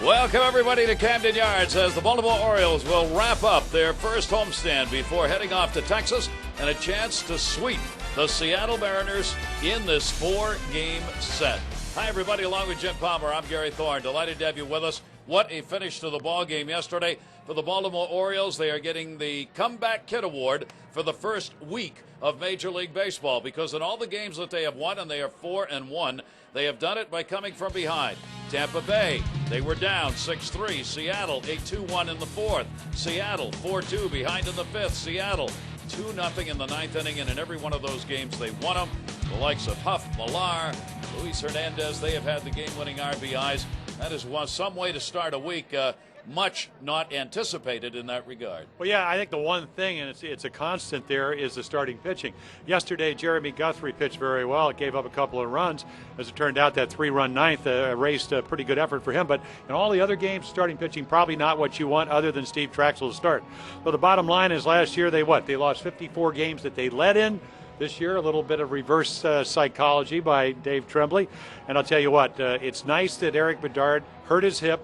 Welcome, everybody, to Camden Yards as the Baltimore Orioles will wrap up their first homestand before heading off to Texas and a chance to sweep the Seattle Mariners in this four-game set. Hi, everybody. Along with Jim Palmer, I'm Gary Thorne. Delighted to have you with us. What a finish to the ball game yesterday for the Baltimore Orioles. They are getting the Comeback Kid Award for the first week of Major League Baseball because in all the games that they have won, and they are 4-1, they have done it by coming from behind. Tampa Bay, they were down 6-3. Seattle, a 2-1 in the fourth. Seattle, 4-2 behind in the fifth. Seattle, 2-0 in the ninth inning, and in every one of those games they won them. The likes of Huff, Millar, Luis Hernandez, they have had the game-winning RBIs. That is some way to start a week. Much not anticipated in that regard. Well, yeah, I think the one thing, and it's a constant there, is the starting pitching. Yesterday, Jeremy Guthrie pitched very well. It gave up a couple of runs. As it turned out, that three-run ninth erased a pretty good effort for him. But in all the other games, starting pitching probably not what you want other than Steve Traxel to start. So the bottom line is last year they lost 54 games that they led in. This year, a little bit of reverse psychology by Dave Tremblay. And I'll tell you what, it's nice that Eric Bedard hurt his hip.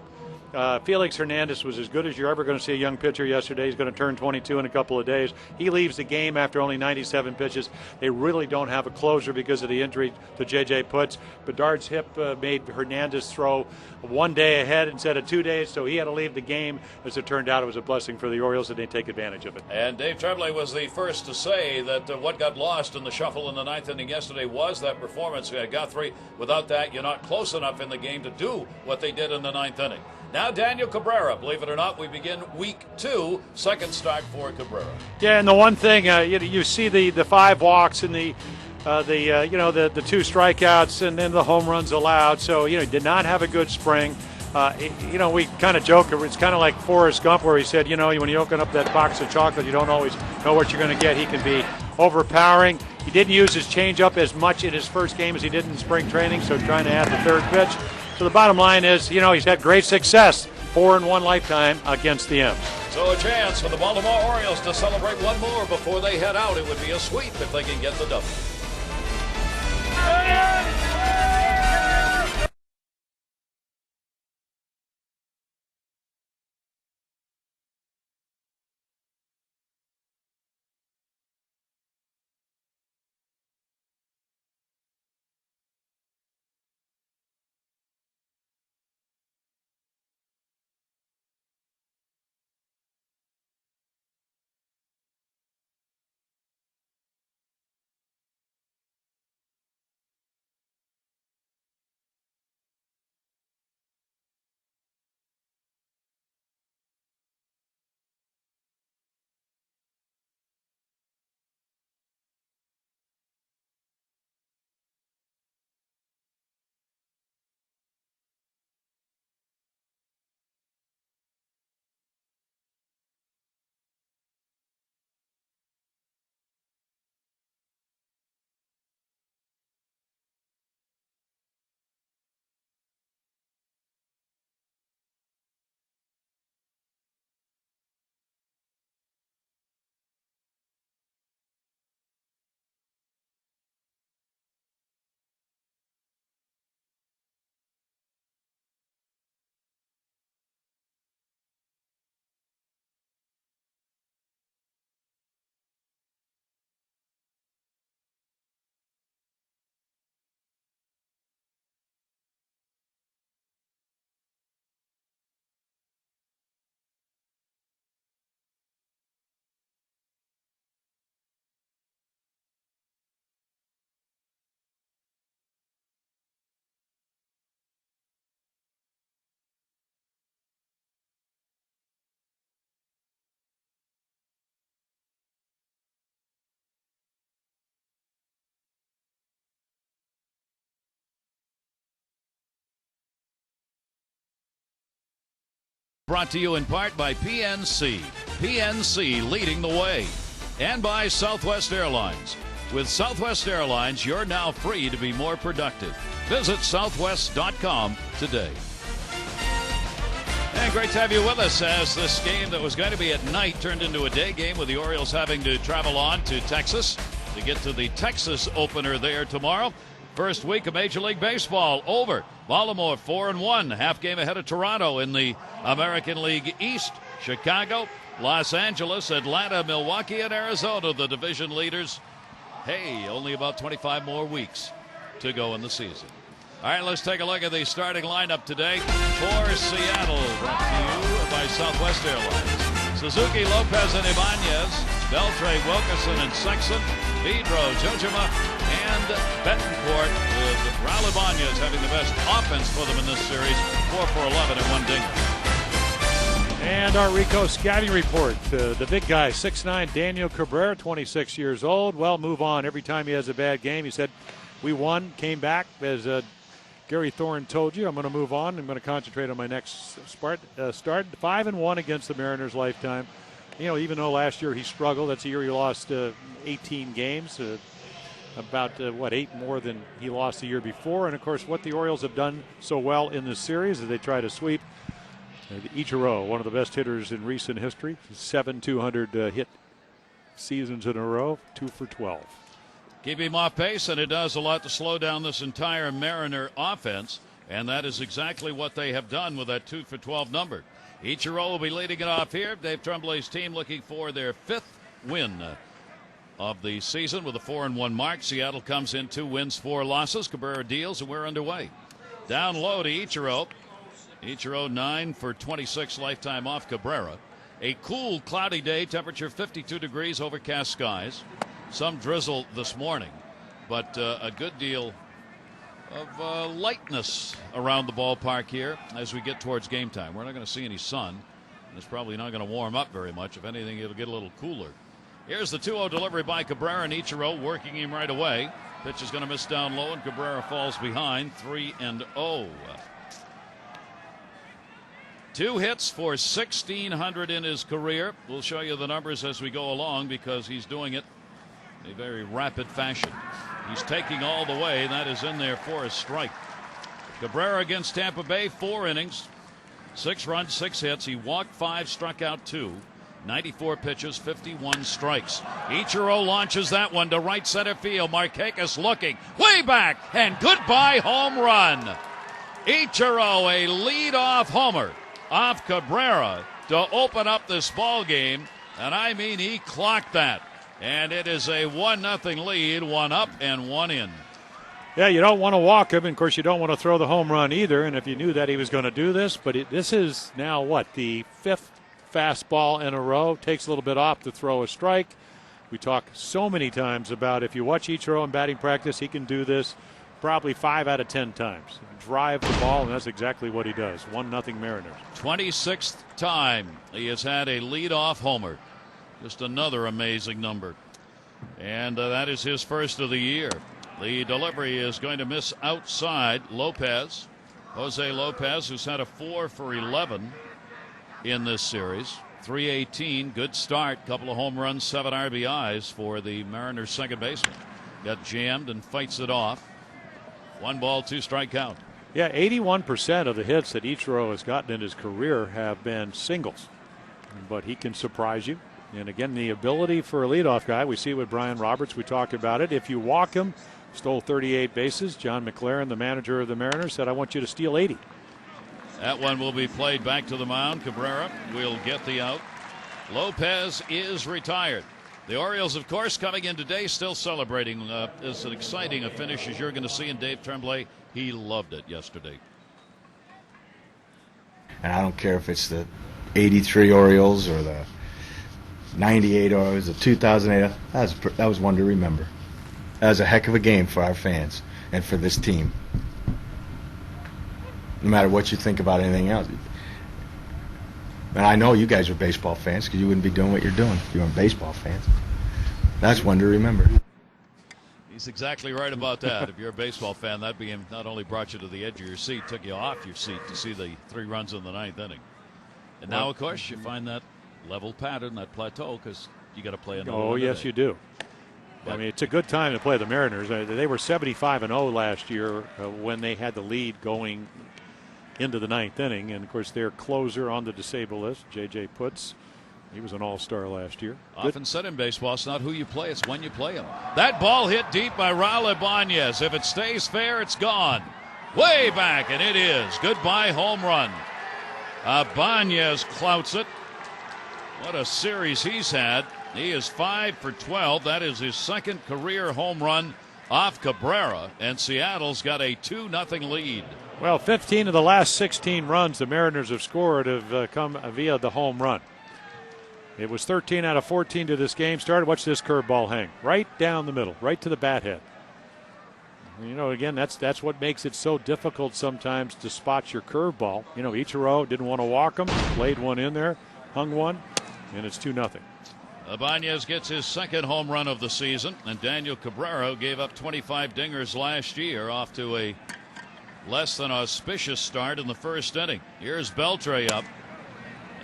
Felix Hernandez was as good as you're ever going to see a young pitcher yesterday. He's going to turn 22 in a couple of days. He leaves the game after only 97 pitches. They really don't have a closer because of the injury to J.J. Putz. Bedard's hip made Hernandez throw 1 day ahead instead of 2 days, so he had to leave the game. As it turned out, it was a blessing for the Orioles, and they take advantage of it. And Dave Tremblay was the first to say that what got lost in the shuffle in the ninth inning yesterday was that performance. Guthrie, without that, you're not close enough in the game to do what they did in the ninth inning. Now Daniel Cabrera, believe it or not, we begin week 2, second start for Cabrera. Yeah, and the one thing you see the 5 walks and the 2 strikeouts and then the home runs allowed. So he did not have a good spring. We kind of joke. It's kind of like Forrest Gump, where he said, when you open up that box of chocolate, you don't always know what you're going to get. He can be overpowering. He didn't use his changeup as much in his first game as he did in spring training. So trying to add the third pitch. So the bottom line is, he's had great success, 4-in-1 lifetime against the M's. So a chance for the Baltimore Orioles to celebrate one more before they head out. It would be a sweep if they can get the double. Brought to you in part by PNC. PNC leading the way. And by Southwest Airlines. With Southwest Airlines, you're now free to be more productive. Visit southwest.com today. And great to have you with us as this game that was going to be at night turned into a day game with the Orioles having to travel on to Texas to get to the Texas opener there tomorrow. First week of Major League Baseball over. Baltimore 4-1, half game ahead of Toronto in the American League East. Chicago, Los Angeles, Atlanta, Milwaukee, and Arizona, the division leaders. Hey, only about 25 more weeks to go in the season. All right, let's take a look at the starting lineup today for Seattle, brought to you by Southwest Airlines. Suzuki, Lopez, and Ibanez, Beltre, Wilkerson, and Sexton, Vidro, Jojima, and Betancourt, with Raul Ibanez having the best offense for them in this series, 4 for 11 and 1 ding. And our Rico scouting report. The big guy, 6'9", Daniel Cabrera, 26 years old. Well, move on. Every time he has a bad game, he said, we won, came back. As Gary Thorne told you, I'm going to move on. I'm going to concentrate on my next start. 5-1 against the Mariners lifetime. You know, even though last year he struggled, that's the year he lost 18 games. About 8 more than he lost the year before. And of course, what the Orioles have done so well in this series is they try to sweep Ichiro, one of the best hitters in recent history. 7 200 hit seasons in a row, 2 for 12. Keep him off pace, and it does a lot to slow down this entire Mariner offense, and that is exactly what they have done with that 2 for 12 number. Ichiro will be leading it off here. Dave Tremblay's team looking for their 5th win of the season with a 4-1 mark. Seattle comes in 2 wins, 4 losses. Cabrera deals, and we're underway. Down low to Ichiro. Ichiro 9 for 26 lifetime off Cabrera. A cool, cloudy day, temperature 52 degrees, overcast skies. Some drizzle this morning, but a good deal of lightness around the ballpark here as we get towards game time. We're not going to see any sun, and it's probably not going to warm up very much. If anything, it'll get a little cooler. Here's the 2-0 delivery by Cabrera, and Ichiro working him right away. Pitch is going to miss down low, and Cabrera falls behind, 3-0. 2 hits for 1,600 in his career. We'll show you the numbers as we go along because he's doing it in a very rapid fashion. He's taking all the way. That is in there for a strike. Cabrera against Tampa Bay, 4 innings, 6 runs, 6 hits. He walked 5, struck out 2. 94 pitches, 51 strikes. Ichiro launches that one to right center field. Markakis looking way back, and goodbye home run. Ichiro, a leadoff homer off Cabrera to open up this ball game, and I mean he clocked that. And it is a 1-0 lead, 1 up and 1 in. Yeah, you don't want to walk him, and of course you don't want to throw the home run either. And if you knew that he was going to do this, but this is now the 5th fastball in a row. Takes a little bit off to throw a strike. We talk so many times about if you watch Ichiro in batting practice, he can do this probably 5 out of 10 times. Drive the ball, and that's exactly what he does. 1-0 Mariners. 26th time he has had a leadoff homer. Just another amazing number. And that is his first of the year. The delivery is going to miss outside. Lopez, Jose Lopez, who's had a 4 for 11 in this series. 318, good start. Couple of home runs, 7 RBIs for the Mariners second baseman. Got jammed and fights it off. 1 ball, 2 strike count. Yeah, 81% of the hits that Ichiro has gotten in his career have been singles. But he can surprise you. And again, the ability for a leadoff guy, we see with Brian Roberts, we talked about it. If you walk him, stole 38 bases. John McLaren, the manager of the Mariners, said, I want you to steal 80. That one will be played back to the mound. Cabrera will get the out. Lopez is retired. The Orioles, of course, coming in today, still celebrating as exciting a finish as you're going to see in Dave Tremblay. He loved it yesterday. And I don't care if it's the 83 Orioles or the 98 Orioles, the 2008. That was one to remember. That was a heck of a game for our fans and for this team. No matter what you think about anything else. And I know you guys are baseball fans because you wouldn't be doing what you're doing if you weren't baseball fans. That's one to remember. He's exactly right about that. If you're a baseball fan, that game not only brought you to the edge of your seat, took you off your seat to see the 3 runs in the 9th inning. And now, of course, you find that level pattern, that plateau, because you got to play another one. Oh, yes, you do. But I mean, it's a good time to play the Mariners. They were 75-0 last year when they had the lead going into the 9th inning. And, of course, their closer on the disabled list, J.J. Putz, He was an all-star last year. Often said in baseball, it's not who you play, it's when you play them. That ball hit deep by Raul Ibanez. If it stays fair, it's gone. Way back, and it is. Goodbye home run. Ibanez clouts it. What a series he's had. He is 5 for 12. That is his second career home run off Cabrera, and Seattle's got a 2-0 lead. Well, 15 of the last 16 runs the Mariners have scored have come via the home run. It was 13 out of 14 to this game started. Watch this curveball hang right down the middle, right to the bat head. You know, again, that's what makes it so difficult sometimes to spot your curveball. You know, Ichiro didn't want to walk him, played one in there, hung one, and it's 2-0. Ibanez gets his second home run of the season, and Daniel Cabrera gave up 25 dingers last year off to a less than auspicious start in the first inning. Here's Beltre up,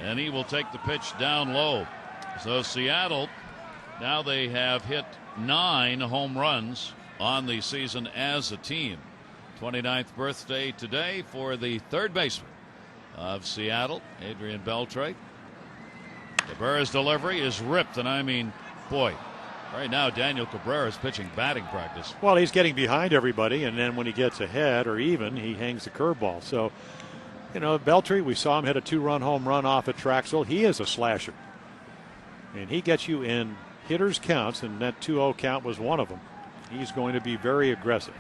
and he will take the pitch down low. So Seattle, now they have hit 9 home runs on the season as a team. 29th birthday today for the third baseman of Seattle, Adrian Beltre. Cabrera's delivery is ripped, and I mean, boy, right now Daniel Cabrera is pitching batting practice. Well, he's getting behind everybody, and then when he gets ahead or even, he hangs the curveball. So, you know, Beltre, we saw him hit a 2-run home run off at Traxel. He is a slasher, and he gets you in hitters counts, and that 2-0 count was one of them. He's going to be very aggressive.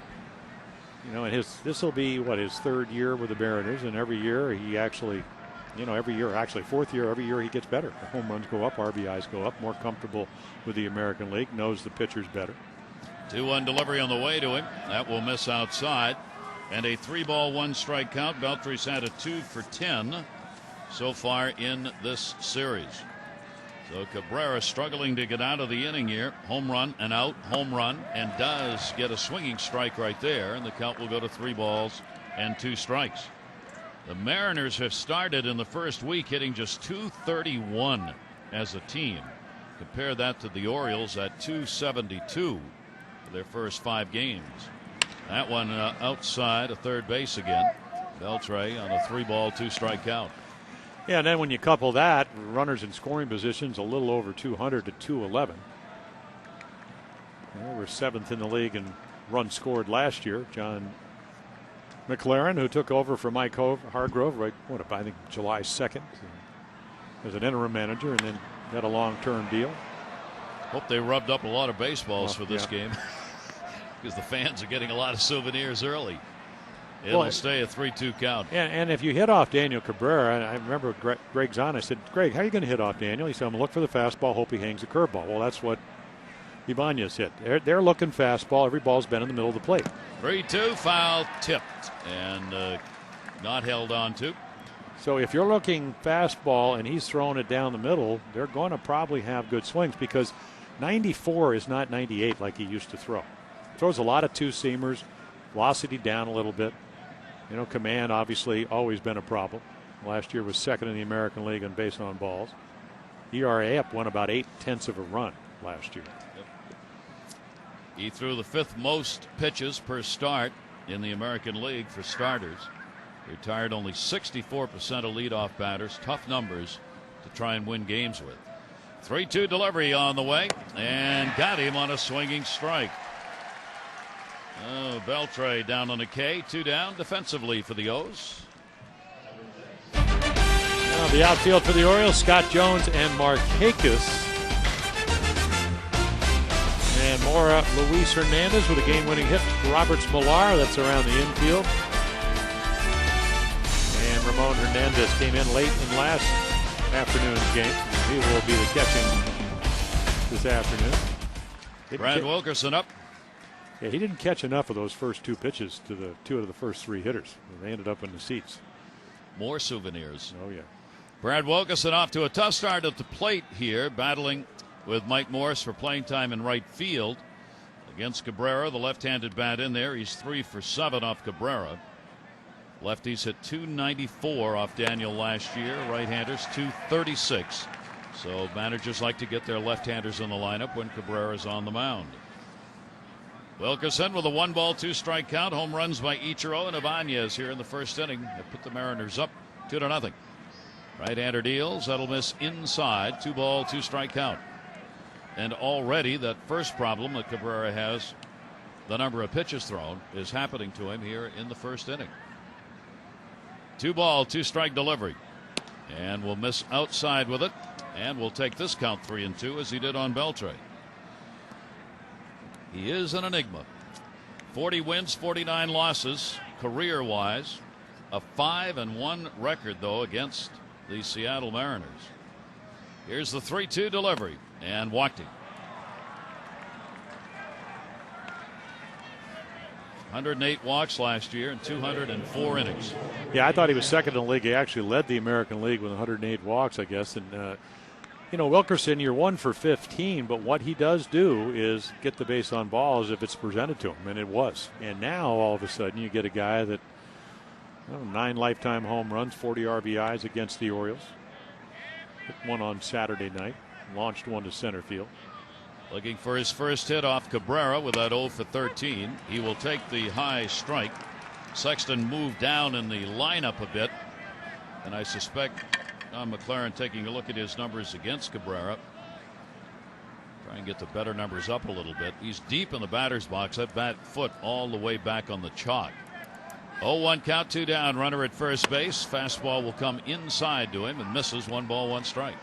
You know, and this will be his third year with the Mariners, and every year he actually, fourth year, every year he gets better. The home runs go up, RBIs go up, more comfortable with the American League, knows the pitcher's better. 2-1 delivery on the way to him. That will miss outside. And a 3-ball, 1-strike count. Beltre's had a 2 for 10 so far in this series. So Cabrera struggling to get out of the inning here. Home run and out, home run, and does get a swinging strike right there. And the count will go to 3 balls and 2 strikes. The Mariners have started in the first week hitting just .231 as a team. Compare that to the Orioles at .272 for their first 5 games. That one outside of third base again. Beltre on a 3-ball, 2-strike count. Yeah, and then when you couple that, runners in scoring positions a little over 200 to 211. We're 7th in the league in runs scored last year. John McLaren, who took over for Mike Hargrove, I think July 2nd, as an interim manager, and then got a long-term deal. Hope they rubbed up a lot of baseballs for this game, because the fans are getting a lot of souvenirs early. It'll stay a 3-2 count. And if you hit off Daniel Cabrera, I remember Greg's on. I said, Greg, how are you going to hit off Daniel? He said, I'm going to look for the fastball, hope he hangs a curveball. Well, that's what Ibanez hit. They're looking fastball. Every ball's been in the middle of the plate. 3-2, foul tipped and not held on to. So if you're looking fastball and he's throwing it down the middle, they're going to probably have good swings, because 94 is not 98 like he used to throw. Throws a lot of 2-seamers, velocity down a little bit. You know, command obviously always been a problem. Last year was 2nd in the American League on base on balls. ERA up, won about 0.8 of a run last year. Yep. He threw the 5th most pitches per start in the American League for starters. Retired only 64% of leadoff batters. Tough numbers to try and win games with. 3-2 delivery on the way, and got him on a swinging strike. Oh, Beltre down on a K. 2 down defensively for the O's. Now the outfield for the Orioles, Scott Jones and Markakis. And more Luis Hernandez with a game-winning hit. Roberts Millar, that's around the infield. And Ramon Hernandez came in late in last afternoon's game. He will be the catching this afternoon. Brad Wilkerson up. Yeah, he didn't catch enough of those first 2 pitches to the 2 of the first 3 hitters. They ended up in the seats. More souvenirs. Oh, yeah. Brad Wilkerson off to a tough start at the plate here, battling with Mike Morse for playing time in right field. Against Cabrera, the left-handed bat in there. He's 3 for 7 off Cabrera. Lefties hit .294 off Daniel last year. Right-handers .236. So managers like to get their left-handers in the lineup when Cabrera's on the mound. Wilkerson with a 1-ball, 2-strike count. Home runs by Ichiro and Ibanez here in the first inning. They put the Mariners up 2-0. Right-hander deals. That'll miss inside. 2 ball, 2 strike count. And already that first problem that Cabrera has, the number of pitches thrown, is happening to him here in the first inning. 2 ball, 2 strike delivery. And will miss outside with it. And will take this count 3-2 as he did on Beltre. He is an enigma. 40 wins, 49 losses, career-wise. A 5-1 record, though, against the Seattle Mariners. Here's the 3-2 delivery, and walked him. 108 walks last year in 204 innings. Yeah, I thought he was second in the league. He actually led the American League with 108 walks, I guess. And, Wilkerson, you're 1 for 15, but what he does do is get the base on balls if it's presented to him, and it was. And now, all of a sudden, you get a guy that 9 lifetime home runs, 40 RBIs against the Orioles. Hit one on Saturday night, launched one to center field. Looking for his first hit off Cabrera with that 0 for 13. He will take the high strike. Sexton moved down in the lineup a bit, and I suspect Don McLaren taking a look at his numbers against Cabrera. Try and get the better numbers up a little bit. He's deep in the batter's box. That bat foot all the way back on the chalk. 0-1 count, 2 down, runner at first base. Fastball will come inside to him and misses. 1 ball, 1 strike.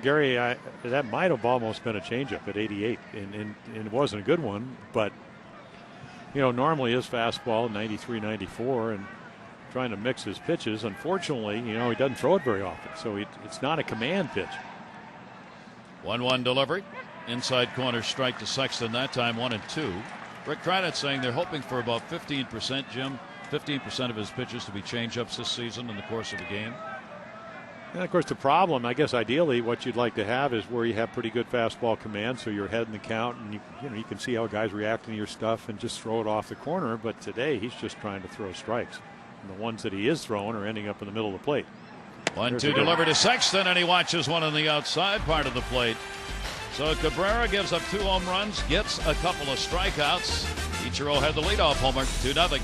Gary, that might have almost been a changeup at 88, and it wasn't a good one, but normally his fastball 93, 94, and trying to mix his pitches. Unfortunately, he doesn't throw it very often, so it's not a command pitch. 1-1 delivery, inside corner strike to Sexton that time. 1-2. Rick Kranitz saying they're hoping for about 15%, Jim. 15% of his pitches to be changeups this season in the course of the game. And of course, the problem, I guess, ideally, what you'd like to have is where you have pretty good fastball command, so you're ahead in the count, and you can see how guys react to your stuff and just throw it off the corner. But today, he's just trying to throw strikes, and the ones that he is throwing are ending up in the middle of the plate. 1-2 delivered to Sexton, and he watches one on the outside part of the plate. So Cabrera gives up 2 home runs, gets a couple of strikeouts. Ichiro had the leadoff homer, 2-0.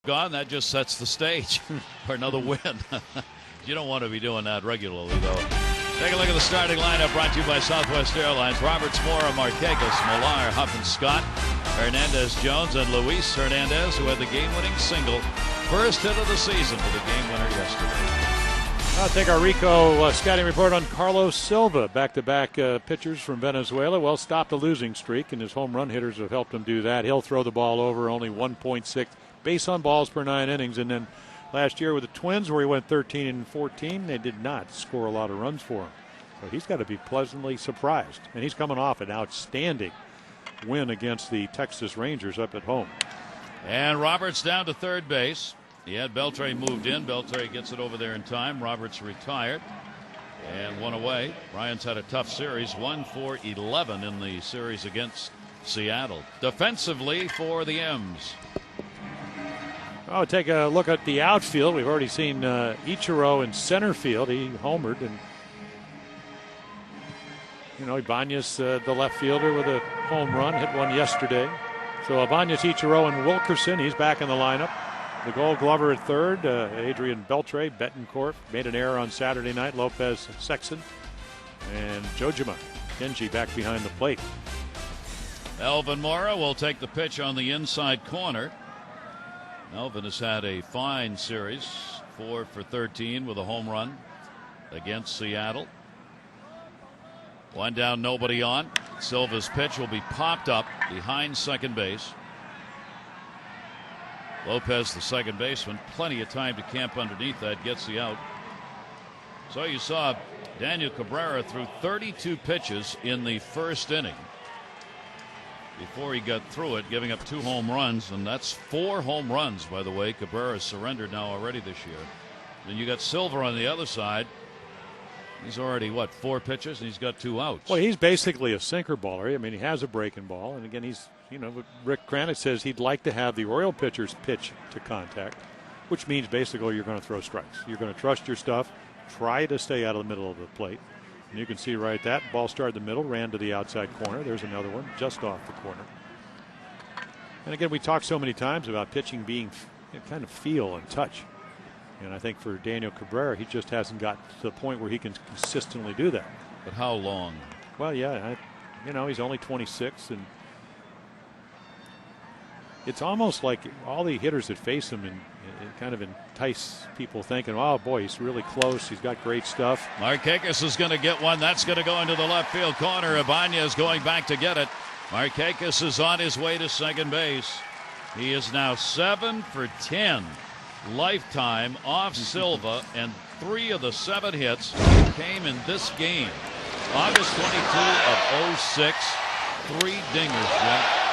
Gone, that just sets the stage for another win. You don't want to be doing that regularly, though. Take a look at the starting lineup brought to you by Southwest Airlines. Roberts, Mora, Marquez, Millar, Huff and Scott, Hernandez, Jones, and Luis Hernandez, who had the game-winning single. First hit of the season for the game winner yesterday. I'll take our Rico scouting report on Carlos Silva. Back-to-back pitchers from Venezuela. Well, stopped a losing streak, and his home run hitters have helped him do that. He'll throw the ball over, only 1.6 base on balls per 9 innings. And then last year with the Twins, where he went 13-14, they did not score a lot of runs for him. So he's got to be pleasantly surprised. And he's coming off an outstanding win against the Texas Rangers up at home. And Roberts down to third base. He had Beltre moved in. Beltre gets it over there in time. Roberts retired and one away. Bryant's had a tough series, 1 for 11 in the series against Seattle. Defensively for the M's. Oh, take a look at the outfield. We've already seen Ichiro in center field. He homered, and Ibanez, the left fielder, with a home run, hit one yesterday. So Ibanez, Ichiro, and Wilkerson. He's back in the lineup. The Gold Glover at third. Adrian Beltre, Betancourt made an error on Saturday night. Lopez, Sexton, and Jojima Kenji back behind the plate. Elvin Mora will take the pitch on the inside corner. Elvin has had a fine series, 4 for 13 with a home run against Seattle. One down, nobody on. Silva's pitch will be popped up behind second base. Lopez, the second baseman, plenty of time to camp underneath that, gets the out. So you saw Daniel Cabrera threw 32 pitches in the first inning before he got through it, giving up 2 home runs, and that's 4 home runs, by the way. Cabrera surrendered now already this year. Then you got Silva on the other side. He's already, 4 pitches, and he's got 2 outs. Well, he's basically a sinker baller. I mean, he has a breaking ball, and again, he's, Rick Kranick says he'd like to have the Oriole pitchers pitch to contact, which means basically you're going to throw strikes. You're going to trust your stuff, try to stay out of the middle of the plate. And you can see right that ball started the middle, ran to the outside corner. There's another one just off the corner. And again, we talked so many times about pitching being kind of feel and touch. And I think for Daniel Cabrera, he just hasn't got to the point where he can consistently do that. But how long? Well, yeah, he's only 26, and it's almost like all the hitters that face him and kind of entice people thinking, oh boy, he's really close. He's got great stuff. Markakis is going to get one. That's going to go into the left field corner. Ibanez going back to get it. Markakis is on his way to second base. He is now 7 for 10 lifetime off Silva, and 3 of the 7 hits came in this game. August 22 of 06, 3 dingers, Jeff.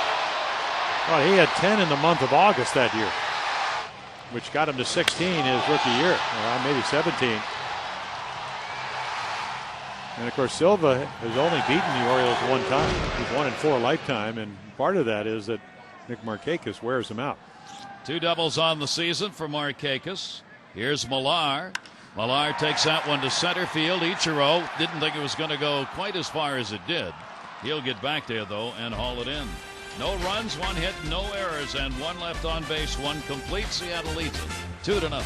Well, he had 10 in the month of August that year, which got him to 16 his rookie year, or maybe 17. And of course, Silva has only beaten the Orioles 1 time. He's 1-4 lifetime, and part of that is that Nick Markakis wears him out. 2 doubles on the season for Markakis. Here's Millar. Millar takes that one to center field. Ichiro didn't think it was going to go quite as far as it did. He'll get back there, though, and haul it in. No runs, 1 hit, no errors, and 1 left on base, 1 complete. Seattle leads it 2-0.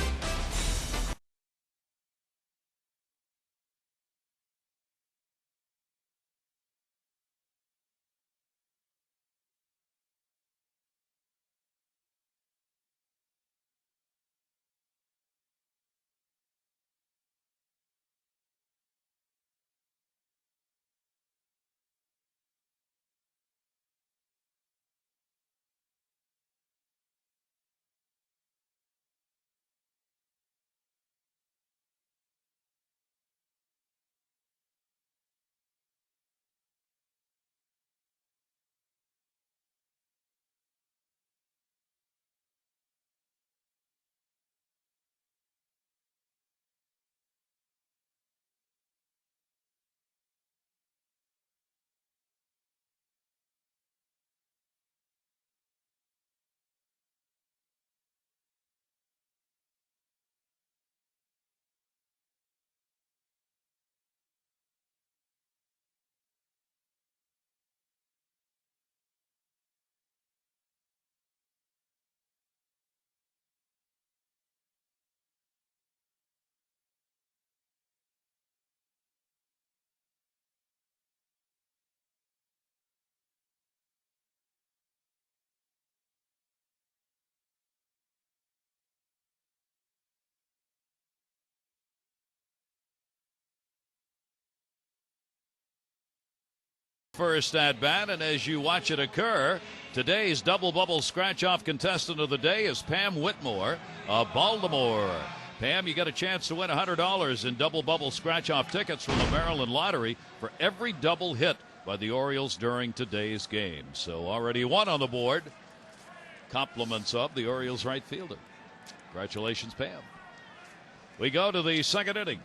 First at bat, and as you watch it occur, today's double bubble scratch off contestant of the day is Pam Whitmore of Baltimore. Pam, you got a chance to win $100 in double bubble scratch off tickets from the Maryland Lottery for every double hit by the Orioles during today's game. So already 1 on the board. Compliments of the Orioles right fielder. Congratulations, Pam. We go to the second inning.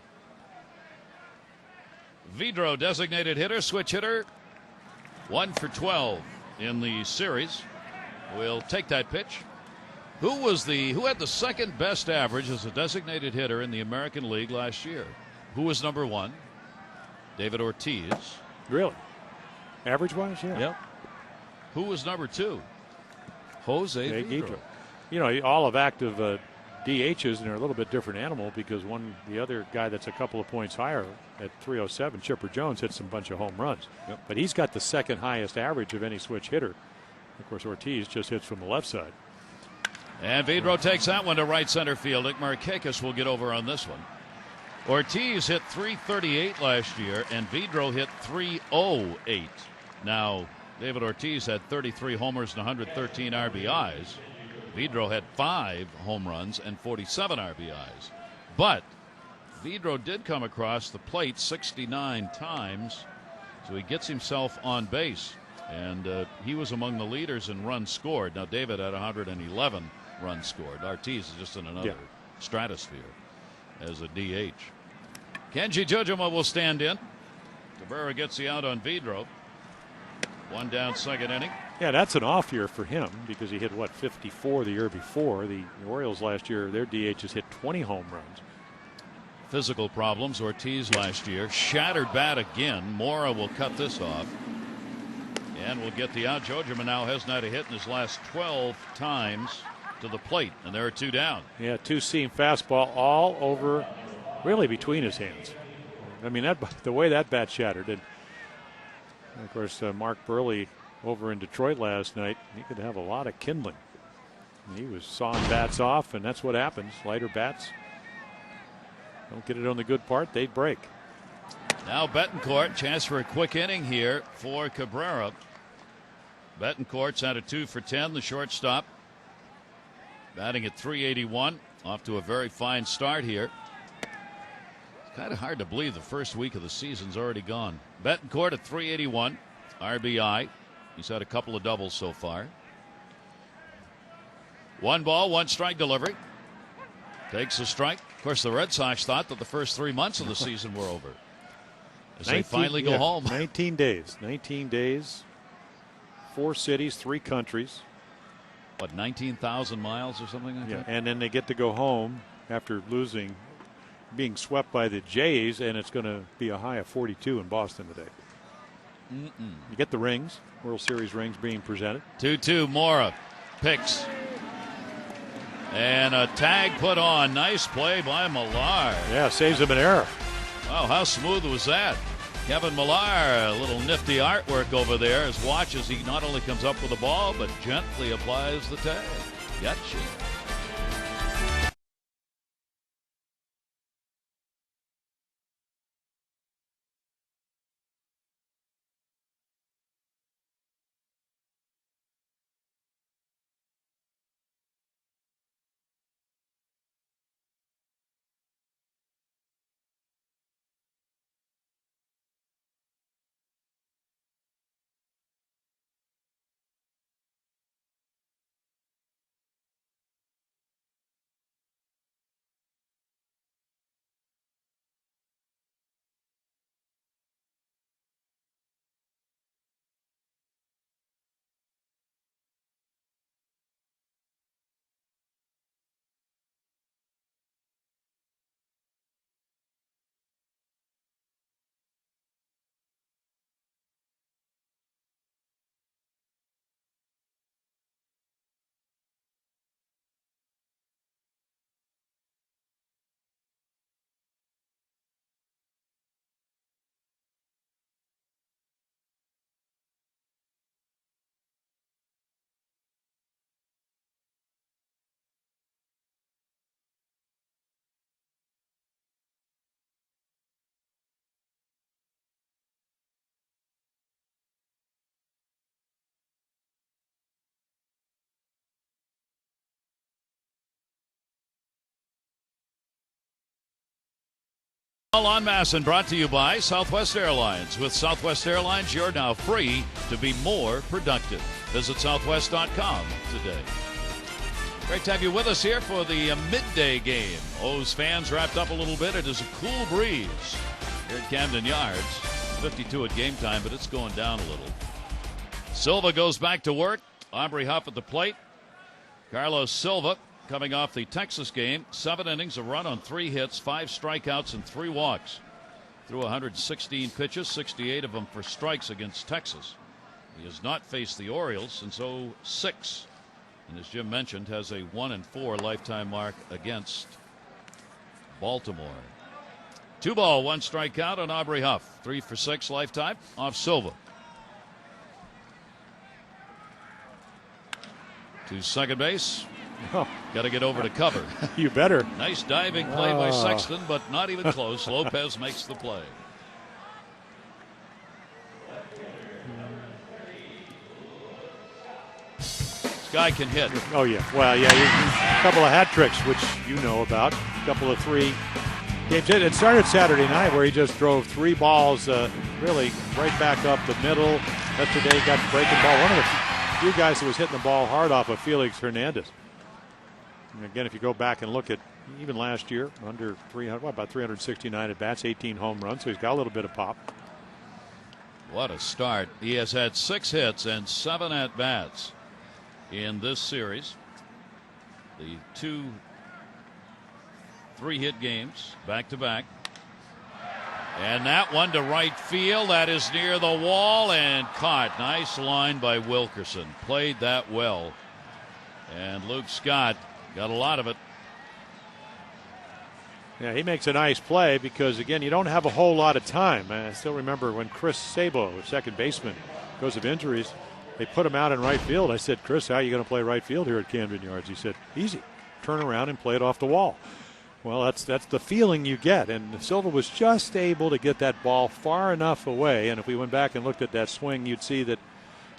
Vidro, designated hitter, switch hitter. 1 for 12. in the series will take that pitch. Who had the second best average as a designated hitter in the American League last year? Who was number one? David Ortiz. Really? Average-wise, yeah. Yep. Who was number two? Jose Vidro. You know, all of active DHs, and they're a little bit different animal because the other guy that's a couple of points higher at 307, Chipper Jones, hits some bunch of home runs. Yep. But he's got the second highest average of any switch hitter. Of course, Ortiz just hits from the left side. And Vidro takes that one to right center field. Nick Markakis will get over on this one. Ortiz hit 338 last year, and Vidro hit 308. Now, David Ortiz had 33 homers and 113 RBIs. Vidro had 5 home runs and 47 RBIs. But Vidro did come across the plate 69 times, so he gets himself on base. And he was among the leaders in runs scored. Now, David had 111 runs scored. Ortiz is just in another stratosphere as a DH. Kenji Jojima will stand in. Cabrera gets the out on Vidro. One down, second inning. Yeah, that's an off year for him because he hit, 54 the year before. The Orioles last year, their DHs hit 20 home runs. Physical problems. Ortiz last year. Shattered bat again. Mora will cut this off. And will get the out. Jojima now hasn't had a hit in his last 12 times to the plate, and there are 2 down. Yeah, 2-seam fastball all over, really between his hands. I mean, the way that bat shattered. And of course, Mark Burley over in Detroit last night, he could have a lot of kindling. He was sawing bats off, and that's what happens. Lighter bats don't get it on the good part, they break. Now Betancourt, chance for a quick inning here for Cabrera. Betancourt's had a 2 for 10, the shortstop. Batting at 381, off to a very fine start here. It's kind of hard to believe the first week of the season's already gone. Betancourt at 381, RBI. He's had a couple of doubles so far. 1 ball, 1 strike delivery. Takes a strike. Of course, the Red Sox thought that the first 3 months of the season were over. As they finally go home. 19 days. 19 days. 4 cities, 3 countries. What, 19,000 miles or something like that? And then they get to go home after being swept by the Jays, and it's going to be a high of 42 in Boston today. You get the rings, World Series rings being presented. 2-2, Mora picks. And a tag put on. Nice play by Millar. Yeah, saves him an error. Wow, how smooth was that? Kevin Millar, a little nifty artwork over there as watch as he not only comes up with the ball, but gently applies the tag. Gotcha. On Masson, brought to you by Southwest Airlines. With Southwest Airlines, you're now free to be more productive. Visit southwest.com today. Great to have you with us here for the midday game. O's fans wrapped up a little bit. It is a cool breeze here at Camden Yards. 52 at game time, but it's going down a little. Silva goes back to work. Aubrey Huff at the plate. Carlos Silva coming off the Texas game. 7 innings, a run on 3 hits, 5 strikeouts, and 3 walks. Threw 116 pitches, 68 of them for strikes against Texas. He has not faced the Orioles since 2006. And as Jim mentioned, has a 1-4 lifetime mark against Baltimore. 2 ball, 1 strikeout on Aubrey Huff. 3 for 6 lifetime off Silva. To second base. Oh. Got to get over to cover. You better. Nice diving play by Sexton, but not even close. Lopez makes the play. This guy can hit. Oh, yeah. Well, yeah, a couple of hat tricks, which you know about. A couple of 3 games. It started Saturday night where he just drove 3 balls really right back up the middle. Yesterday got the breaking ball. One of the few guys that was hitting the ball hard off of Felix Hernandez. And again, if you go back and look at even last year, under 300, about 369 at bats, 18 home runs, so he's got a little bit of pop. What a start. He has had 6 hits and 7 at bats in this series. The 2 3-hit games back to back. And that one to right field. That is near the wall and caught. Nice line by Wilkerson. Played that well. And Luke Scott got a lot of it. Yeah, he makes a nice play because, again, you don't have a whole lot of time. I still remember when Chris Sabo, second baseman, because of injuries, they put him out in right field. I said, Chris, how are you going to play right field here at Camden Yards? He said, easy. Turn around and play it off the wall. Well, that's the feeling you get. And Silva was just able to get that ball far enough away. And if we went back and looked at that swing, you'd see that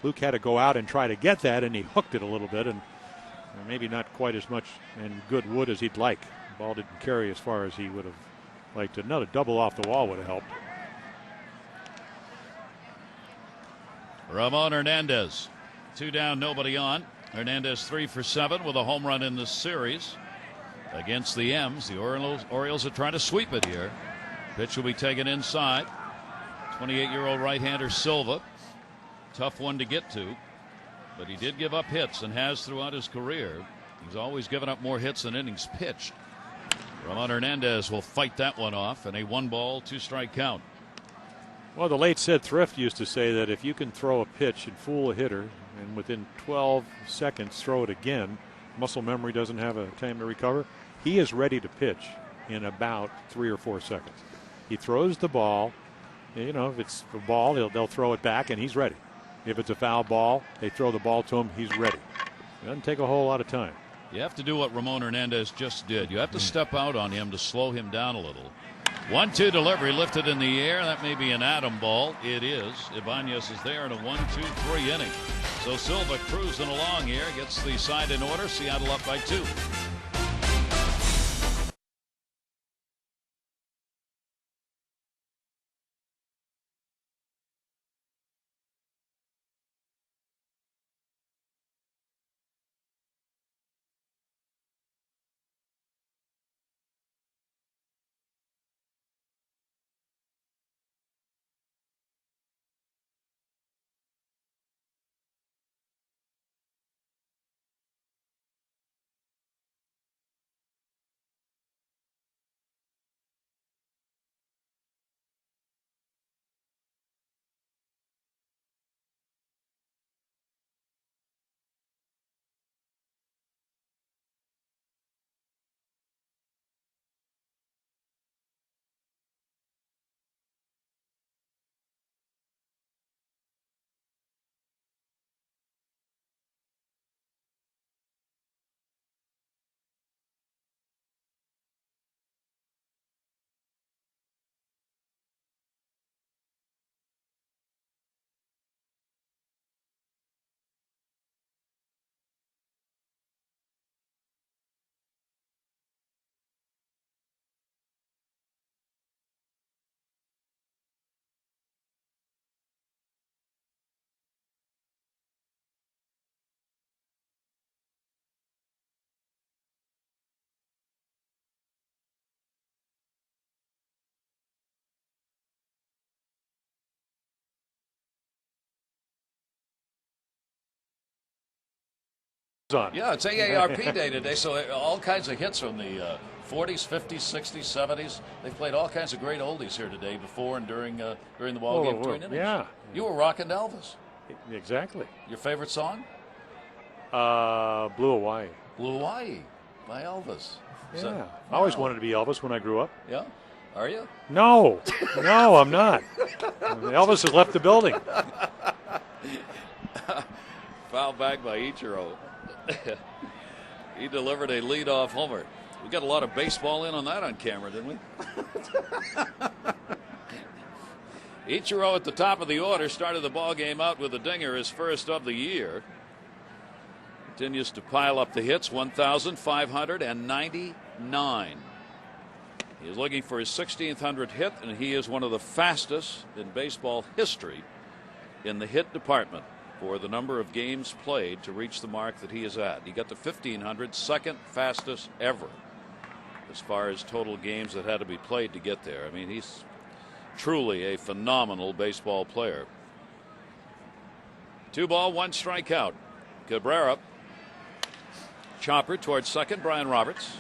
Luke had to go out and try to get that, and he hooked it a little bit. And maybe not quite as much in good wood as he'd like. The ball didn't carry as far as he would have liked. Another double off the wall would have helped. Ramon Hernandez. 2 down, nobody on. Hernandez 3 for 7 with a home run in this series. Against the M's, the Orioles are trying to sweep it here. Pitch will be taken inside. 28-year-old right-hander Silva. Tough one to get to, but he did give up hits and has throughout his career. He's always given up more hits than innings pitched. Ramon Hernandez will fight that one off in a 1-ball, 2-strike count. Well, the late Sid Thrift used to say that if you can throw a pitch and fool a hitter and within 12 seconds throw it again, muscle memory doesn't have a time to recover. He is ready to pitch in about 3 or 4 seconds. He throws the ball. You know, if it's a ball, they'll throw it back, and he's ready. If it's a foul ball, they throw the ball to him. He's ready. It doesn't take a whole lot of time. You have to do what Ramon Hernandez just did. You have to step out on him to slow him down a little. 1-2 delivery lifted in the air. That may be an atom ball. It is. Ibanez is there in a 1-2-3 inning. So Silva cruising along here, gets the side in order. Seattle up by 2. on. Yeah, it's AARP Day today, so all kinds of hits from the 40s, 50s, 60s, 70s. They've played all kinds of great oldies here today, before and during the ball game, between innings. Yeah. You were rocking Elvis. Exactly. Your favorite song? Blue Hawaii. Blue Hawaii by Elvis. Yeah. I always wanted to be Elvis when I grew up. Yeah? Are you? No, I'm not. Elvis has left the building. Foul back by Ichiro. He delivered a leadoff homer. We got a lot of baseball in on that on camera, didn't we? Ichiro at the top of the order started the ball game out with a dinger, his first of the year. Continues to pile up the hits, 1,599. He is looking for his 1,600th hit, and he is one of the fastest in baseball history in the hit department for the number of games played to reach the mark that he is at. He got to 1,500, second fastest ever as far as total games that had to be played to get there. I mean, he's truly a phenomenal baseball player. 2 ball, 1 strikeout. Cabrera. Chopper towards second, Brian Roberts.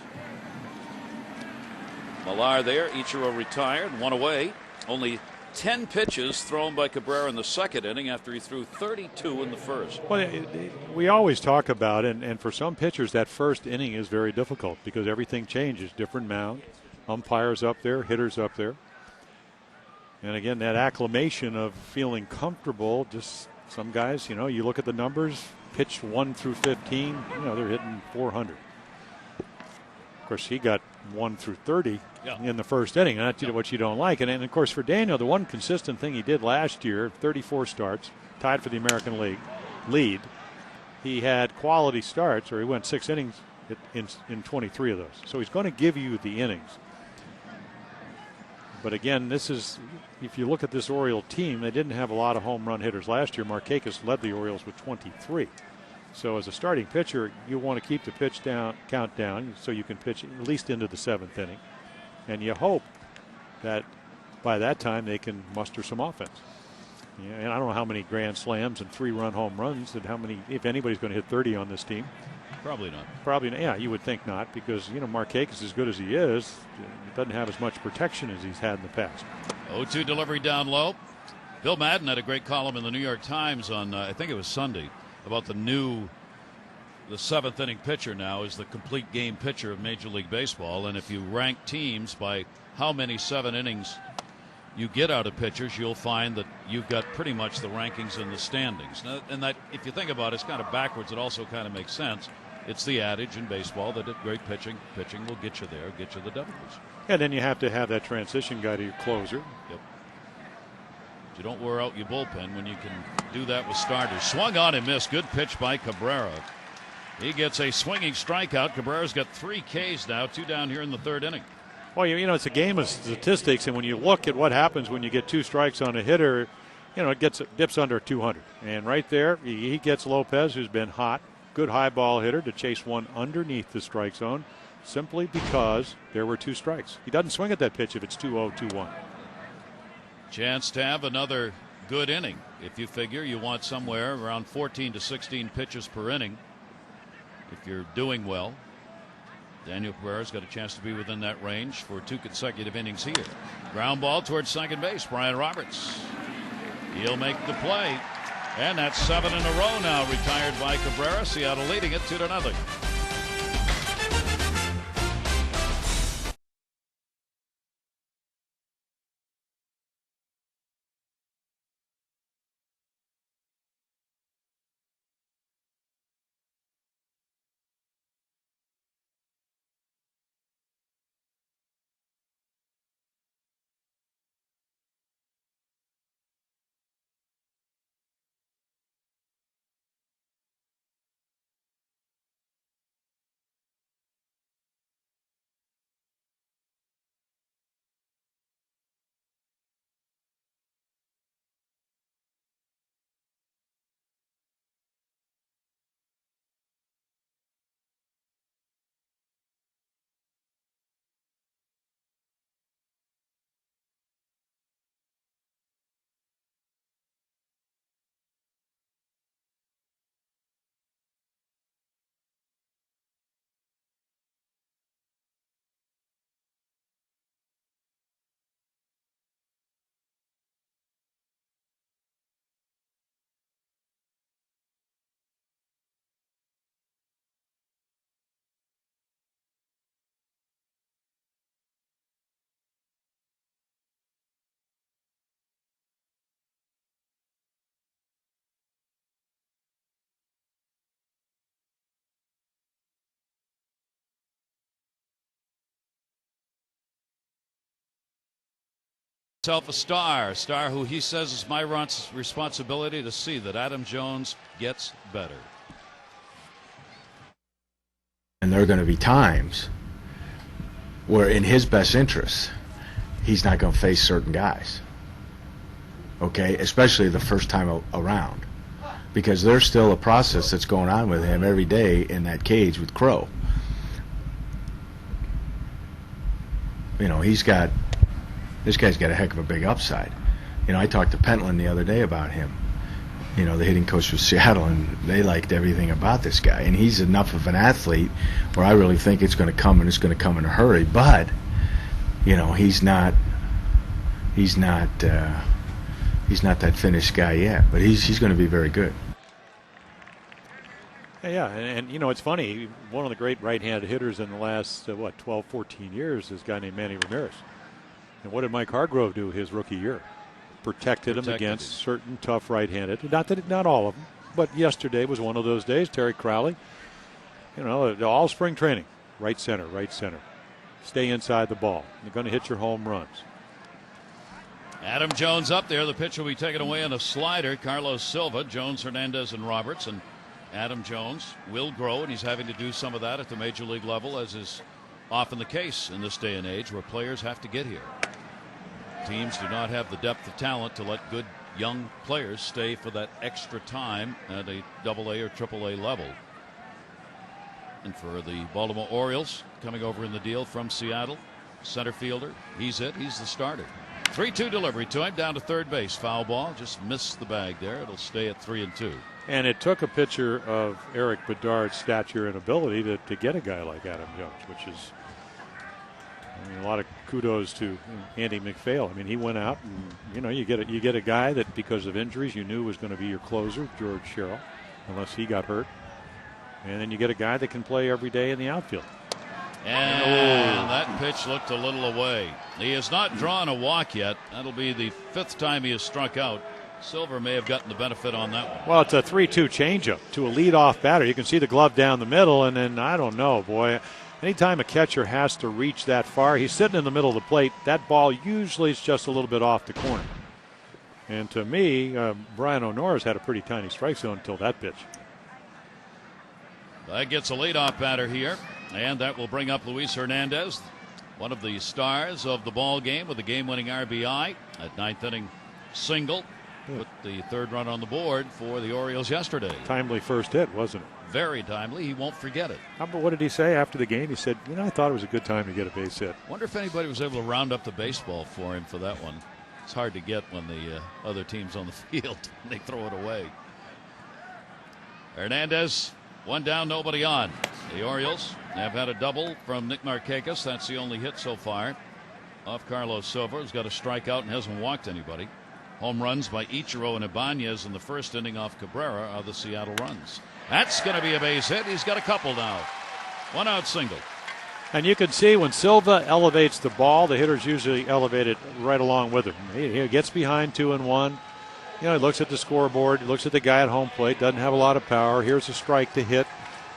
Millar there, Ichiro retired, 1 away. Only 10 pitches thrown by Cabrera in the second inning after he threw 32 in the first. Well, we always talk about it, and for some pitchers, that first inning is very difficult because everything changes. Different mound, umpires up there, hitters up there. And again, that acclimation of feeling comfortable, just some guys, you look at the numbers, pitched 1 through 15, they're hitting 400. Of course, he got 1 through 30 in the first inning. That's what you don't like. And of course, for Daniel, the one consistent thing he did last year, 34 starts, tied for the American League lead. He had quality starts, or he went 6 innings in 23 of those. So he's going to give you the innings. But again, this is, if you look at this Oriole team, they didn't have a lot of home run hitters last year. Markakis led the Orioles with 23. So as a starting pitcher, you want to keep the count down so you can pitch at least into the 7th inning. And you hope that by that time they can muster some offense. Yeah, and I don't know how many grand slams and 3-run home runs and how many, if anybody's going to hit 30 on this team. Probably not. Probably not. Yeah, you would think not, because, Markakis, as good as he is, doesn't have as much protection as he's had in the past. 0-2 delivery down low. Bill Madden had a great column in the New York Times on, I think it was Sunday, about the 7th inning pitcher now is the complete game pitcher of Major League Baseball. And if you rank teams by how many 7 innings you get out of pitchers, you'll find that you've got pretty much the rankings in the standings. And that, if you think about it, it's kind of backwards. It also kind of makes sense. It's the adage in baseball that at great pitching will get you there, get you the W's. And then you have to have that transition guy to your closer. Yep. You don't wear out your bullpen when you can do that with starters. Swung on and missed. Good pitch by Cabrera. He gets a swinging strikeout. Cabrera's got 3 Ks now, 2 down here in the 3rd inning. Well, it's a game of statistics, and when you look at what happens when you get 2 strikes on a hitter, it dips under 200. And right there, he gets Lopez, who's been hot, good high ball hitter, to chase one underneath the strike zone, simply because there were 2 strikes. He doesn't swing at that pitch if it's 2-0, 2-1. Chance to have another good inning. If you figure you want somewhere around 14 to 16 pitches per inning, if you're doing well, Daniel Cabrera's got a chance to be within that range for 2 consecutive innings here. Ground ball towards second base. Brian Roberts. He'll make the play. And that's 7 in a row now retired by Cabrera. Seattle leading it 2-0. Himself a star who he says is my responsibility to see that Adam Jones gets better. And there are going to be times where in his best interest, he's not going to face certain guys. Okay, especially the first time around, because there's still a process that's going on with him every day in that cage with Crow. You know, this guy's got a heck of a big upside. You know, I talked to Pentland the other day about him, you know, the hitting coach for Seattle, and they liked everything about this guy. And he's enough of an athlete where I really think it's going to come, and it's going to come in a hurry. But, you know, he's not that finished guy yet. But he's going to be very good. Yeah, and you know, it's funny. One of the great right-handed hitters in the last, 12, 14 years is a guy named Manny Ramirez. And what did Mike Hargrove do his rookie year? Protected him against certain tough right-handed. Not all of them, but yesterday was one of those days. Terry Crowley, you know, all spring training, right center. Stay inside the ball. You're going to hit your home runs. Adam Jones up there. The pitch will be taken away on a slider. Carlos Silva, Jones, Hernandez, and Roberts. And Adam Jones will grow, and he's having to do some of that at the major league level, as is often the case in this day and age where players have to get here. Teams do not have the depth of talent to let good young players stay for that extra time at a AA or AAA level. And for the Baltimore Orioles, coming over in the deal from Seattle, center fielder, he's the starter. 3-2 delivery to him, down to third base. Foul ball, just missed the bag there. It'll stay at 3-2. And it took a pitcher of Eric Bedard's stature and ability to get a guy like Adam Jones, which is, I mean, a lot of kudos to Andy McPhail. I mean, he went out, and you know, you get a guy that because of injuries you knew was going to be your closer, George Sherrill, unless he got hurt, and then you get a guy that can play every day in the outfield. And that pitch looked a little away. He has not drawn a walk yet. That'll be the fifth time he has struck out. Silver may have gotten the benefit on that one. Well, it's a 3-2 changeup to a leadoff batter. You can see the glove down the middle, and then I don't know, boy. Anytime a catcher has to reach that far, he's sitting in the middle of the plate. That ball usually is just a little bit off the corner. And to me, Brian O'Nora's had a pretty tiny strike zone until that pitch. That gets a leadoff batter here, and that will bring up Luis Hernandez, one of the stars of the ball game with a game-winning RBI at ninth inning single. Put the third run on the board for the Orioles yesterday. Timely first hit, wasn't it? Very timely. He won't forget it. What did he say after the game? He said, you know, I thought it was a good time to get a base hit. Wonder if anybody was able to round up the baseball for him for that one. It's hard to get when the other team's on the field and they throw it away. Hernandez, one down, nobody on. The Orioles have had a double from Nick Markakis. That's the only hit so far off Carlos Silva, who's got a strikeout and hasn't walked anybody. Home runs by Ichiro and Ibanez in the first inning off Cabrera are the Seattle runs. That's going to be a base hit. He's got a couple now. One out single. And you can see when Silva elevates the ball, the hitters usually elevate it right along with him. He gets behind 2-1. You know, he looks at the scoreboard, he looks at the guy at home plate, doesn't have a lot of power. Here's a strike to hit.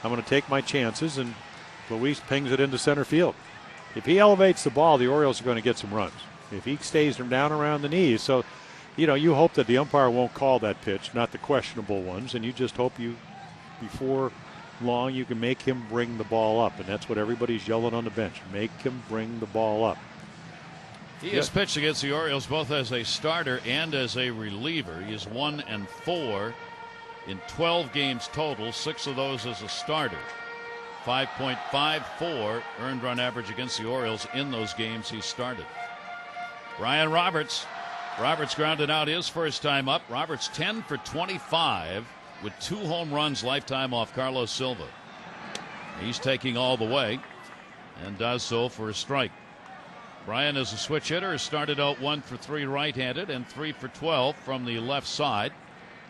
I'm going to take my chances, and Luis pings it into center field. If he elevates the ball, the Orioles are going to get some runs. If he stays down around the knees, so you know, you hope that the umpire won't call that pitch, not the questionable ones, and you just hope before long you can make him bring the ball up, and that's what everybody's yelling on the bench. Make him bring the ball up. He has pitched against the Orioles both as a starter and as a reliever. He is 1-4 in 12 games total, 6 of those as a starter. 5.54 earned run average against the Orioles in those games he started. Brian Roberts grounded out his first time up. Roberts 10 for 25 with 2 home runs lifetime off Carlos Silva. He's taking all the way and does so for a strike. Brian, as a switch hitter, has started out 1 for 3 right-handed and 3 for 12 from the left side,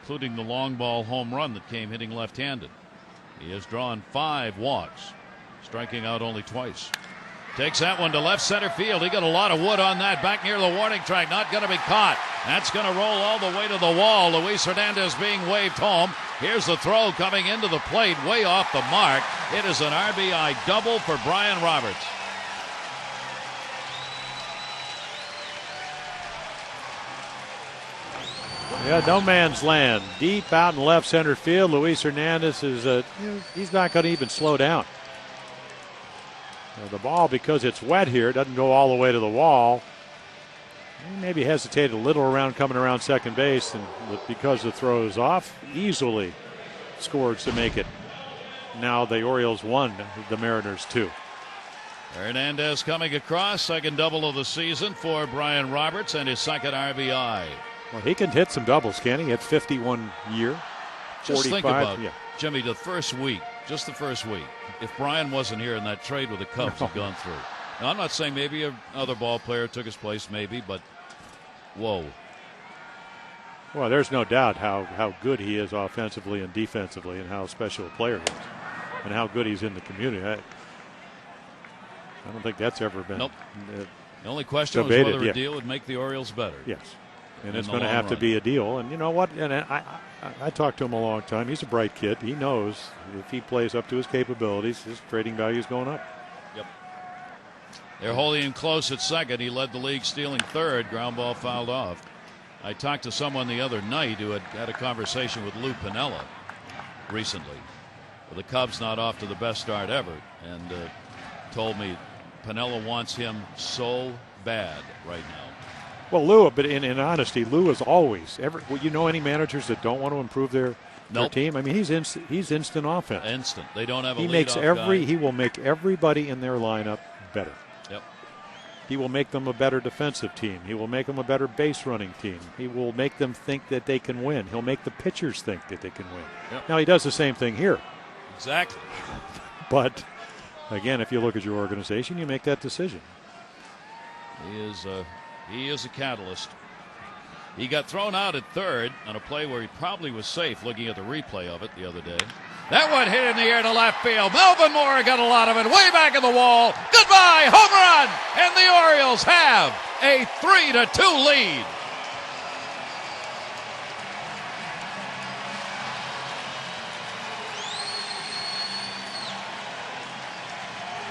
including the long ball home run that came hitting left-handed. He has drawn 5 walks, striking out only twice. Takes that one to left center field. He got a lot of wood on that back near the warning track. Not going to be caught. That's going to roll all the way to the wall. Luis Hernandez being waved home. Here's the throw coming into the plate, way off the mark. It is an RBI double for Brian Roberts. Yeah, no man's land. Deep out in left center field. Luis Hernandez is he's not going to even slow down. The ball, because it's wet here, doesn't go all the way to the wall. He maybe hesitated a little around coming around second base, and because the throw is off, easily scored to make it. Now the Orioles 1, the Mariners 2. Hernandez coming across, second double of the season for Brian Roberts and his second RBI. Well, he can hit some doubles, can he? At 51 year, 45. Just think about, Jimmy, the first week, just the first week. If Brian wasn't here in that trade with the Cubs had gone through. Now, I'm not saying maybe another ball player took his place, maybe, but whoa. Well, there's no doubt how good he is offensively and defensively, and how special a player he is, and how good he's in the community. I don't think that's ever been. Nope. The only question debated, was whether a deal would make the Orioles better. Yes. And it's going to have to be a deal. And you know what? And I talked to him a long time. He's a bright kid. He knows if he plays up to his capabilities, his trading value is going up. Yep. They're holding him close at second. He led the league stealing third. Ground ball fouled off. I talked to someone the other night who had a conversation with Lou Piniella recently. The Cubs not off to the best start ever. And told me Piniella wants him so bad right now. Well, Lou, but in honesty, Lou is always you know any managers that don't want to improve their team? I mean, he's instant offense. Instant. They don't have a He will make everybody in their lineup better. Yep. He will make them a better defensive team. He will make them a better base running team. He will make them think that they can win. He'll make the pitchers think that they can win. Yep. Now, he does the same thing here. Exactly. But again, if you look at your organization, you make that decision. He is a catalyst. He got thrown out at third on a play where he probably was safe, looking at the replay of it the other day. That one hit in the air to left field. Melvin Moore got a lot of it way back in the wall. Goodbye, home run! And the Orioles have a 3-2 lead.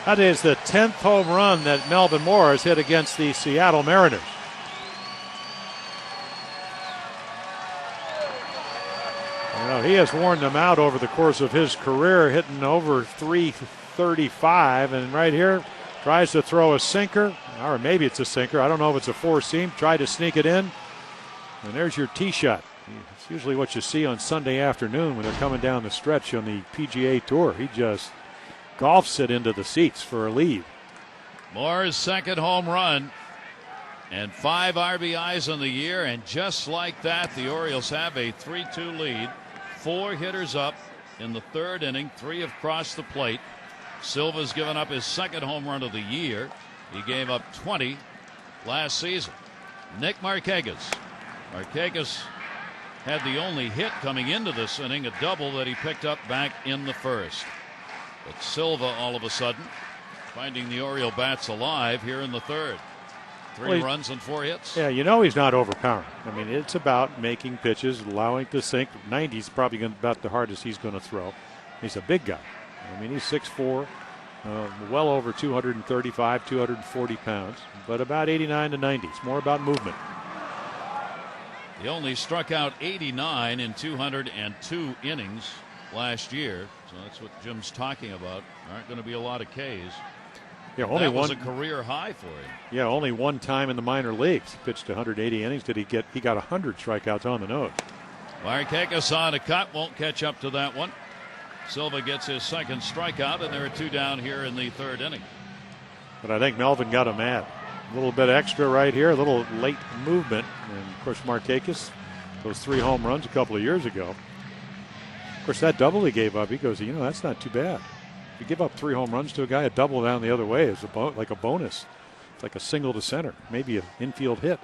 That is the 10th home run that Melvin Moore has hit against the Seattle Mariners. He has worn them out over the course of his career, hitting over 335. And right here, tries to throw a sinker, or maybe it's a sinker. I don't know if it's a four-seam. Tried to sneak it in. And there's your tee shot. It's usually what you see on Sunday afternoon when they're coming down the stretch on the PGA Tour. He just golfs it into the seats for a lead. Moore's second home run and 5 RBIs in the year, and just like that, the Orioles have a 3-2 lead. 4 hitters up in the third inning. 3 have crossed the plate. Silva's given up his second home run of the year. He gave up 20 last season. Nick Markakis. Markakis had the only hit coming into this inning, a double that he picked up back in the first. But Silva all of a sudden finding the Oriole bats alive here in the third. 3 runs and 4 hits. Yeah, he's not overpowering. I mean, it's about making pitches, allowing to sink. 90's probably about the hardest he's going to throw. He's a big guy. I mean, he's 6'4", well over 235, 240 pounds, but about 89 to 90. It's more about movement. He only struck out 89 in 202 innings last year, so that's what Jim's talking about. Aren't going to be a lot of Ks. Yeah, only that was a career high for him. Yeah, only one time in the minor leagues. He pitched 180 innings. He got 100 strikeouts on the nose. Markakis on a cut, won't catch up to that one. Silva gets his second strikeout, and there are 2 down here in the third inning. But I think Melvin got him mad. A little bit extra right here, a little late movement. And, of course, Markakis, those 3 home runs a couple of years ago. Of course, that double he gave up, he goes, that's not too bad. If you give up 3 home runs to a guy, a double down the other way is like a bonus. It's like a single to center, maybe an infield hit.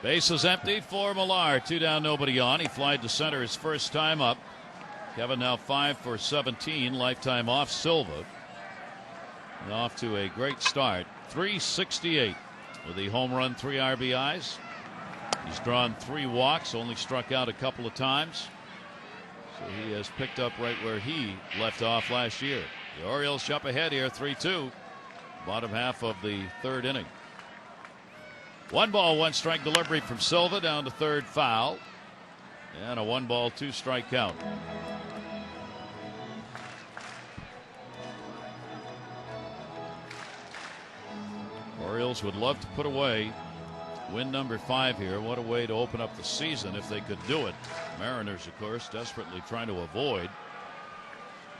Bases empty for Millar. 2 down, nobody on. He flied to center his first time up. Kevin now 5 for 17, lifetime off Silva. And off to a great start. 368 with the home run, 3 RBIs. He's drawn 3 walks, only struck out a couple of times. So he has picked up right where he left off last year. The Orioles jump ahead here, 3-2. Bottom half of the third inning. 1 ball, 1 strike delivery from Silva down to third, foul. And a 1 ball, 2 strike count. Orioles would love to put away win number 5 here. What a way to open up the season if they could do it. Mariners, of course, desperately trying to avoid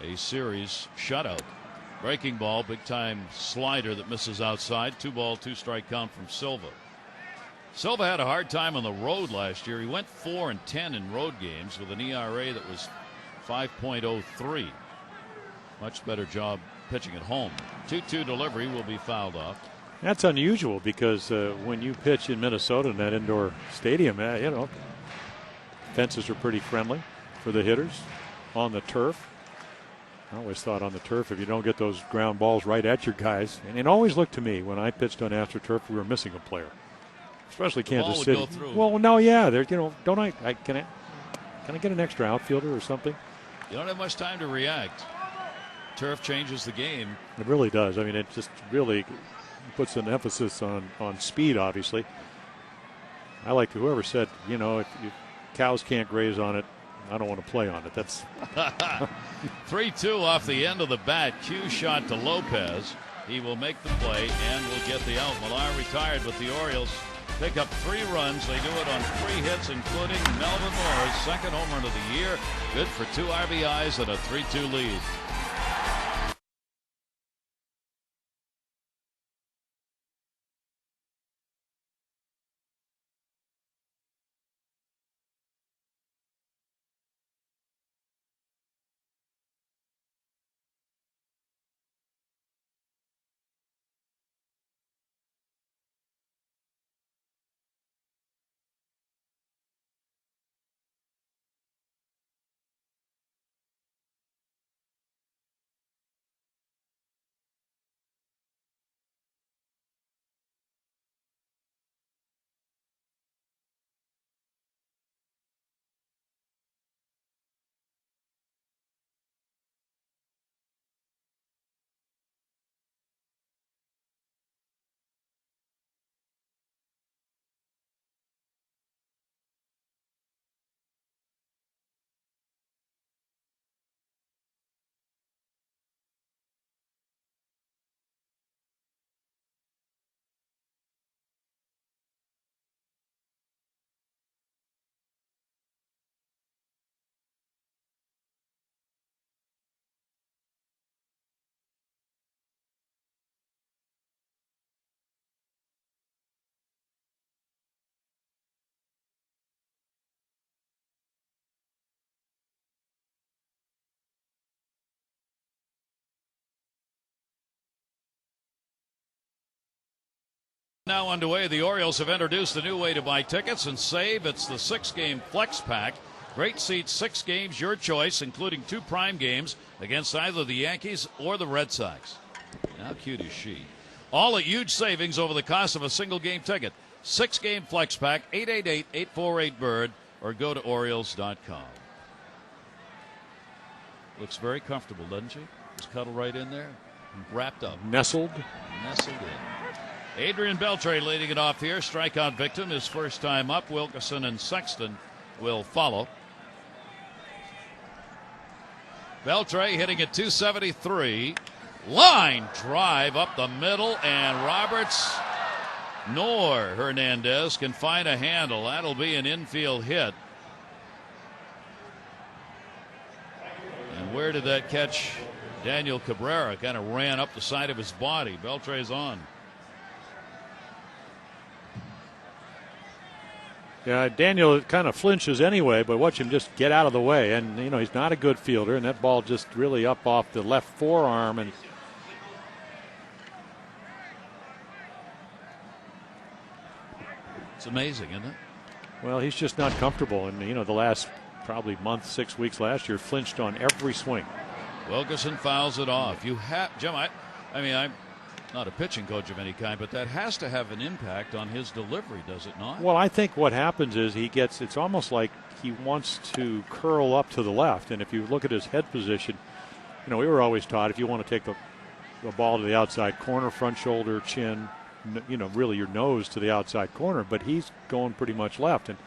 a series shutout. Breaking ball, big time slider that misses outside. 2 ball, 2 strike count from Silva. Silva had a hard time on the road last year. He went 4-10 in road games with an ERA that was 5.03. Much better job pitching at home. 2-2 delivery will be fouled off. That's unusual because when you pitch in Minnesota in that indoor stadium, fences are pretty friendly for the hitters on the turf. I always thought on the turf, if you don't get those ground balls right at your guys, and it always looked to me when I pitched on AstroTurf, we were missing a player, especially Kansas City. Well, no, yeah, don't I can I get an extra outfielder or something? You don't have much time to react. Turf changes the game. It really does. I mean, it just really puts an emphasis on speed, obviously. I like whoever said, if cows can't graze on it, I don't want to play on it. That's 3-2 off the end of the bat. Cue shot to Lopez. He will make the play and will get the out. Millar retired, but the Orioles pick up 3 runs. They do it on 3 hits, including Melvin Moore's second home run of the year. Good for 2 RBIs and a 3-2 lead. Now underway, the Orioles have introduced a new way to buy tickets and save. It's the 6-game Flex Pack. Great seats, 6 games, your choice, including 2 prime games against either the Yankees or the Red Sox. How cute is she? All at huge savings over the cost of a single game ticket. 6-game Flex Pack, 888-848-BIRD, or go to Orioles.com. Looks very comfortable, doesn't she? Just cuddle right in there, wrapped up. Nestled in. Adrian Beltre leading it off here. Strikeout victim, his first time up. Wilkerson and Sexton will follow. Beltre hitting at 273. Line drive up the middle, and Roberts nor Hernandez can find a handle. That'll be an infield hit. And where did that catch Daniel Cabrera? Kind of ran up the side of his body. Beltre's on. Yeah, Daniel kind of flinches anyway, but watch him just get out of the way. And, he's not a good fielder, and that ball just really up off the left forearm. And it's amazing, isn't it? Well, he's just not comfortable. And, the last probably month, 6 weeks last year, flinched on every swing. Wilkerson fouls it off. You have, Jim, I'm not a pitching coach of any kind, but that has to have an impact on his delivery, does it not? Well, I think what happens is it's almost like he wants to curl up to the left. And if you look at his head position, we were always taught if you want to take the ball to the outside corner, front shoulder, chin, really your nose to the outside corner, but he's going pretty much left. And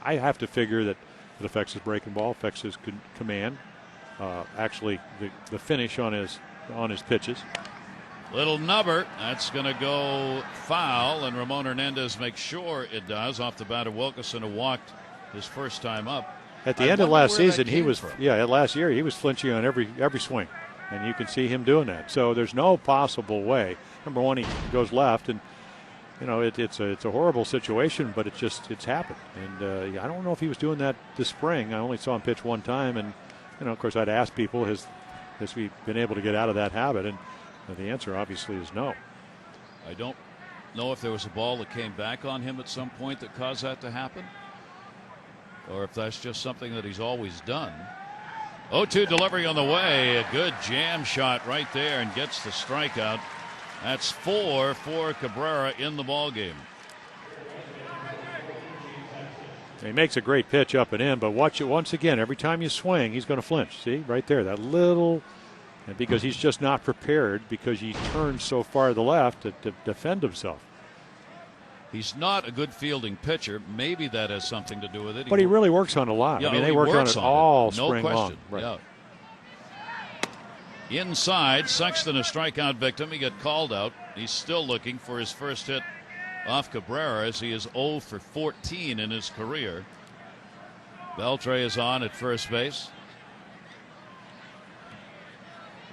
I have to figure that it affects his breaking ball, affects his command, actually the finish on his pitches. Little nubber. That's going to go foul, and Ramon Hernandez makes sure it does off the bat of Wilkerson, who walked his first time up. At the end of last season, last year he was flinching on every swing, and you can see him doing that. So there's no possible way. Number one, he goes left, and it's a horrible situation, but it's happened. And I don't know if he was doing that this spring. I only saw him pitch one time, and of course I'd ask people, has he been able to get out of that habit? And the answer obviously is no. I don't know if there was a ball that came back on him at some point that caused that to happen, or if that's just something that he's always done. 0-2 delivery on the way. A good jam shot right there and gets the strikeout. That's 4 for Cabrera in the ballgame. He makes a great pitch up and in, but watch it once again. Every time you swing, he's going to flinch. See, right there, that little, and because he's just not prepared, because he turns so far to the left to defend himself. He's not a good fielding pitcher. Maybe that has something to do with it. But he really works on it a lot. Yeah, they work on it all spring long. No question. Right. Yeah. Inside, Sexton a strikeout victim. He got called out. He's still looking for his first hit off Cabrera, as he is 0 for 14 in his career. Beltre is on at first base.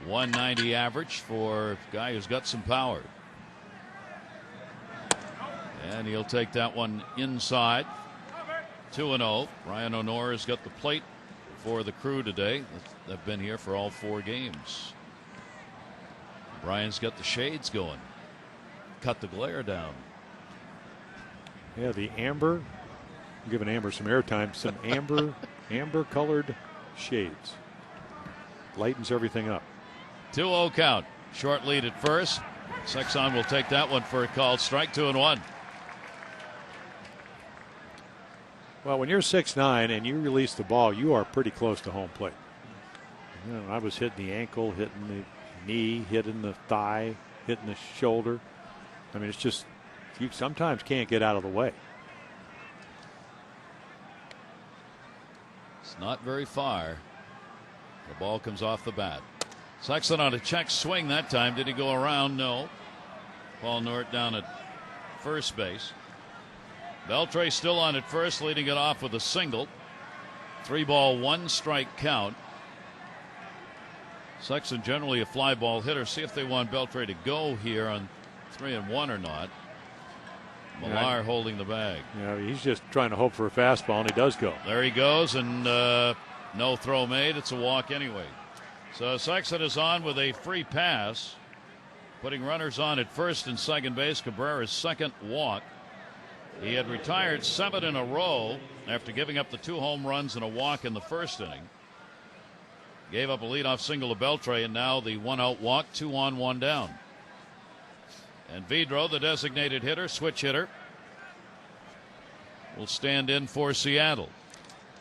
190 average for a guy who's got some power. And he'll take that one inside. 2-0. Ryan O'Nora's got the plate for the Crew today. They've been here for all 4 games. Brian's got the shades going. Cut the glare down. Yeah, the amber. I'm giving Amber some airtime. Some amber colored shades. Lightens everything up. 2-0 count. Short lead at first. Sexton will take that one for a called strike. 2-1. Well, when you're 6'9" and you release the ball, you are pretty close to home plate. I was hitting the ankle, hitting the knee, hitting the thigh, hitting the shoulder. I mean, it's just, you sometimes can't get out of the way. It's not very far. The ball comes off the bat. Sexton on a check swing that time. Did he go around? No. Paul Nort down at first base. Beltre still on at first, leading it off with a single. 3-ball, 1-strike count. Sexton generally a fly ball hitter. See if they want Beltre to go here on 3-1 or not. Millar holding the bag. Yeah, he's just trying to hope for a fastball, and he does go. There he goes, and no throw made. It's a walk anyway. So Sexton is on with a free pass, putting runners on at first and second base. Cabrera's second walk. He had retired 7 in a row after giving up the 2 home runs and a walk in the first inning. Gave up a leadoff single to Beltre, and now the 1-out walk, 2 on, 1 down. And Vidro, the designated hitter, switch hitter, will stand in for Seattle.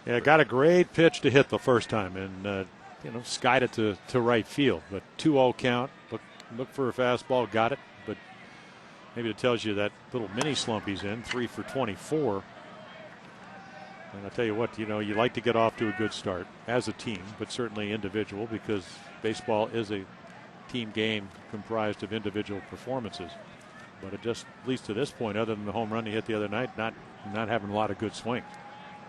Yeah, got a great pitch to hit the first time, and skied it to right field. But 2-0 count. Look for a fastball, got it. But maybe it tells you that little mini slump he's in, 3 for 24. And I'll tell you what, you like to get off to a good start as a team, but certainly individual, because baseball is a team game comprised of individual performances. But it just, at least to this point, other than the home run he hit the other night, not having a lot of good swings.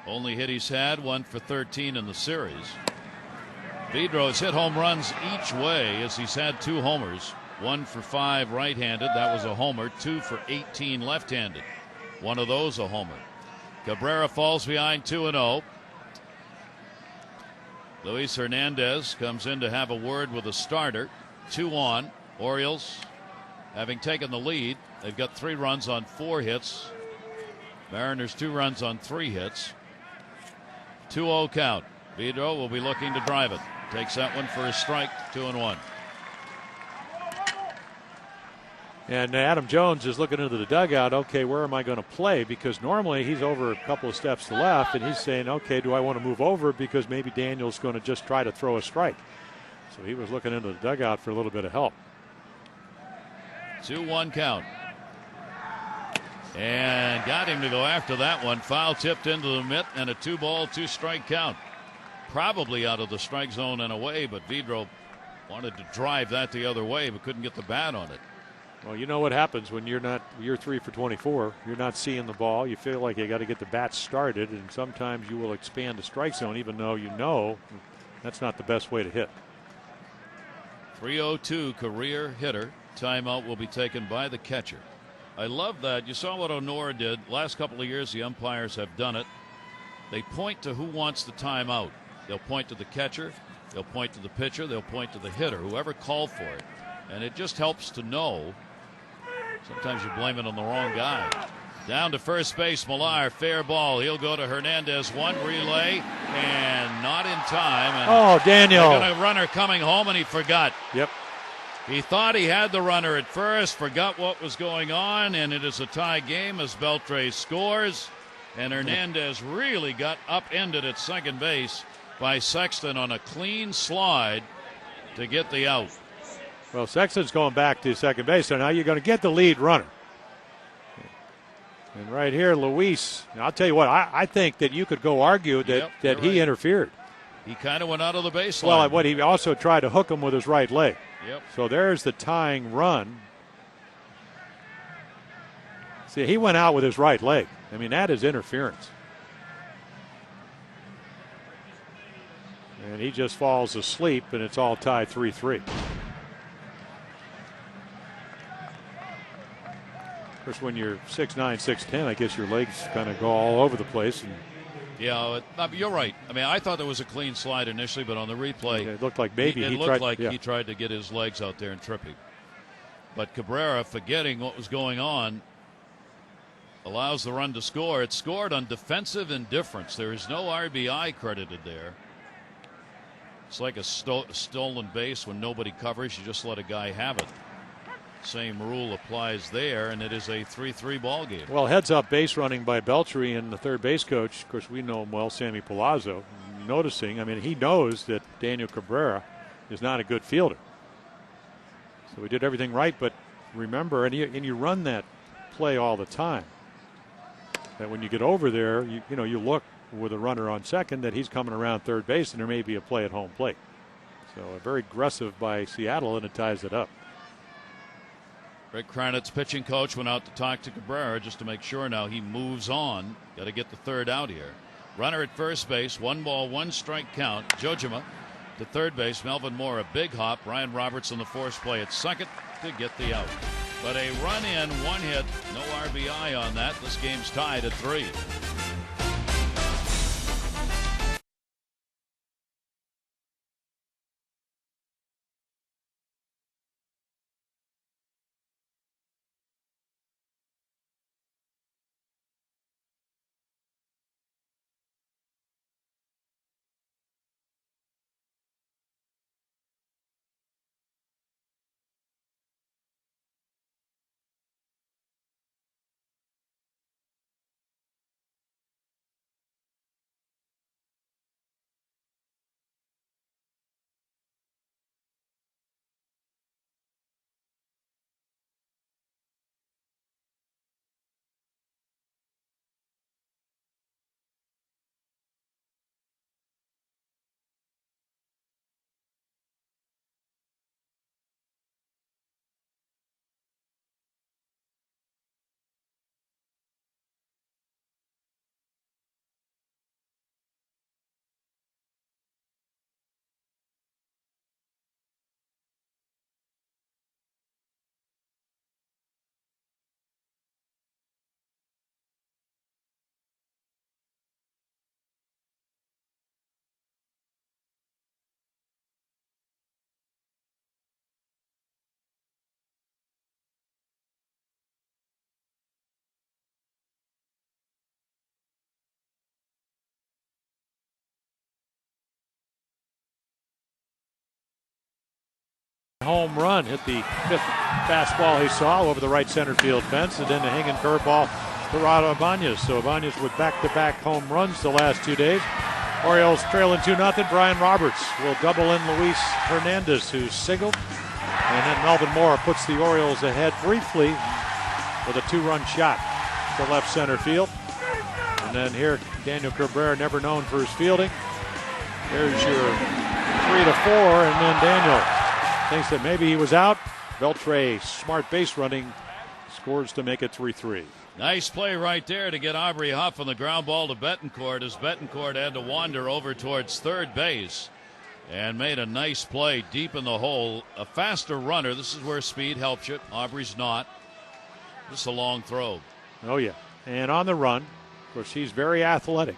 Only hit he's had, 1 for 13 in the series. Vidro has hit home runs each way, as he's had 2 homers. 1 for 5 right-handed. That was a homer. 2 for 18 left-handed. One of those a homer. Cabrera falls behind 2-0. Luis Hernandez comes in to have a word with the starter. 2 on. Orioles having taken the lead. They've got 3 runs on 4 hits. Mariners 2 runs on 3 hits. 2-0 count. Vidro will be looking to drive it. Takes that one for a strike. 2-1. And Adam Jones is looking into the dugout. Okay, where am I going to play? Because normally he's over a couple of steps to left, and he's saying, okay, do I want to move over because maybe Daniel's going to just try to throw a strike. So he was looking into the dugout for a little bit of help. 2-1 count. And got him to go after that one. Foul tipped into the mitt, and a 2-ball, 2-strike count. Probably out of the strike zone and away, but Vidro wanted to drive that the other way, but couldn't get the bat on it. Well, you know what happens when you're 3 for 24. You're not seeing the ball. You feel like you got to get the bat started, and sometimes you will expand the strike zone, even though you know that's not the best way to hit. 302 career hitter. Timeout will be taken by the catcher. I love that. You saw what Honora did. Last couple of years, the umpires have done it. They point to who wants the timeout. They'll point to the catcher. They'll point to the pitcher. They'll point to the hitter, whoever called for it. And it just helps to know. Sometimes you blame it on the wrong guy. Down to first base, Millar, fair ball. He'll go to Hernandez, one relay, and not in time. And Daniel. Got a runner coming home, and he forgot. Yep. He thought he had the runner at first, forgot what was going on, and it is a tie game as Beltre scores. And Hernandez really got upended at second base by Sexton on a clean slide to get the out. Well, Sexton's going back to second base, so now you're going to get the lead runner. And right here, Luis, I'll tell you what, I think that you could go argue that he interfered. He kind of went out of the baseline. Well, what he also tried to hook him with his right leg. Yep. So there's the tying run. See, he went out with his right leg. I mean, that is interference. And he just falls asleep, and it's all tied 3-3. Of course, when you're 6'9", 6'10", I guess your legs kind of go all over the place. And yeah, you're right. I mean, I thought there was a clean slide initially, but on the replay, it looked like maybe he tried to get his legs out there and trip him. But Cabrera, forgetting what was going on, allows the run to score. It scored on defensive indifference. There is no RBI credited there. It's like a stolen base when nobody covers. You just let a guy have it. Same rule applies there, and it is a 3-3 ball game. Well, heads up base running by Beltre, and the third base coach, of course we know him well, Sammy Palazzo, noticing, I mean, he knows that Daniel Cabrera is not a good fielder. So we did everything right, but remember, and you run that play all the time, that when you get over there, you look with a runner on second that he's coming around third base, and there may be a play at home plate. So very aggressive by Seattle, and it ties it up. Rick Kranitz, pitching coach, went out to talk to Cabrera just to make sure now he moves on. Got to get the third out here. Runner at first base, 1-ball, 1-strike count. Jojima to third base. Melvin Moore, a big hop. Ryan Roberts on the force play at second to get the out. But a run in, 1 hit, no RBI on that. This game's tied at 3. Home run, hit the fifth fastball he saw over the right center field fence, and then the hanging curveball to Rado Ibanez. So Ibanez with back-to-back home runs the last 2 days. Orioles trailing 2-0. Brian Roberts will double in Luis Hernandez, who singled. And then Melvin Moore puts the Orioles ahead briefly with a 2-run shot. to left center field. And then here, Daniel Cabrera, never known for his fielding. There's your 3-4, and then Daniel thinks that maybe he was out. Beltre, smart base running, scores to make it 3-3. Nice play right there to get Aubrey Huff on the ground ball to Betancourt, as Betancourt had to wander over towards third base and made a nice play deep in the hole. A faster runner. This is where speed helps you. Aubrey's not. Just a long throw. Oh, yeah. And on the run, of course, he's very athletic.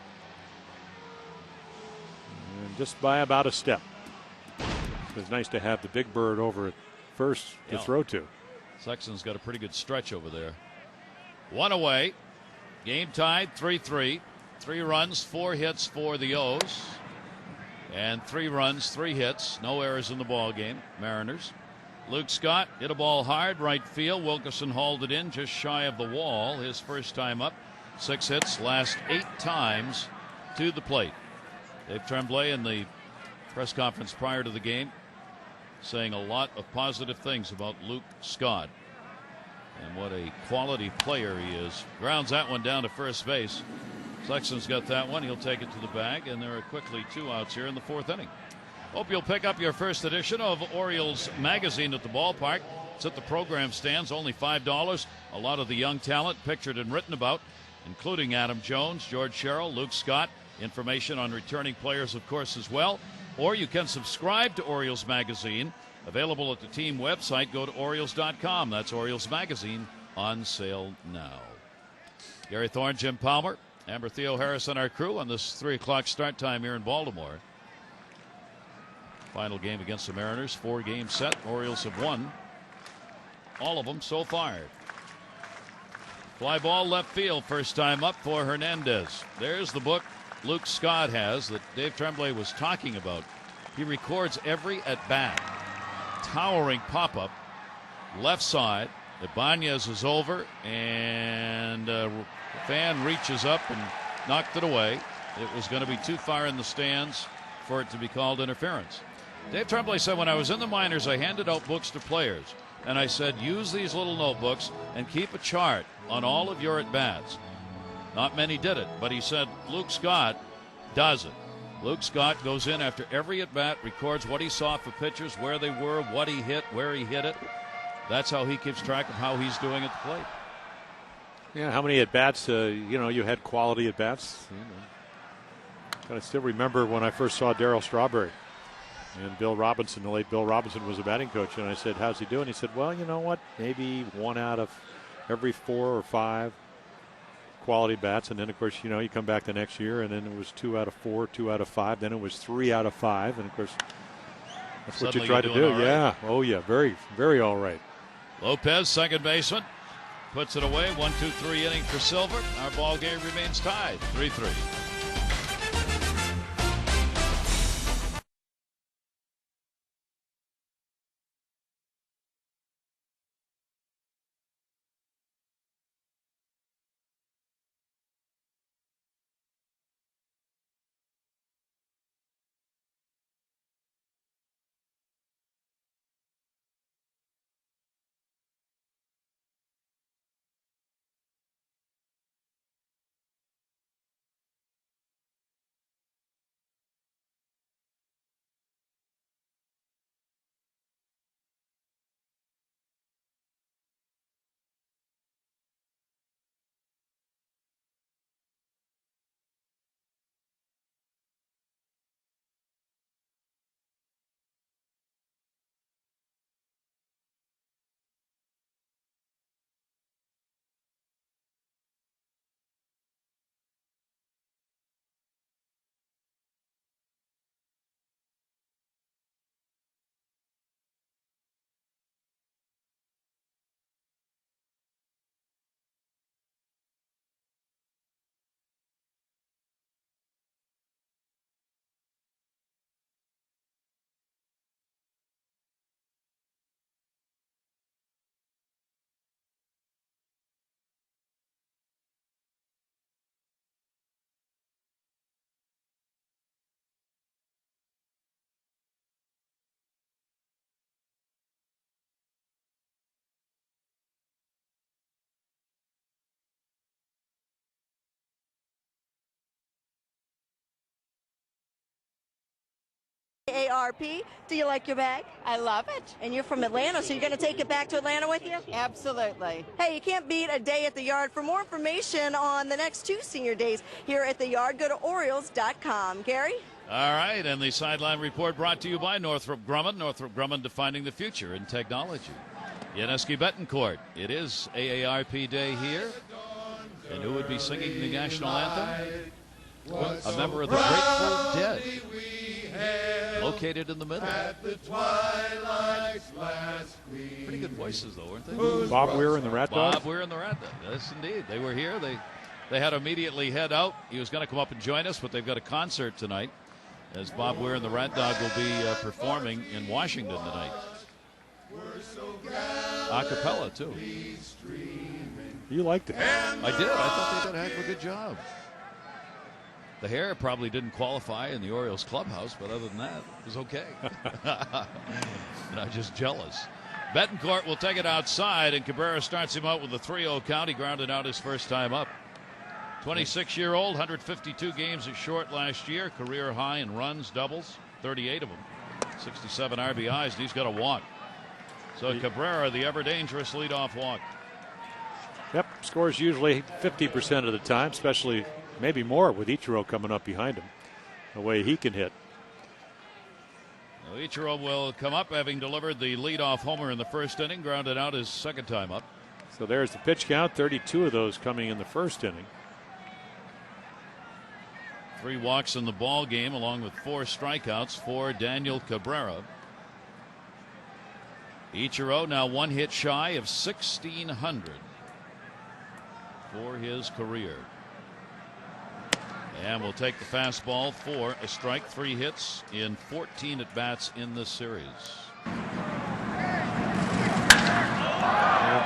And just by about a step. It's nice to have the big bird over at first to throw to. Sexton's got a pretty good stretch over there. One away. Game tied 3-3. 3 runs, 4 hits for the O's. And 3 runs, 3 hits. No errors in the ball game. Mariners. Luke Scott hit a ball hard right field. Wilkerson hauled it in just shy of the wall. His first time up. 6 hits, last 8 times to the plate. Dave Tremblay in the press conference prior to the game saying a lot of positive things about Luke Scott and what a quality player he is. Grounds that one down to first base. Sexton's got that one. He'll take it to the bag, and there are quickly 2 outs here in the 4th inning. Hope you'll pick up your first edition of Orioles Magazine at the ballpark. It's at the program stands, only $5. A lot of the young talent pictured and written about, including Adam Jones, George Sherrill, Luke Scott. Information on returning players, of course, as well. Or you can subscribe to Orioles Magazine, available at the team website. Go to Orioles.com. That's Orioles Magazine, on sale now. Gary Thorne, Jim Palmer, Amber Theo Harris, and our crew on this 3 o'clock start time here in Baltimore. Final game against the Mariners, 4-game set. Orioles have won all of them so far. Fly ball left field, first time up for Hernandez. There's the book Luke Scott has that Dave Tremblay was talking about. He records every at-bat. Towering pop-up, left side. Ibanez is over, and the fan reaches up and knocked it away. It was going to be too far in the stands for it to be called interference. Dave Tremblay said, when I was in the minors, I handed out books to players, and I said, use these little notebooks and keep a chart on all of your at-bats. Not many did it, but he said Luke Scott does it. Luke Scott goes in after every at-bat, records what he saw for pitchers, where they were, what he hit, where he hit it. That's how he keeps track of how he's doing at the plate. Yeah, how many at-bats, you had quality at-bats. I still remember when I first saw Darryl Strawberry and Bill Robinson, the late Bill Robinson was a batting coach, and I said, how's he doing? He said, well, you know what, maybe 1 out of every 4 or 5 quality bats. And then, of course, you come back the next year, and then it was 2 out of 4, 2 out of 5. Then it was 3 out of 5. And, of course, that's suddenly what you try to do. Yeah. Right. Oh, yeah. Very, very all right. Lopez, second baseman, puts it away. 1-2-3 inning for Silver. Our ball game remains tied, 3-3. AARP. Do you like your bag? I love it. And you're from Atlanta, so you're going to take it back to Atlanta with you? Absolutely. Hey, you can't beat a day at the Yard. For more information on the next 2 senior days here at the Yard, go to Orioles.com. Gary? All right, and the sideline report brought to you by Northrop Grumman. Northrop Grumman, defining the future in technology. Yaniski Betancourt. It is AARP Day here. And who would be singing the national anthem? A member of the Grateful Dead. Located in the middle. Pretty good voices, though, weren't they? Bob Weir and the Rat Dogs? Bob Weir and the Rat Dogs. Yes, indeed. They were here. They had to immediately head out. He was going to come up and join us, but they've got a concert tonight, as Bob Weir and the Rat Dog will be performing in Washington tonight. A cappella, too. You liked it. I did. I thought they did a heck of a good job. The hair probably didn't qualify in the Orioles clubhouse, but other than that, it was okay. Not just jealous. Betancourt will take it outside, and Cabrera starts him out with a 3-0 count. He grounded out his first time up. 26-year-old, 152 games at short last year. Career high in runs, doubles, 38 of them. 67 RBIs, and he's got a walk. So Cabrera, the ever-dangerous leadoff walk. Yep, scores usually 50% of the time, especially maybe more with Ichiro coming up behind him. The way he can hit. Well, Ichiro will come up, having delivered the leadoff homer in the first inning, grounded out his second time up. So there's the pitch count, 32 of those coming in the first inning. 3 walks in the ball game, along with 4 strikeouts for Daniel Cabrera. Ichiro now 1 hit shy of 1,600 for his career. And we'll take the fastball for a strike. 3 hits in 14 at bats in this series. Oh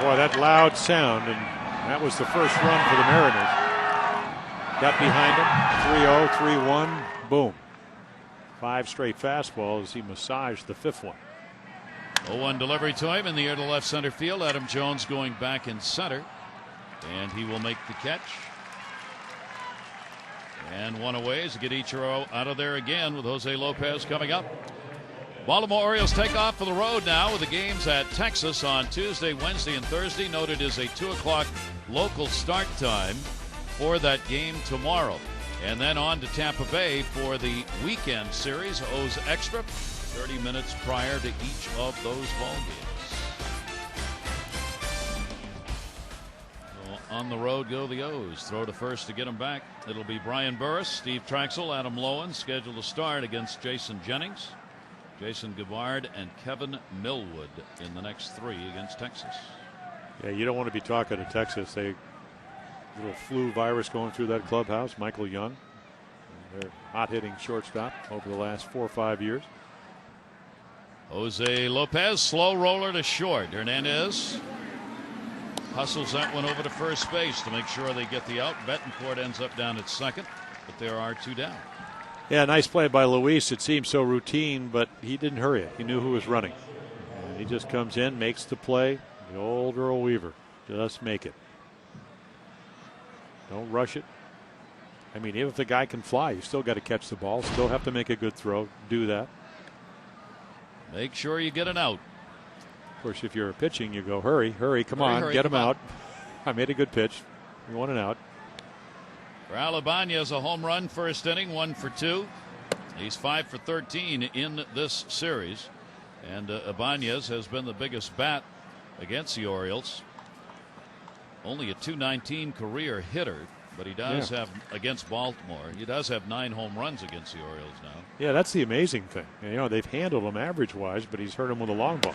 boy, that loud sound, and that was the first run for the Mariners. Got behind him, 3-0, 3-1, boom. 5 straight fastballs. He massaged the 5th one. 0-1 delivery to him in the air to left center field. Adam Jones going back in center, and he will make the catch. And 1 away as to get Ichiro out of there again with Jose Lopez coming up. Baltimore Orioles take off for the road now with the games at Texas on Tuesday, Wednesday, and Thursday. Noted as a 2 o'clock local start time for that game tomorrow. And then on to Tampa Bay for the weekend series. O's extra 30 minutes prior to each of those ball games. So on the road go the O's. Throw to first to get them back. It'll be Brian Burris, Steve Traxel, Adam Lowen scheduled to start against Jason Jennings, Jason Gavard, and Kevin Millwood in the next 3 against Texas. Yeah, you don't want to be talking to Texas. They little flu virus going through that clubhouse. Michael Young, their hot-hitting shortstop over the last 4 or 5 years. Jose Lopez, slow roller to short. Hernandez hustles that one over to first base to make sure they get the out. Betancourt ends up down at second, but there are 2 down. Yeah, nice play by Luis. It seemed so routine, but he didn't hurry it. He knew who was running. And he just comes in, makes the play. The old Earl Weaver, just make it. Don't rush it. I mean, even if the guy can fly, you still got to catch the ball. Still have to make a good throw. Do that. Make sure you get an out. Of course, if you're pitching, you go, hurry, hurry, come on, hurry, get him come on. out. I made a good pitch. We want an out. For Ibanez, a home run first inning, 1 for 2. He's 5 for 13 in this series. And Ibanez has been the biggest bat against the Orioles. Only a .219 career hitter, but he does have, against Baltimore, he does have 9 home runs against the Orioles now. Yeah, that's the amazing thing. You know, they've handled him average-wise, but he's hurt him with a long ball.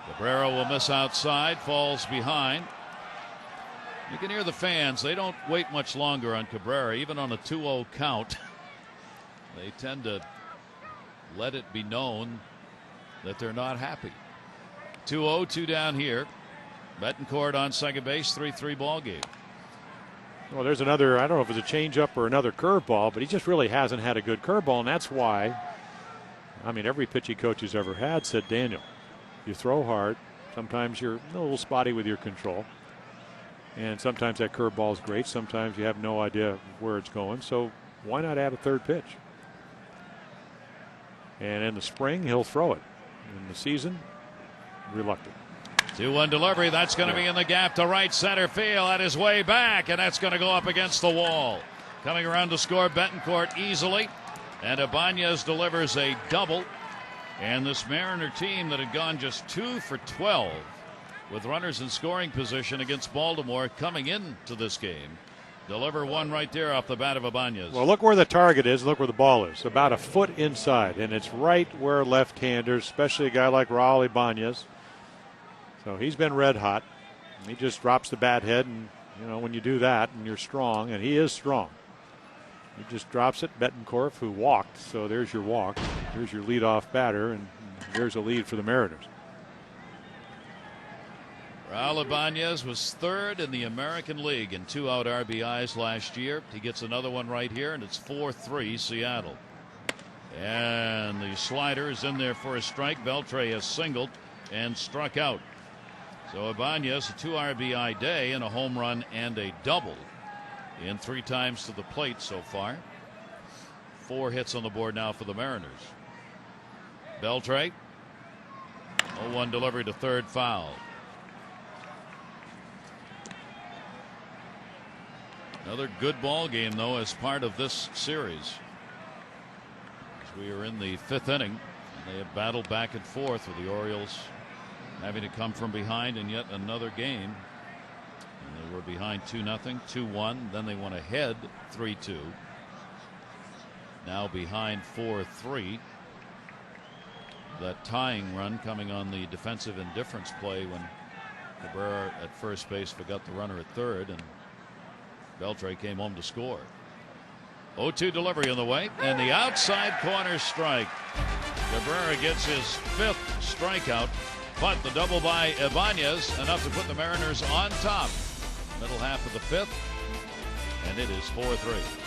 Cabrera will miss outside, falls behind. You can hear the fans. They don't wait much longer on Cabrera, even on a 2-0 count. They tend to let it be known that they're not happy. 2-0, 2 down here. Betancourt on second base, 3-3 ball game. Well, there's another, I don't know if it's a changeup or another curveball, but he just really hasn't had a good curveball, and that's why, I mean, every pitching coach who's ever had said, Daniel, you throw hard. Sometimes you're a little spotty with your control. And sometimes that curveball is great. Sometimes you have no idea where it's going. So why not add a third pitch? And in the spring, he'll throw it. In the season, reluctant. 2-1 delivery. That's going to be in the gap to right center field at his way back, and that's going to go up against the wall. Coming around to score, Betancourt easily, and Ibanez delivers a double. And this Mariner team that had gone just 2 for 12 with runners in scoring position against Baltimore coming into this game. Deliver one right there off the bat of Ibanez. Well, look where the target is. Look where the ball is. About a foot inside, and it's right where left-handers, especially a guy like Raul Ibanez. So he's been red hot. He just drops the bat head, and you know when you do that, and you're strong, and he is strong. He just drops it. Betancourt, who walked, so there's your walk. Here's your leadoff batter, and there's a lead for the Mariners. Raul Ibanez was third in the American League in 2-out RBIs last year. He gets another one right here, and it's 4-3 Seattle. And the slider is in there for a strike. Beltre has singled and struck out. So Ibanez, a 2 RBI day and a home run and a double in 3 times to the plate so far. 4 hits on the board now for the Mariners. Beltre, 0-1 delivery to third, foul. Another good ball game, though, as part of this series. As we are in the 5th inning, and they have battled back and forth with the Orioles having to come from behind in yet another game. And they were behind 2-0, 2-1. Then they went ahead 3-2. Now behind 4-3. That tying run coming on the defensive indifference play when Cabrera at first base forgot the runner at third, and Beltre came home to score. 0-2 delivery on the way, and the outside corner strike. Cabrera gets his 5th strikeout, but the double by Ibanez enough to put the Mariners on top. Middle half of the 5th, and it is 4-3.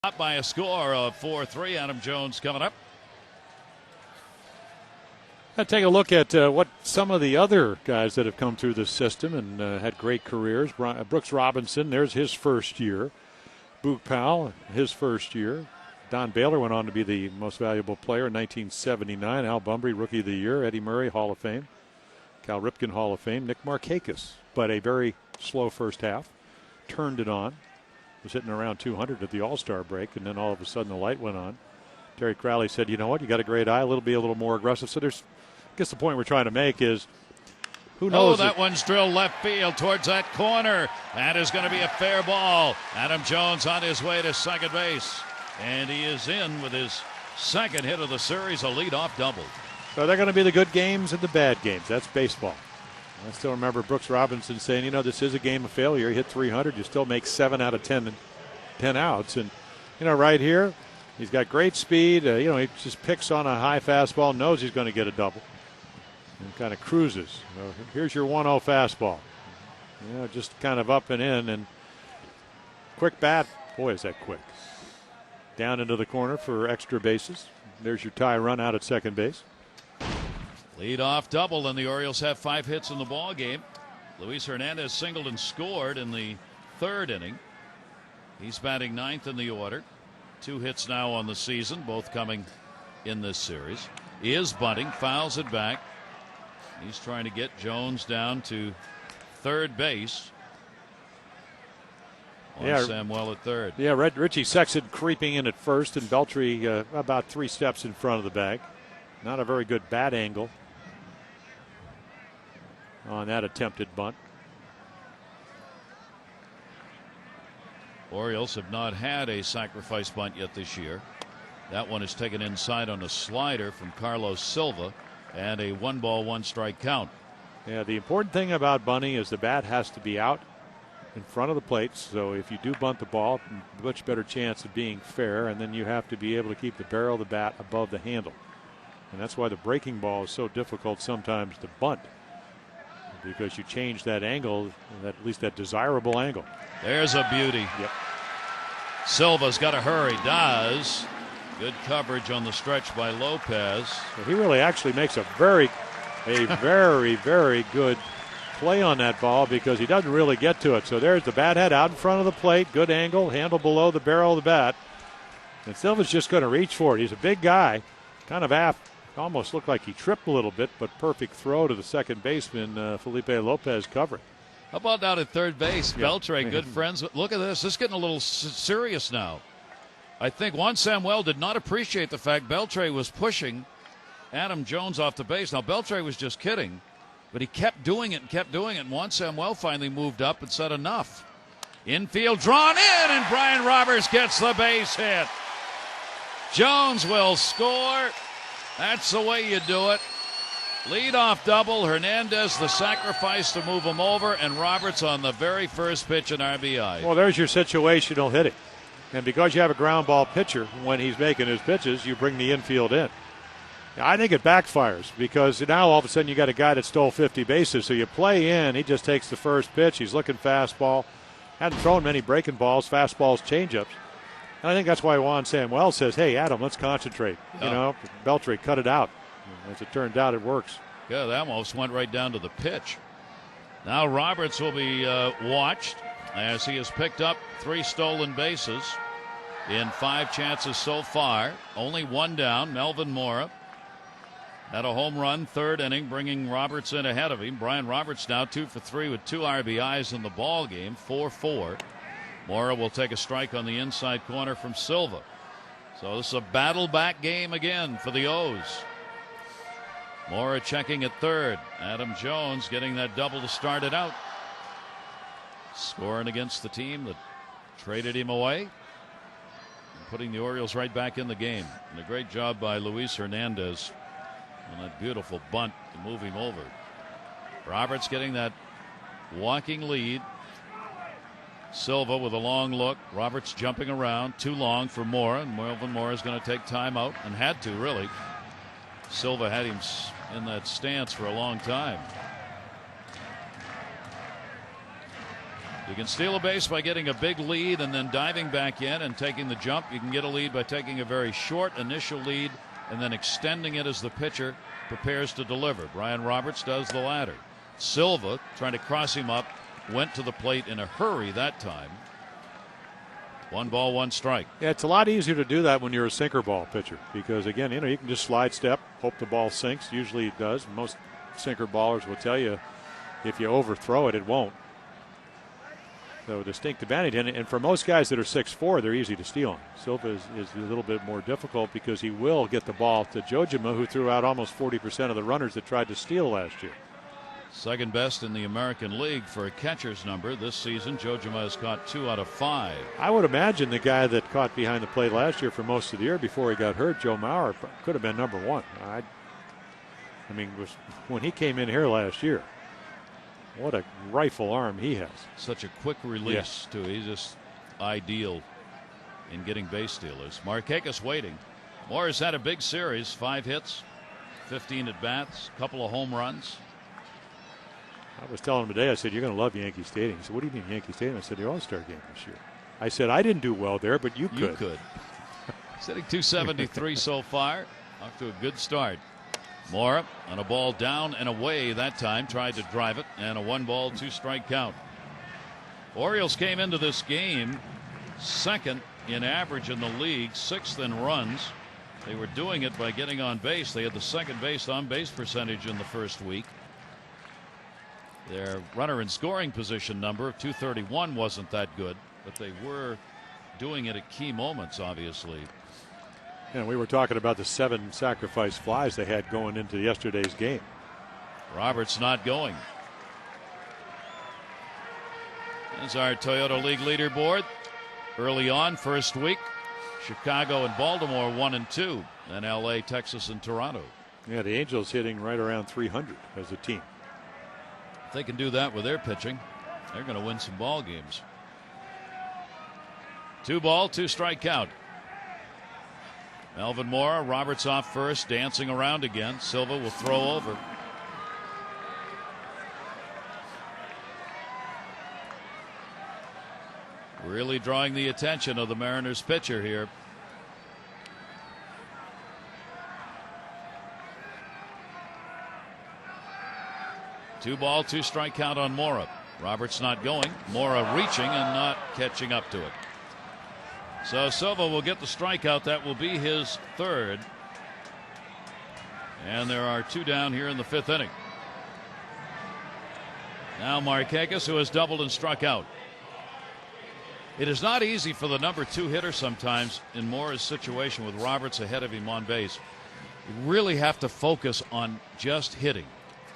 Up by a score of 4-3. Adam Jones coming up. Let's take a look at what some of the other guys that have come through the system and had great careers. Brooks Robinson, there's his first year. Boog Powell, his first year. Don Baylor went on to be the most valuable player in 1979. Al Bunbury, Rookie of the Year. Eddie Murray, Hall of Fame. Cal Ripken, Hall of Fame. Nick Markakis, but a very slow first half. Turned it on. Was hitting around 200 at the All-Star break, and then all of a sudden the light went on. Terry Crowley said, you know what, you got a great eye, be a little more aggressive. So there's, I guess the point we're trying to make is, who knows? Oh, that one's drilled left field towards that corner. That is going to be a fair ball. Adam Jones on his way to second base, and he is in with his 2nd hit of the series, a leadoff double. So they're going to be the good games and the bad games. That's baseball. I still remember Brooks Robinson saying, you know, this is a game of failure. You hit 300, you still make 7 out of 10 outs. And, you know, right here, he's got great speed. You know, he just picks on a high fastball, knows he's going to get a double, and kind of cruises. So here's your 1-0 fastball. You know, just kind of up and in. And quick bat. Boy, is that quick. Down into the corner for extra bases. There's your tie run out at second base. Leadoff double, and the Orioles have 5 hits in the ball game. Luis Hernandez singled and scored in the 3rd inning. He's batting 9th in the order. 2 hits now on the season, both coming in this series. He is bunting, fouls it back. He's trying to get Jones down to 3rd base. Samuel at 3rd. Yeah, Richie Sexton creeping in at first, and Beltry about 3 steps in front of the bag. Not a very good bat angle on that attempted bunt. Orioles have not had a sacrifice bunt yet this year. That one is taken inside on a slider from Carlos Silva, and a 1-ball-1-strike count. Yeah, the important thing about bunting is the bat has to be out in front of the plate. So if you do bunt the ball, much better chance of being fair, and then you have to be able to keep the barrel of the bat above the handle. And that's why the breaking ball is so difficult sometimes to bunt, because you change that angle, at least that desirable angle. There's a beauty. Yep. Silva's got to hurry. Does. Good coverage on the stretch by Lopez. So he really actually makes a very, very good play on that ball, because he doesn't really get to it. So there's the bat head out in front of the plate. Good angle. Handle below the barrel of the bat. And Silva's just going to reach for it. He's a big guy. Kind of almost looked like he tripped a little bit, but perfect throw to the second baseman, Felipe Lopez, covering. How about down at third base? Yeah. Beltray, good friends. Look at this. This is getting a little serious now. I think Juan Samuel did not appreciate the fact Beltray was pushing Adam Jones off the base. Now, Beltray was just kidding, but he kept doing it and kept doing it. And Juan Samuel finally moved up and said enough. Infield drawn in, and Brian Roberts gets the base hit. Jones will score. That's the way you do it. Leadoff double. Hernandez the sacrifice to move him over, and Roberts on the very first pitch an RBI. Well, there's your situational hitting. And because you have a ground ball pitcher, when he's making his pitches, you bring the infield in. I think it backfires, because now all of a sudden you got a guy that stole 50 bases. So you play in, he just takes the first pitch. He's looking fastball. Hadn't thrown many breaking balls, fastballs, changeups. And I think that's why Juan Samuel says, hey, Adam, let's concentrate. You know, Beltray, cut it out. As it turned out, it works. Yeah, that almost went right down to the pitch. Now Roberts will be watched, as he has picked up 3 stolen bases in 5 chances so far. Only 1 down. Melvin Mora had a home run 3rd inning, bringing Roberts in ahead of him. Brian Roberts now 2 for 3 with 2 RBIs in the ball game, 4-4. Mora will take a strike on the inside corner from Silva. So this is a battle back game again for the O's. Mora checking at 3rd. Adam Jones getting that double to start it out. Scoring against the team that traded him away, and putting the Orioles right back in the game. And a great job by Luis Hernandez on that beautiful bunt to move him over. Roberts getting that walking lead. Silva with a long look. Roberts jumping around. Too long for Mora. And Melvin Mora is going to take time out, and had to, really. Silva had him in that stance for a long time. You can steal a base by getting a big lead and then diving back in and taking the jump. You can get a lead by taking a very short initial lead and then extending it as the pitcher prepares to deliver. Brian Roberts does the latter. Silva, trying to cross him up, went to the plate in a hurry that time. 1 ball, 1 strike. Yeah, it's a lot easier to do that when you're a sinker ball pitcher, because, again, you know, you can just slide step, hope the ball sinks. Usually it does. Most sinker ballers will tell you if you overthrow it, it won't. So distinct advantage. And for most guys that are 6'4", they're easy to steal on. Silva is a little bit more difficult, because he will get the ball to Jojima, who threw out almost 40% of the runners that tried to steal last year. Second best in the American League for a catcher's number this season. Jojima has caught 2 out of 5. I would imagine the guy that caught behind the plate last year for most of the year before he got hurt, Joe Mauer, could have been number 1. I mean, when he came in here last year, what a rifle arm he has. Such a quick release, too. He's just ideal in getting base stealers. Markakis waiting. Moore's had a big series, 5 hits, 15 at-bats, couple of home runs. I was telling him today, I said, you're going to love Yankee Stadium. He said, what do you mean Yankee Stadium? I said, the All-Star game this year. I said I didn't do well there, but you could. You could. Sitting 273 so far. Off to a good start. Mora on a ball down and away that time. Tried to drive it, and a 1-ball, 2-strike count. Orioles came into this game second in average in the league, 6th in runs. They were doing it by getting on base. They had the second base on base percentage in the first week. Their runner in scoring position number of 231 wasn't that good, but they were doing it at key moments, obviously. And we were talking about the 7 sacrifice flies they had going into yesterday's game. Roberts not going. There's our Toyota League leaderboard. Early on, first week, Chicago and Baltimore 1 and 2, and LA, Texas, and Toronto. Yeah, the Angels hitting right around 300 as a team. If they can do that with their pitching, they're going to win some ball games. 2-ball, 2-strike count. Melvin Mora, Roberts off first, dancing around again. Silva will throw over. Really drawing the attention of the Mariners pitcher here. Two-ball, 2-strike count on Mora. Roberts not going. Mora reaching and not catching up to it. So Silva will get the strikeout. That will be his 3rd. And there are 2 down here in the 5th inning. Now Markakis, who has doubled and struck out. It is not easy for the number 2 hitter sometimes in Mora's situation with Roberts ahead of him on base. You really have to focus on just hitting.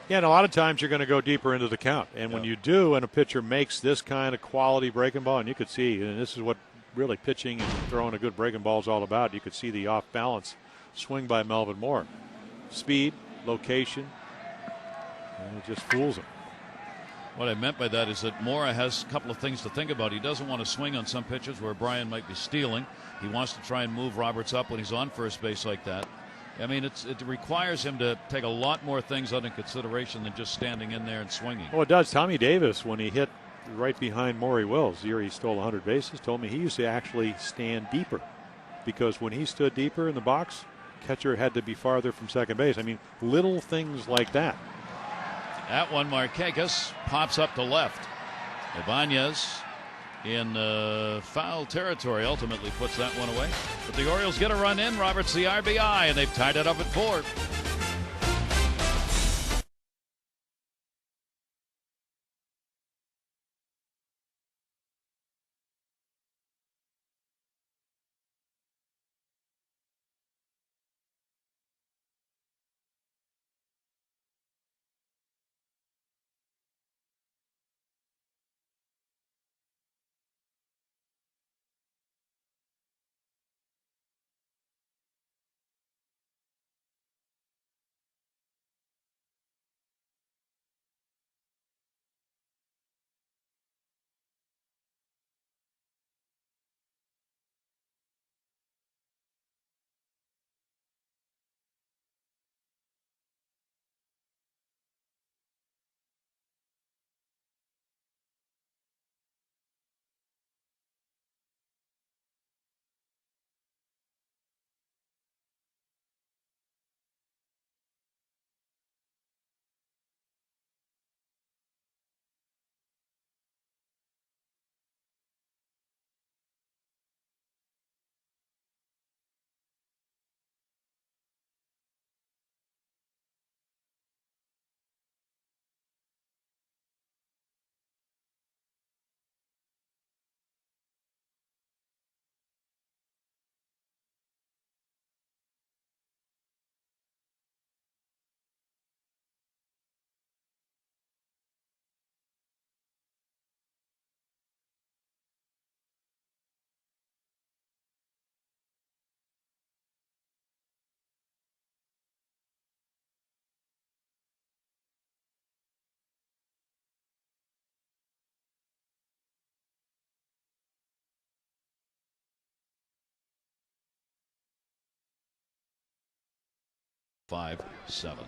Yeah, and a lot of times you're going to go deeper into the count. And when you do, and a pitcher makes this kind of quality breaking ball, and you could see, and this is what really pitching and throwing a good breaking ball is all about. You could see the off balance swing by Melvin Mora. Speed, location, and it just fools him. What I meant by that is that Mora has a couple of things to think about. He doesn't want to swing on some pitches where Brian might be stealing. He wants to try and move Roberts up when he's on first base like that. I mean, it requires him to take a lot more things under consideration than just standing in there and swinging. Well, it does. Tommy Davis, when he hit right behind Maury Wills, the year he stole 100 bases, told me he used to actually stand deeper, because when he stood deeper in the box, catcher had to be farther from second base. I mean, little things like that. That one, Markakis pops up to left. Ibanez in foul territory ultimately puts that one away. But the Orioles get a run in. Roberts the RBI, and they've tied it up at 4. Five, 7.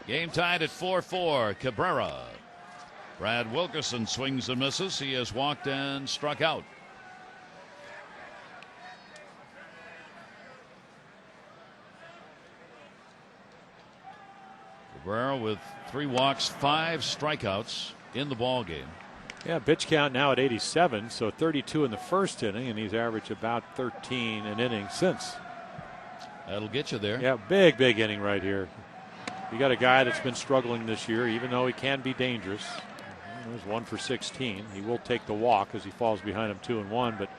Game tied at 4-4. Cabrera Brad Wilkerson swings and misses. He has walked and struck out. Cabrera with 3 walks, 5 strikeouts in the ball game. Yeah, pitch count now at 87, so 32 in the first inning, and he's averaged about 13 an inning since. That'll get you there. Yeah, big inning right here. You got a guy that's been struggling this year, even though he can be dangerous. There's 1 for 16. He will take the walk as he falls behind him 2-1, but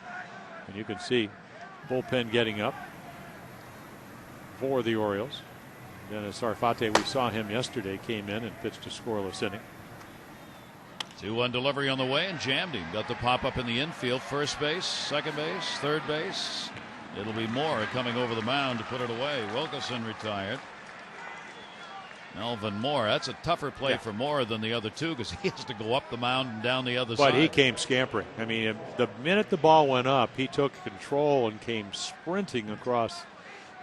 and you can see bullpen getting up for the Orioles. Dennis Sarfate, we saw him yesterday, came in and pitched a scoreless inning. 2-1 delivery on the way and jammed him. Got the pop up in the infield. First base, second base, third base. It'll be Moore coming over the mound to put it away. Wilkerson retired. Melvin Moore. That's a tougher play for Moore than the other two because he has to go up the mound and down the other side. But he came scampering. I mean, the minute the ball went up, he took control and came sprinting across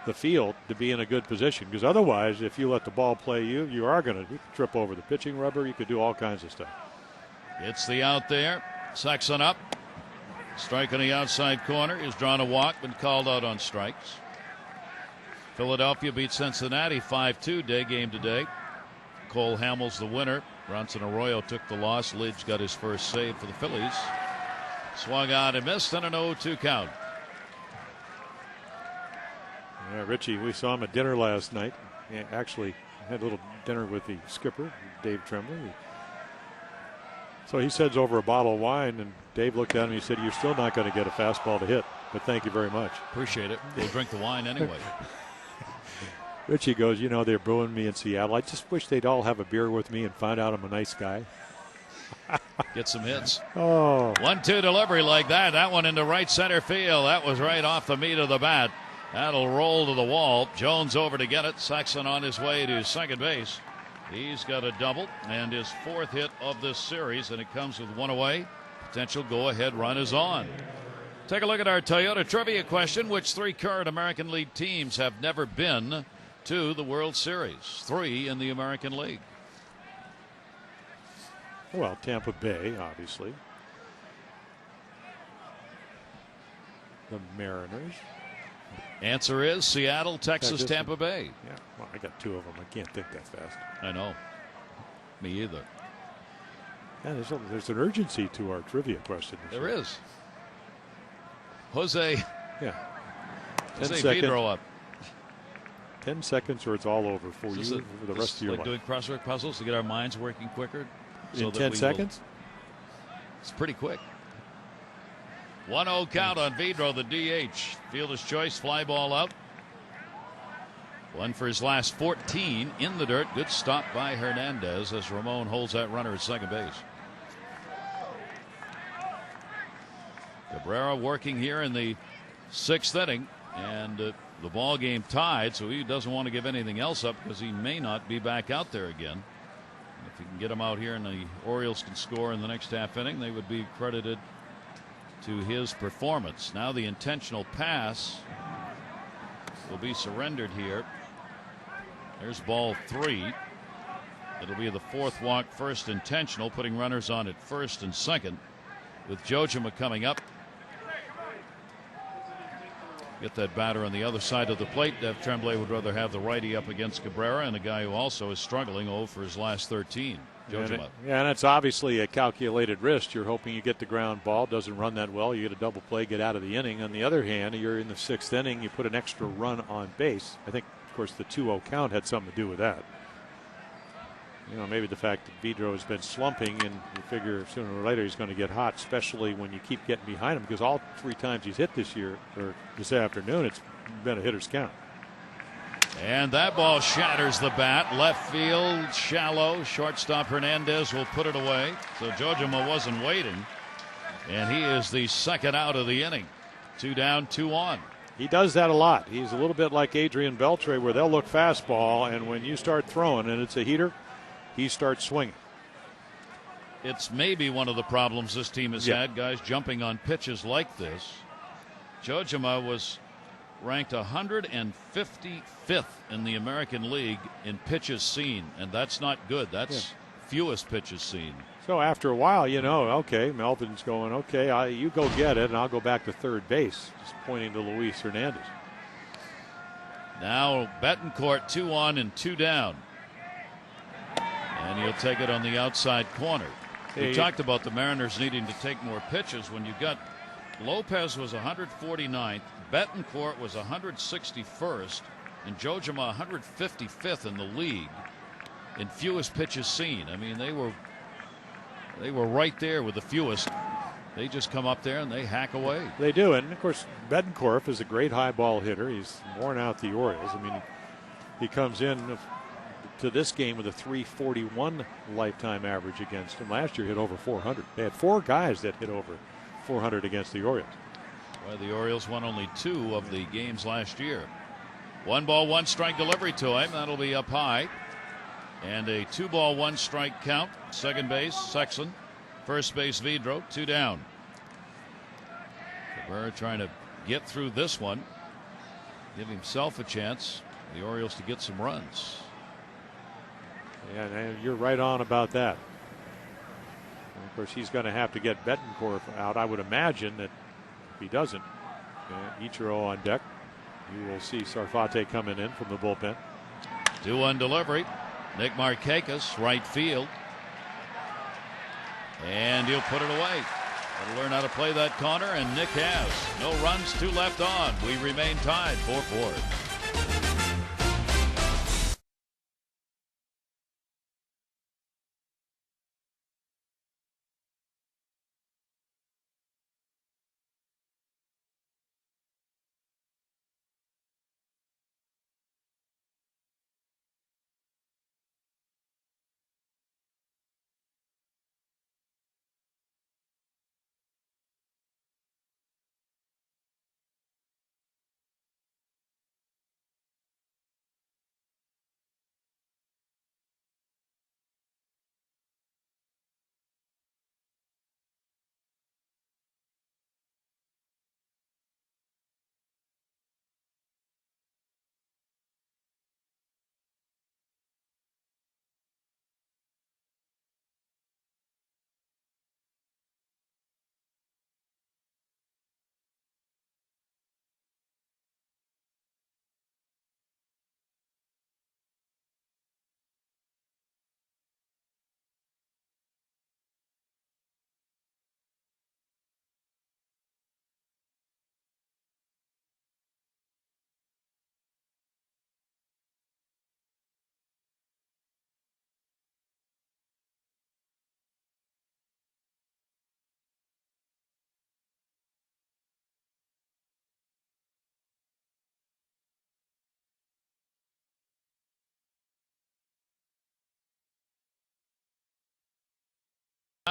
the field to be in a good position. Because otherwise, if you let the ball play you are going to trip over the pitching rubber. You could do all kinds of stuff. It's the out there. Sexton up. Strike on the outside corner. He's drawn a walk, been called out on strikes. Philadelphia beat Cincinnati 5-2 day game today. Cole Hamels the winner. Bronson Arroyo took the loss. Lidge got his first save for the Phillies. Swung out and missed and an 0-2 count. Yeah, Richie, we saw him at dinner last night. He actually had a little dinner with the skipper, Dave Tremblay. So he sends over a bottle of wine, and Dave looked at him and he said, "You're still not going to get a fastball to hit, but thank you very much." Appreciate it. We'll drink the wine anyway. Richie goes, "You know, they're booing me in Seattle. I just wish they'd all have a beer with me and find out I'm a nice guy." Get some hits. Oh. 1-2 delivery like that. That one into right center field. That was right off the meat of the bat. That'll roll to the wall. Jones over to get it. Sexton on his way to second base. He's got a double and his 4th hit of this series, and it comes with 1 away. Potential go-ahead run is on. Take a look at our Toyota trivia question. Which 3 current American League teams have never been to the World Series? 3 in the American League. Well, Tampa Bay, obviously. The Mariners. Answer is Seattle, Texas, Tampa Bay. Yeah, well, I got 2 of them. I can't think that fast. I know. Me either. Yeah, there's an urgency to our trivia question. There is. Jose. Yeah. Jose Vidro up. 10 seconds or it's all over for you for the rest of your life. Doing crossword puzzles to get our minds working quicker. In 10 seconds? It's pretty quick. 1-0 count on Vidro, the DH. Fielder's choice, fly ball out. 1 for his last 14 in the dirt. Good stop by Hernandez as Ramon holds that runner at second base. Cabrera working here in the 6th inning, and the ball game tied, so he doesn't want to give anything else up because he may not be back out there again. If you can get him out here and the Orioles can score in the next half inning, they would be credited to his performance. Now the intentional pass will be surrendered here. There's ball 3. It'll be the 4th walk, first intentional, putting runners on at first and second with Jojima coming up. Get that batter on the other side of the plate. Dev Tremblay would rather have the righty up against Cabrera, and a guy who also is struggling 0 for his last 13. Jojima. Yeah, and it's obviously a calculated risk. You're hoping you get the ground ball. Doesn't run that well. You get a double play, get out of the inning. On the other hand, you're in the 6th inning. You put an extra run on base. I think, of course, the 2-0 count had something to do with that. You know, maybe the fact that Vidro has been slumping, and you figure sooner or later he's going to get hot, especially when you keep getting behind him, because all 3 times he's hit this year or this afternoon, it's been a hitter's count. And that ball shatters the bat. Left field, shallow. Shortstop Hernandez will put it away. So Jojima wasn't waiting. And he is the 2nd out of the inning. 2 down, 2 on. He does that a lot. He's a little bit like Adrian Beltre, where they'll look fastball, and when you start throwing and it's a heater, he starts swinging. It's maybe one of the problems this team has had, guys jumping on pitches like this. Jojima was ranked 155th in the American League in pitches seen, and that's not good. That's fewest pitches seen. So after a while, okay, Melvin's going, okay, you go get it, and I'll go back to third base, just pointing to Luis Hernandez. Now Betancourt 2 on and 2 down. And he'll take it on the outside corner. We talked about the Mariners needing to take more pitches. When you got Lopez was 149th, Betancourt was 161st, and Jojima 155th in the league in fewest pitches seen. I mean, they were right there with the fewest. They just come up there and they hack away. They do, and of course Betancourt is a great high ball hitter. He's worn out the Orioles. I mean, he comes in to this game with a 341 lifetime average against him. Last year hit over 400. They had 4 guys that hit over 400 against the Orioles. Well, the Orioles won only 2 of the games last year. 1 ball, 1 strike delivery to him. That'll be up high. And a 2 ball, 1 strike count. Second base, Sexton. First base, Vidro. 2 down. Cabrera trying to get through this one. Give himself a chance, the Orioles, to get some runs. Yeah, and you're right on about that. And of course, he's going to have to get Betancourt out. I would imagine that if he doesn't, Ichiro on deck. You will see Sarfate coming in from the bullpen. 2-1 delivery. Nick Markakis, right field. And he'll put it away. Got to learn how to play that corner, and Nick has. No runs, 2 left on. We remain tied 4-4.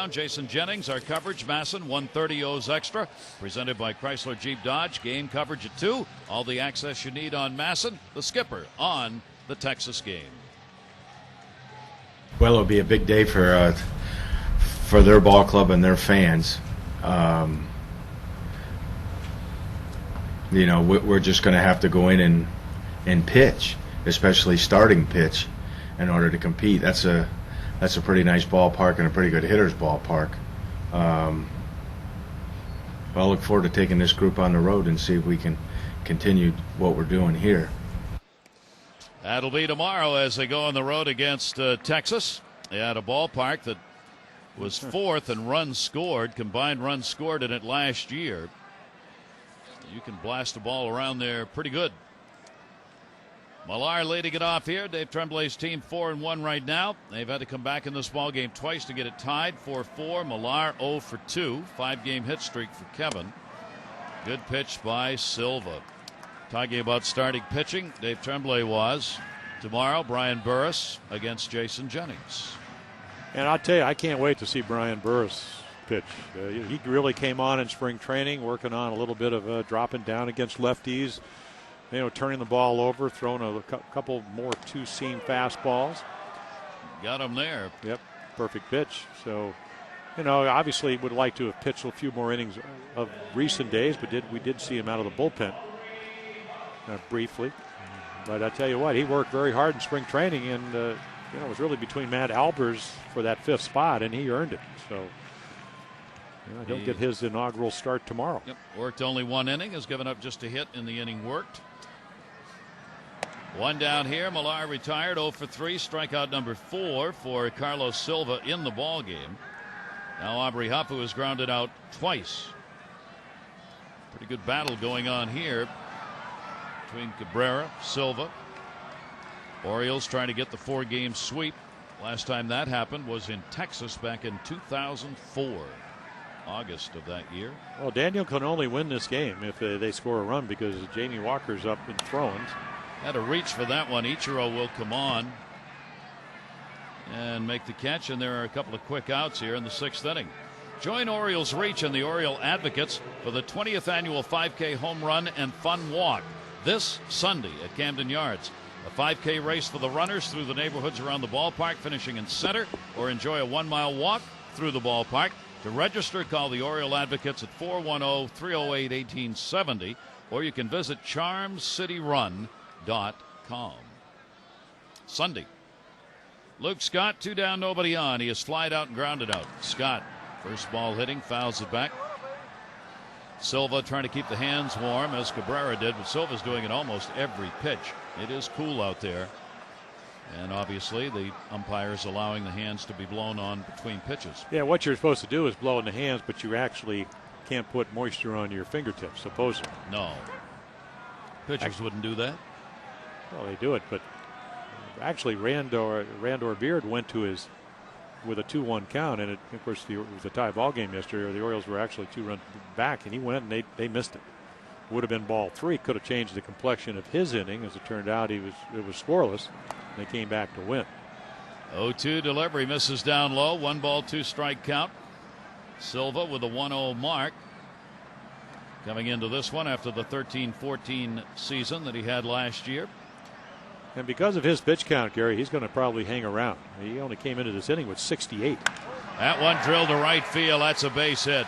Jason Jennings, our coverage. Masson, 130 O's extra. Presented by Chrysler Jeep Dodge. Game coverage at 2. All the access you need on Masson, the skipper, on the Texas game. Well, it'll be a big day for their ball club and their fans. We're just going to have to go in and pitch, especially starting pitch, in order to compete. That's a pretty nice ballpark and a pretty good hitter's ballpark. I'll look forward to taking this group on the road and see if we can continue what we're doing here. That'll be tomorrow as they go on the road against Texas. They had a ballpark that was 4th in runs scored, combined runs scored in it last year. You can blast the ball around there pretty good. Millar leading it off here. Dave Tremblay's team 4-1 right now. They've had to come back in this ball game twice to get it tied. 4-4. Millar 0 for 2. 5-game hit streak for Kevin. Good pitch by Silva. Talking about starting pitching, Dave Tremblay was. Tomorrow, Brian Burris against Jason Jennings. And I'll tell you, I can't wait to see Brian Burris pitch. He really came on in spring training, working on a little bit of dropping down against lefties. Turning the ball over, throwing a couple more 2-seam fastballs. Got him there. Yep, perfect pitch. So, obviously would like to have pitched a few more innings of recent days, but we did see him out of the bullpen briefly. But I tell you what, he worked very hard in spring training, and it was really between Matt Albers for that 5th spot, and he earned it. So he'll get his inaugural start tomorrow. Yep. Worked only 1 inning, has given up just a hit in the inning worked. 1 down here. Millar retired, 0 for 3. Strikeout number 4 for Carlos Silva in the ball game. Now Aubrey Hapu has grounded out twice. Pretty good battle going on here between Cabrera, Silva. Orioles trying to get the 4-game sweep. Last time that happened was in Texas back in 2004, August of that year. Well, Daniel can only win this game if they score a run because Jamie Walker's up and throwing. Had a reach for that one. Ichiro will come on and make the catch, and there are a couple of quick outs here in the 6th inning. Join Orioles Reach and the Oriole Advocates for the 20th annual 5K home run and fun walk this Sunday at Camden Yards. A 5K race for the runners through the neighborhoods around the ballpark, finishing in center, or enjoy a 1-mile walk through the ballpark. To register, call the Oriole Advocates at 410-308-1870, or you can visit charmcityrun.com. Sunday. Luke Scott, 2 down, nobody on. He is flied out and grounded out. Scott, first ball hitting, fouls it back. Silva trying to keep the hands warm, as Cabrera did, but Silva's doing it almost every pitch. It is cool out there. And obviously the umpires allowing the hands to be blown on between pitches. Yeah, what you're supposed to do is blow in the hands, but you actually can't put moisture on your fingertips, supposedly. No. Pitchers wouldn't do that. Well, they do it, but actually Randor Beard went to his with a 2-1 count, and of course it was a tie ball game yesterday. The Orioles were actually 2 runs back, and he went and they missed it. Would have been ball 3, could have changed the complexion of his inning. As it turned out, it was scoreless. They came back to win. 0-2 delivery, misses down low. 1 ball, 2 strike count. Silva with a 1-0 mark. Coming into this one after the 13-14 season that he had last year. And because of his pitch count, Gary, he's going to probably hang around. He only came into this inning with 68. That one drilled to right field. That's a base hit.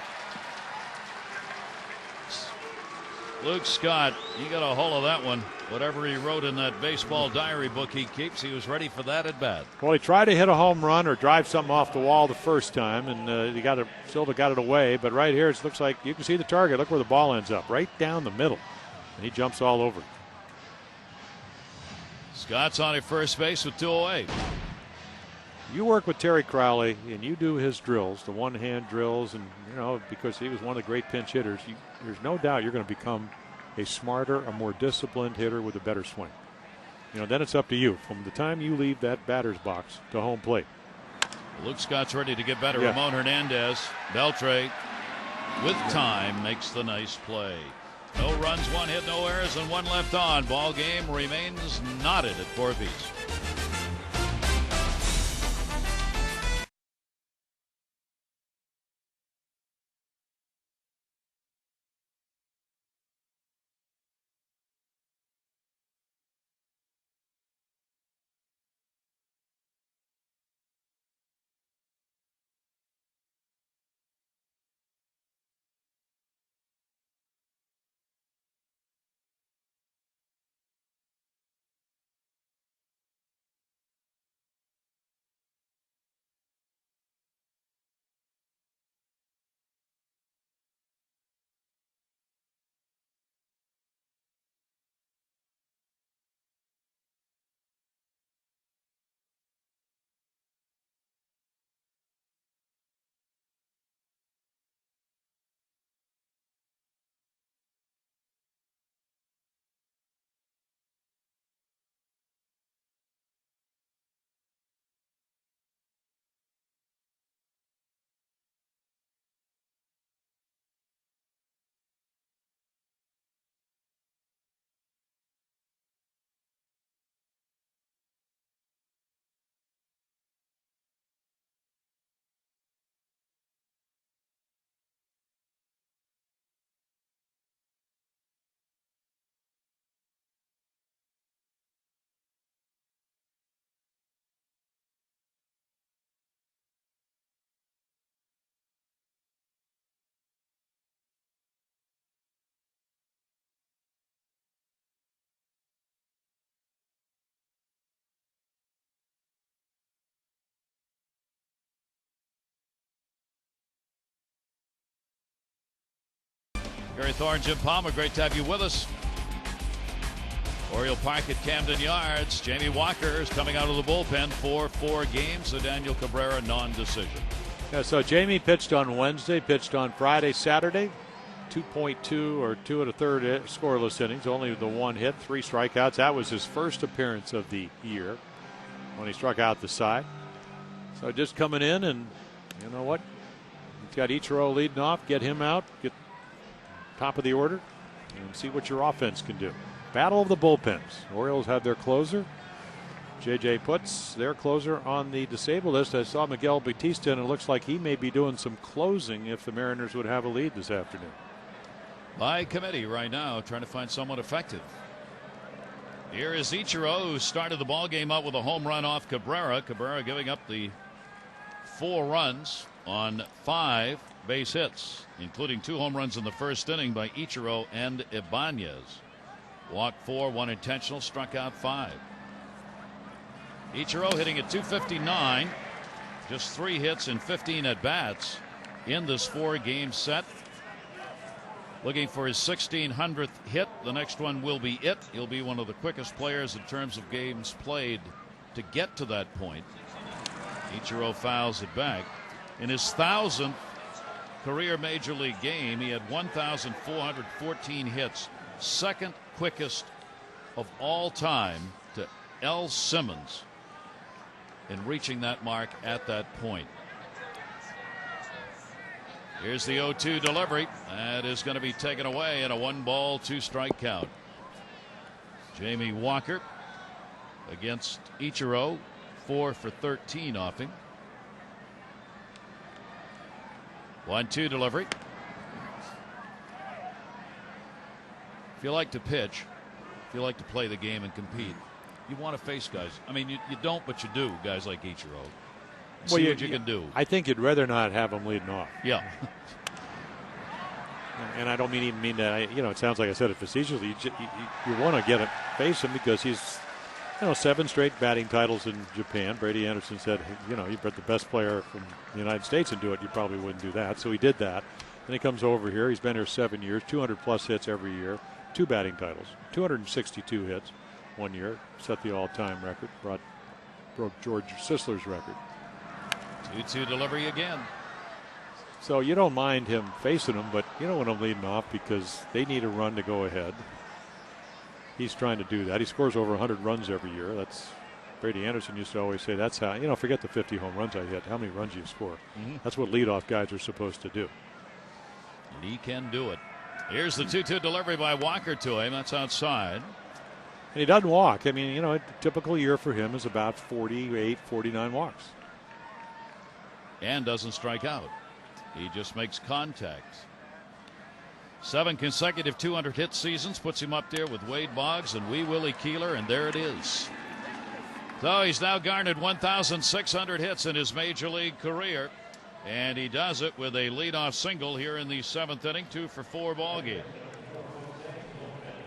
Luke Scott, he got a hold of that one. Whatever he wrote in that baseball diary book he keeps, he was ready for that at bat. Well, he tried to hit a home run or drive something off the wall the first time, and Silva got it away. But right here, it looks like you can see the target. Look where the ball ends up, right down the middle. And he jumps all over it. Scott's on at first base with 2 away. You work with Terry Crowley, and you do his drills, the one-hand drills, and, because he was one of the great pinch hitters, there's no doubt you're going to become a smarter, a more disciplined hitter with a better swing. Then it's up to you from the time you leave that batter's box to home plate. Luke Scott's ready to get better. Yeah. Ramon Hernandez, Beltre, with time, makes the nice play. No runs, 1 hit, no errors, and 1 left on. Ball game remains knotted at 4 apiece. Gary Thorne, Jim Palmer, great to have you with us. Oriole Park at Camden Yards. Jamie Walker is coming out of the bullpen for 4 games. The Daniel Cabrera non-decision. Yeah, so Jamie pitched on Wednesday, pitched on Friday, Saturday. 2.2 or 2 1/3 scoreless innings, only the 1 hit, 3 strikeouts. That was his first appearance of the year when he struck out the side. So just coming in, and you know what? He's got Ichiro leading off. Get him out, get top of the order, and see what your offense can do. Battle of the bullpens. Orioles have their closer. JJ puts their closer on the disabled list. I saw Miguel Bautista, and it looks like he may be doing some closing if the Mariners would have a lead this afternoon. By committee right now, trying to find someone effective. Here is Ichiro, who started the ball game out with a home run off Cabrera. Cabrera giving up the 4 runs on 5 base hits, including 2 home runs in the first inning by Ichiro and Ibanez. Walked 4, 1 intentional, struck out 5. Ichiro hitting at .259, just 3 hits and 15 at bats in this 4-game set. Looking for his 1600th hit. The next one will be it. He'll be one of the quickest players in terms of games played to get to that point. Ichiro fouls it back. In his 1,000th career Major League game, he had 1,414 hits. Second quickest of all time to L. Simmons in reaching that mark at that point. Here's the 0-2 delivery. That is going to be taken away in a 1-ball, 2-strike count. Jamie Walker against Ichiro, 4 for 13 off him. 1-2 delivery. If you like to pitch, if you like to play the game and compete, you want to face guys. I mean, you don't, but you do, guys like Ichiro. See what you can do. I think you'd rather not have him leading off. Yeah. And I don't even mean that. It sounds like I said it facetiously. You want to get it, face him because he's, 7 straight batting titles in Japan. Brady Anderson said, you put the best player from the United States and do it. You probably wouldn't do that. So he did that. Then he comes over here. He's been here 7 years, 200 plus hits every year, 2 batting titles, 262 hits 1 year, set the all-time record, broke George Sisler's record. 2-2 delivery again. So you don't mind him facing him, but you don't want him leading off because they need a run to go ahead. He's trying to do that. He scores over 100 runs every year. That's Brady Anderson used to always say, that's how, forget the 50 home runs I hit. How many runs do you score? Mm-hmm. That's what leadoff guys are supposed to do. And he can do it. Here's the 2-2 delivery by Walker to him. That's outside. And he doesn't walk. I mean, a typical year for him is about 48, 49 walks. And doesn't strike out. He just makes contact. 7 consecutive 200 hit seasons puts him up there with Wade Boggs and Wee Willie Keeler, and there it is. So he's now garnered 1,600 hits in his Major League career, and he does it with a leadoff single here in the 7th inning, 2 for 4 ball game.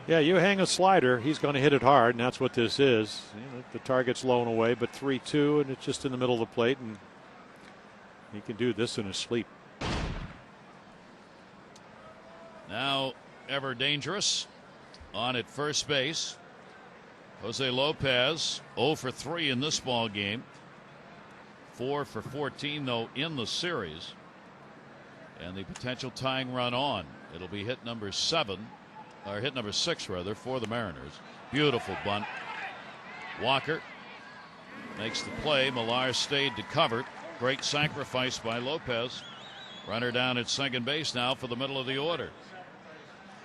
Yeah, you hang a slider, he's going to hit it hard, and that's what this is. The target's low and away, but 3-2, and it's just in the middle of the plate, and he can do this in his sleep. Now ever dangerous on at first base. Jose Lopez 0 for 3 in this ball game. 4 for 14 though in the series. And the potential tying run on. It'll be hit number 7 or hit number 6 rather for the Mariners. Beautiful bunt. Walker makes the play. Millar stayed to cover. Great sacrifice by Lopez. Runner down at second base now for the middle of the order.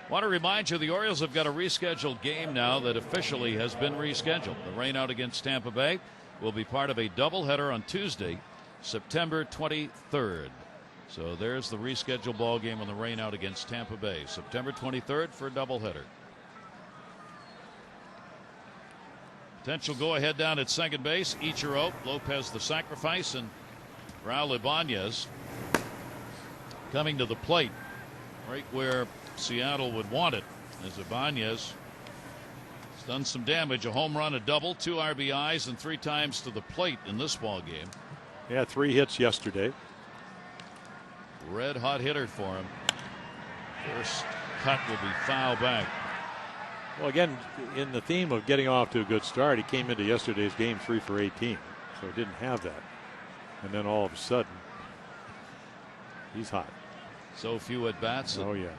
Want to remind you the Orioles have got a rescheduled game now that officially has been rescheduled. The rainout against Tampa Bay will be part of a doubleheader on Tuesday, September 23rd. So there's the rescheduled ball game on the rainout against Tampa Bay, September 23rd for a doubleheader. Potential go ahead down at second base. Ichiro, Lopez the sacrifice, and Raul Ibanez coming to the plate right where Seattle would want it, as Ibanez has done some damage. A home run, a double, 2 RBIs, and 3 times to the plate in this ball game. Yeah, 3 hits yesterday. Red hot hitter for him. First cut will be foul back. Well, again, in the theme of getting off to a good start, he came into yesterday's game 3 for 18, so he didn't have that. And then all of a sudden, he's hot. So few at bats. Oh yeah,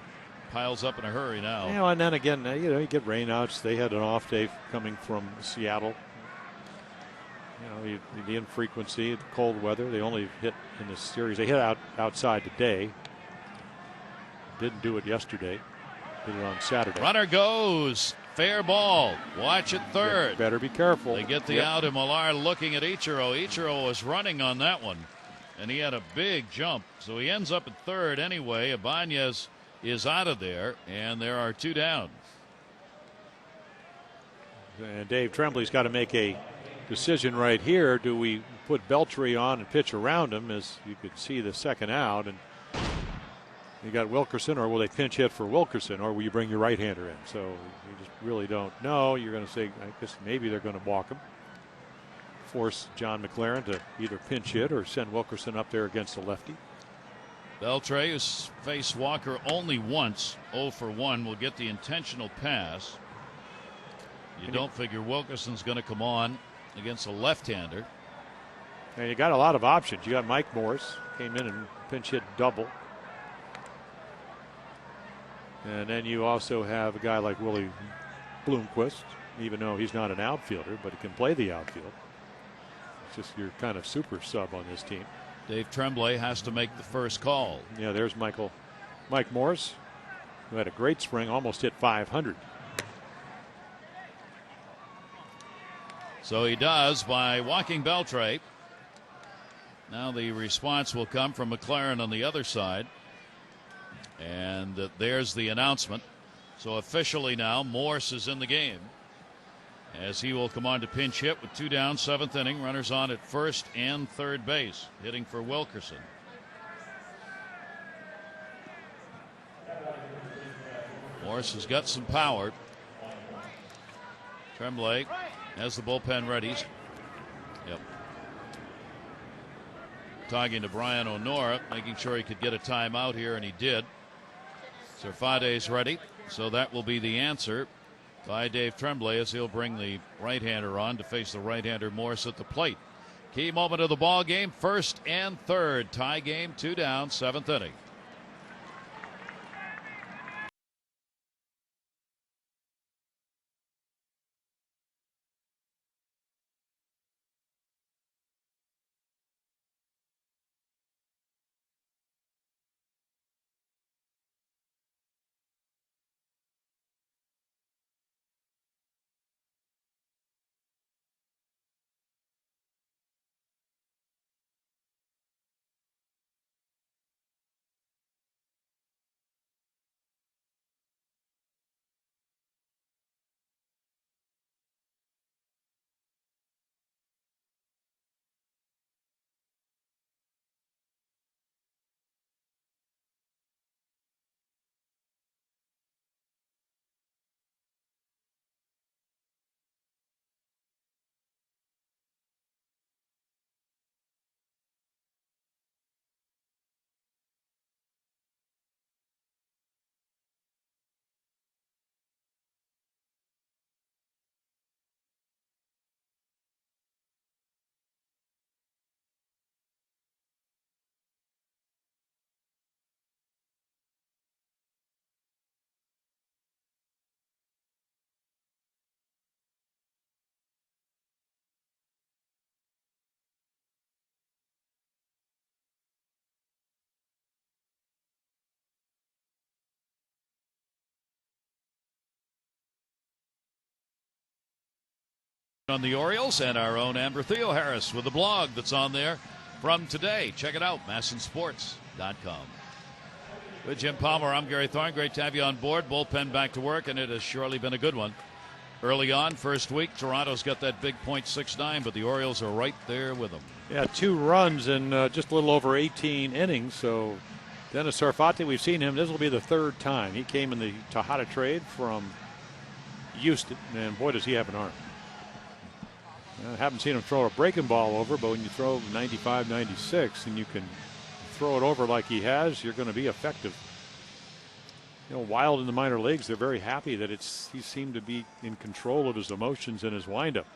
piles up in a hurry now. Yeah, and then again, you get rainouts. They had an off day coming from Seattle. The infrequency, the cold weather. They only hit in this series. They hit outside today. Didn't do it yesterday. Did it on Saturday. Runner goes. Fair ball. Watch it third. Yeah, better be careful. They get the out, and Millar looking at Ichiro. Ichiro was running on that one, and he had a big jump. So he ends up at third anyway. Ibanez is out of there, and there are 2 down. And Dave Tremblay's got to make a decision right here. Do we put Beltre on and pitch around him, as you could see the second out, and you got Wilkerson, or will they pinch hit for Wilkerson, or will you bring your right-hander in? So you just really don't know. You're going to say, I guess maybe they're going to walk him, force John McLaren to either pinch hit or send Wilkerson up there against a lefty. Beltre, who's faced Walker only once, 0 for 1, will get the intentional pass. You don't figure Wilkerson's going to come on against a left-hander. And you got a lot of options. You got Mike Morse, came in and pinch hit double. And then you also have a guy like Willie Bloomquist, even though he's not an outfielder, but he can play the outfield. It's just your kind of super sub on this team. Dave Tremblay has to make the first call. Yeah, there's Mike Morse, who had a great spring, almost hit 500. So he does by walking Beltre. Now the response will come from McLaren on the other side. And there's the announcement. So officially now, Morse is in the game, as he will come on to pinch hit with 2 down, 7th inning. Runners on at first and third base, hitting for Wilkerson. Morse has got some power. Tremblay has the bullpen readies. Yep. Talking to Brian O'Nora, making sure he could get a timeout here, and he did. Serfade's ready, so that will be the answer by Dave Tremblay, as he'll bring the right-hander on to face the right-hander Morse at the plate. Key moment of the ball game, first and third, tie game, 2 down, 7th inning. On the Orioles, and our own Amber Theo Harris with the blog that's on there from today. Check it out, massinsports.com. With Jim Palmer, I'm Gary Thorne. Great to have you on board. Bullpen back to work, and it has surely been a good one. Early on, first week, Toronto's got that big .69, but the Orioles are right there with them. Yeah, 2 runs in just a little over 18 innings. So Dennis Sarfati, we've seen him. This will be the 3rd time. He came in the Tejada trade from Houston, and boy, does he have an arm. I haven't seen him throw a breaking ball over, but when you throw 95, 96, and you can throw it over like he has, you're going to be effective. Wild in the minor leagues, they're very happy that he seemed to be in control of his emotions and his windup.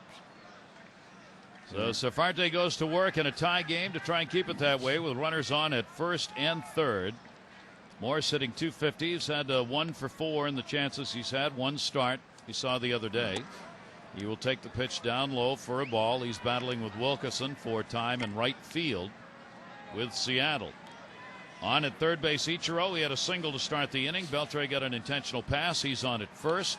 So Safarte goes to work in a tie game to try and keep it that way with runners on at first and third. Morris hitting .250. He's had 1 for 4 in the chances he's had. One start he saw the other day. He will take the pitch down low for a ball. He's battling with Wilkeson for time in right field with Seattle. On at third base, Ichiro. He had a single to start the inning. Beltre got an intentional pass. He's on at first.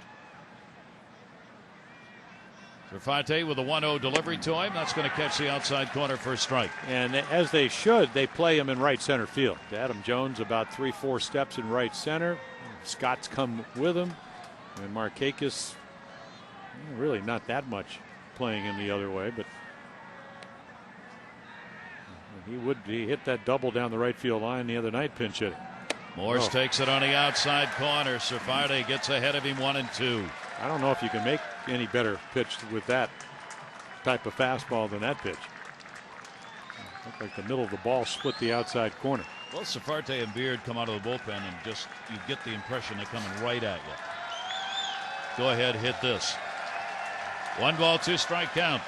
Safarte with a 1-0 delivery to him. That's going to catch the outside corner for a strike. And as they should, they play him in right center field. Adam Jones about 3-4 steps in right center. Scott's come with him. And Markakis, really not that much playing in the other way, but he hit that double down the right field line the other night, pinch hitting. Morris takes it on the outside corner. Safarte gets ahead of him 1-2. I don't know if you can make any better pitch with that type of fastball than that pitch. Looked like the middle of the ball split the outside corner. Well, Safarte and Beard come out of the bullpen and just you get the impression they're coming right at you. Go ahead, hit this. 1-2 strike count.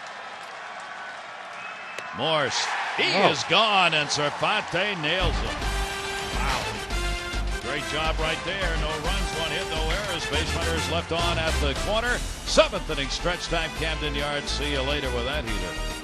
Morse, he is gone, and Safarte nails him. Wow. Great job right there. No runs, 1 hit, no errors. Base runners left on at the corner. 7th inning stretch time, Camden Yards. See you later with that heater.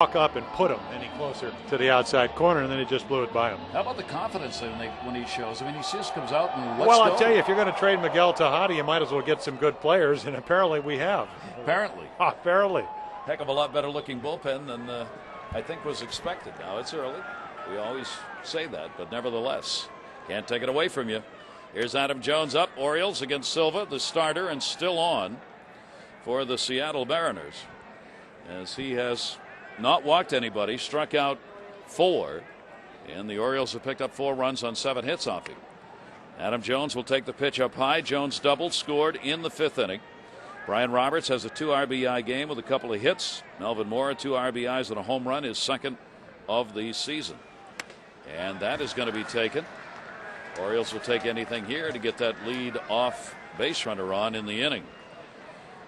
Walk up and put him any closer to the outside corner, and then he just blew it by him. How about the confidence when he shows? I mean, he just comes out and let's well, go. I'll tell you, if you're going to trade Miguel Tejada, you might as well get some good players, and apparently we have. Apparently. Apparently. Heck of a lot better looking bullpen than I think was expected. Now, it's early. We always say that, but nevertheless, can't take it away from you. Here's Adam Jones up. Orioles against Silva, the starter, and still on for the Seattle Mariners, as he has not walked anybody, struck out 4, and the Orioles have picked up 4 runs on 7 hits off him. Adam Jones will take the pitch up high. Jones doubled, scored in the 5th inning. Brian Roberts has a 2 RBI game with a couple of hits. Melvin Mora, 2 RBIs and a home run, his 2nd of the season. And that is going to be taken. Orioles will take anything here to get that lead off base runner on in the inning.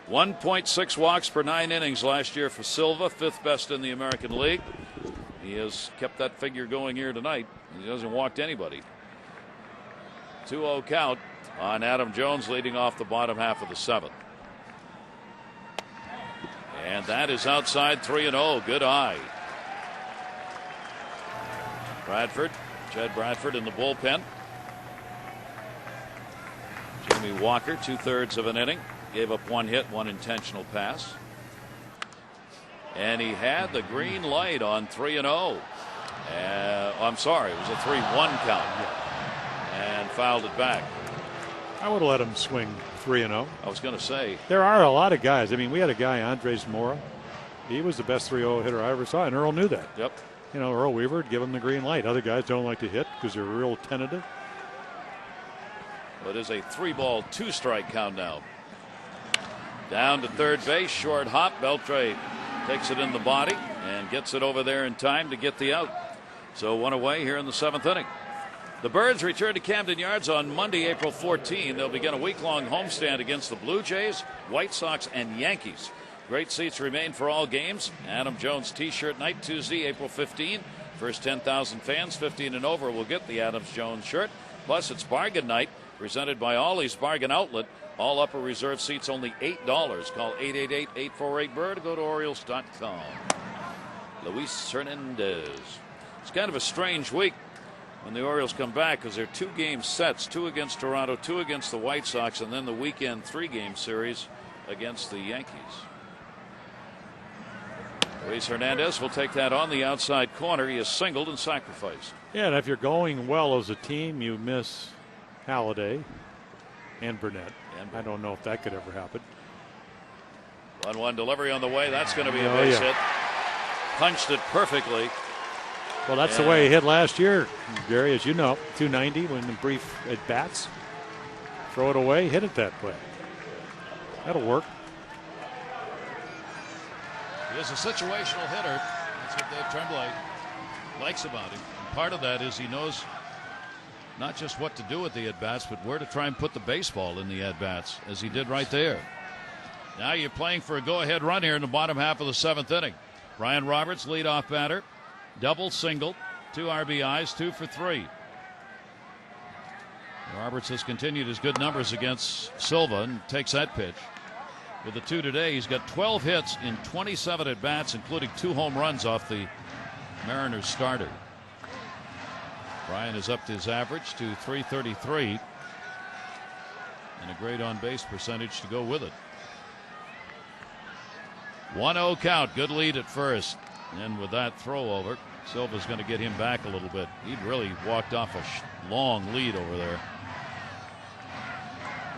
1.6 walks per 9 innings last year for Silva, 5th best in the American League. He has kept that figure going here tonight. He hasn't walked anybody. 2-0 count on Adam Jones, leading off the bottom half of the 7th. And that is outside 3-0. Good eye. Chad Bradford in the bullpen. Jimmy Walker, 2/3 of an inning. Gave up 1 hit, 1 intentional pass. And he had the green light on 3-0. I'm sorry, it was a 3-1 count. And fouled it back. I would have let him swing 3-0. I was going to say. There are a lot of guys. I mean, we had a guy, Andres Mora. He was the best 3-0 hitter I ever saw, and Earl knew that. Yep. You know, Earl Weaver would give him the green light. Other guys don't like to hit because they're real tentative. It is a 3-ball, 2-strike count now. Down to third base, short hop. Beltre takes it in the body and gets it over there in time to get the out. So one away here in the 7th inning. The Birds return to Camden Yards on Monday, April 14. They'll begin a week-long homestand against the Blue Jays, White Sox, and Yankees. Great seats remain for all games. Adam Jones T-shirt night Tuesday, April 15. First 10,000 fans, 15 and over, will get the Adams Jones shirt. Plus, it's bargain night presented by Ollie's Bargain Outlet. All upper reserve seats only $8. Call 888-848-BIRD or go to Orioles.com. Luis Hernandez. It's kind of a strange week when the Orioles come back because they're 2-game sets, 2 against Toronto, 2 against the White Sox, and then the weekend 3-game series against the Yankees. Luis Hernandez will take that on the outside corner. He is singled and sacrificed. Yeah, and if you're going well as a team, you miss Halladay and Burnett. I don't know if that could ever happen. 1-1 delivery on the way. That's going to be a base hit. Punched it perfectly. Well, that's the way he hit last year, Gary, as you know. 290 when the brief at bats. Throw it away, hit it that way. That'll work. He is a situational hitter. That's what Dave Tremblay likes about him. And part of that is he knows not just what to do with the at-bats, but where to try and put the baseball in the at-bats, as he did right there. Now you're playing for a go-ahead run here in the bottom half of the 7th inning. Brian Roberts, leadoff batter. Double, single, 2 RBIs, 2 for 3. Roberts has continued his good numbers against Silva and takes that pitch. With the 2 today, he's got 12 hits in 27 at-bats, including 2 home runs off the Mariners starter. Brian has upped his average to .333 and a great on-base percentage to go with it. 1-0 count. Good lead at first. And with that throw over, Silva's going to get him back a little bit. He'd really walked off a long lead over there.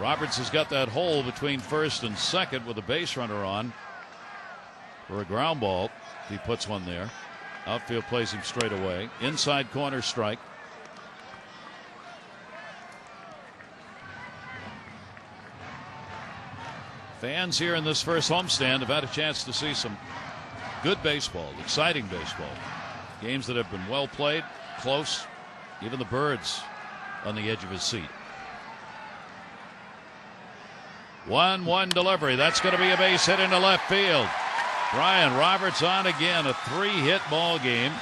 Roberts has got that hole between first and second with a base runner on for a ground ball. If he puts one there. Outfield plays him straight away. Inside corner strike. Fans here in this first homestand have had a chance to see some good baseball, exciting baseball. Games that have been well played, close, even the Birds on the edge of his seat. 1-1 delivery. That's going to be a base hit into left field. Brian Roberts on again, a 3-hit ball game.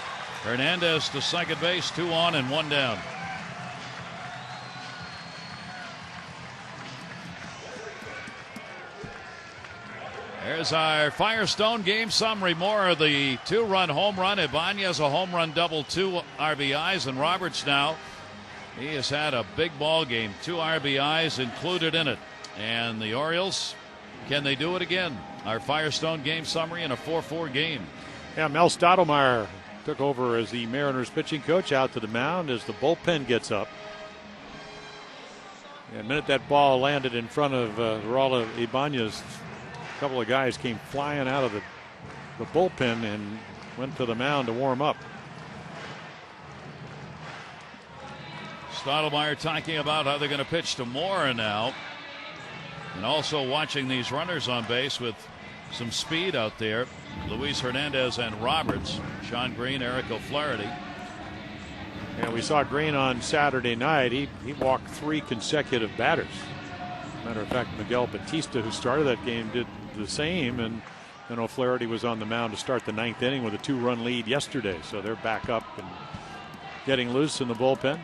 Hernandez to second base, 2 on and 1 down. There's our Firestone game summary. More of the 2-run home run. Ibanez a home run double, 2 RBIs, and Roberts now, he has had a big ball game, 2 RBIs included in it. And the Orioles, can they do it again? Our Firestone game summary in a 4-4 game. Yeah, Mel Stottlemyre took over as the Mariners pitching coach out to the mound as the bullpen gets up. And the minute that ball landed in front of Raul Ibanez, a couple of guys came flying out of the bullpen and went to the mound to warm up. Stottlemyre talking about how they're going to pitch to Mora now. And also watching these runners on base with some speed out there. Luis Hernandez and Roberts. Sean Green, Eric O'Flaherty. And we saw Green on Saturday night. He walked 3 consecutive batters. Matter of fact, Miguel Batista, who started that game, did the same. And then O'Flaherty was on the mound to start the 9th inning with a 2-run lead yesterday. So they're back up and getting loose in the bullpen.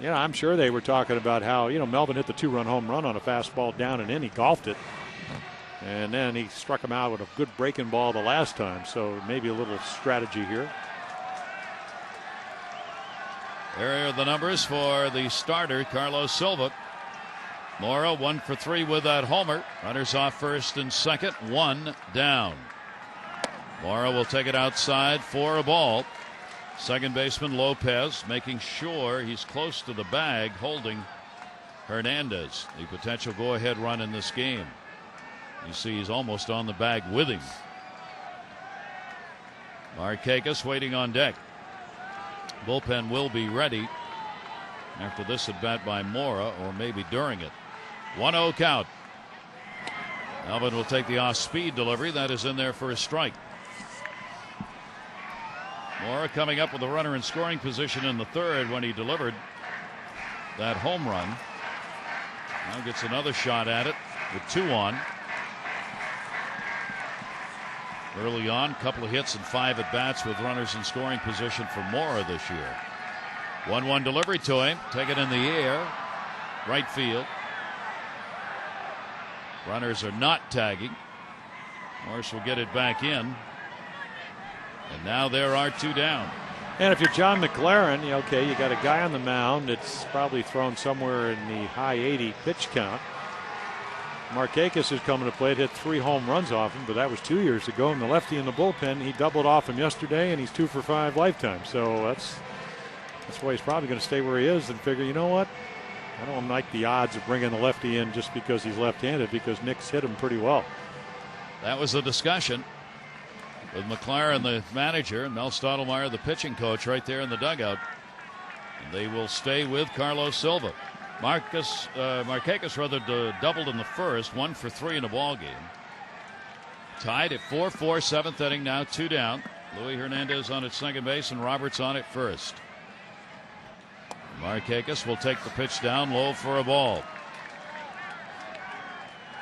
Yeah, I'm sure they were talking about how, Melvin hit the 2-run home run on a fastball down and in. He golfed it. And then he struck him out with a good breaking ball the last time. So maybe a little strategy here. There are the numbers for the starter, Carlos Silva. Mora 1 for 3 with that homer. Runners off first and second, 1 down. Mora will take it outside for a ball. Second baseman Lopez making sure he's close to the bag, holding Hernandez, the potential go-ahead run in this game. You see he's almost on the bag with him. Markakis waiting on deck. Bullpen will be ready after this at bat by Mora, or maybe during it. 1-0 count. Alvin will take the off-speed delivery. That is in there for a strike. Mora coming up with a runner in scoring position in the third when he delivered that home run. Now gets another shot at it with 2 on. Early on, a couple of hits and 5 at-bats with runners in scoring position for Mora this year. 1-1 delivery to him. Take it in the air. Right field. Runners are not tagging. Morris will get it back in. And now there are 2 down. And if you're John McLaren, okay, you got a guy on the mound that's probably thrown somewhere in the high 80 pitch count. Markakis is coming to plate, hit 3 home runs off him, but that was 2 years ago. And the lefty in the bullpen, he doubled off him yesterday, and he's 2 for 5 lifetime. So that's why he's probably going to stay where he is and figure, you know what? I don't like the odds of bringing the lefty in just because he's left-handed, because Nick's hit him pretty well. That was the discussion with McLaren, the manager, and Mel Stottlemyre, the pitching coach, right there in the dugout. And they will stay with Carlos Silva. Markakis doubled in the first, 1 for 3 in a ball game. Tied at 4-4, 7th inning now, 2 down. Luis Hernandez on at second base and Roberts on at first. Markakis will take the pitch down low for a ball.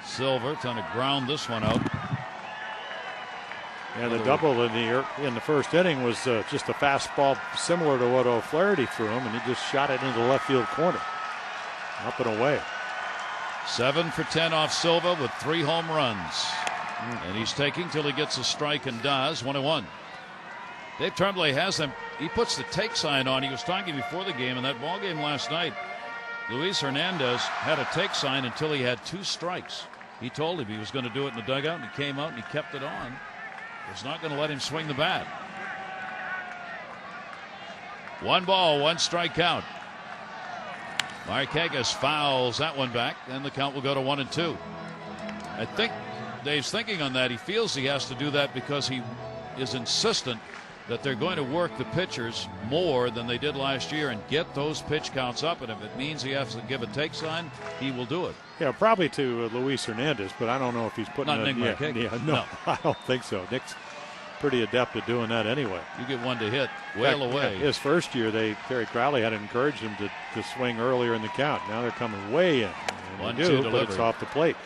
Silva trying to ground this one out. Yeah, the double in the first inning was just a fastball similar to what O'Flaherty threw him, and he just shot it into the left field corner. Up and away. 7 for 10 off Silva with 3 home runs. And he's taking till he gets a strike and does. 1-1. Dave Tremblay has them. He puts the take sign on. He was talking before the game in that ball game last night. Luis Hernandez had a take sign until he had 2 strikes. He told him he was going to do it in the dugout, and he came out and he kept it on. He was not going to let him swing the bat. 1 ball, 1 strike count. Markakis fouls that one back, and the count will go to 1-2. I think Dave's thinking on that. He feels he has to do that because he is insistent that they're going to work the pitchers more than they did last year and get those pitch counts up. And if it means he has to give a take sign, he will do it. Yeah, probably to Luis Hernandez, but I don't know if he's putting Nick Markakis. No, I don't think so. Nick's pretty adept at doing that anyway. You get one to hit, wail away. His first year, Terry Crowley had encouraged him to swing earlier in the count. Now they're coming way in. And 1-2 but it's off the plate.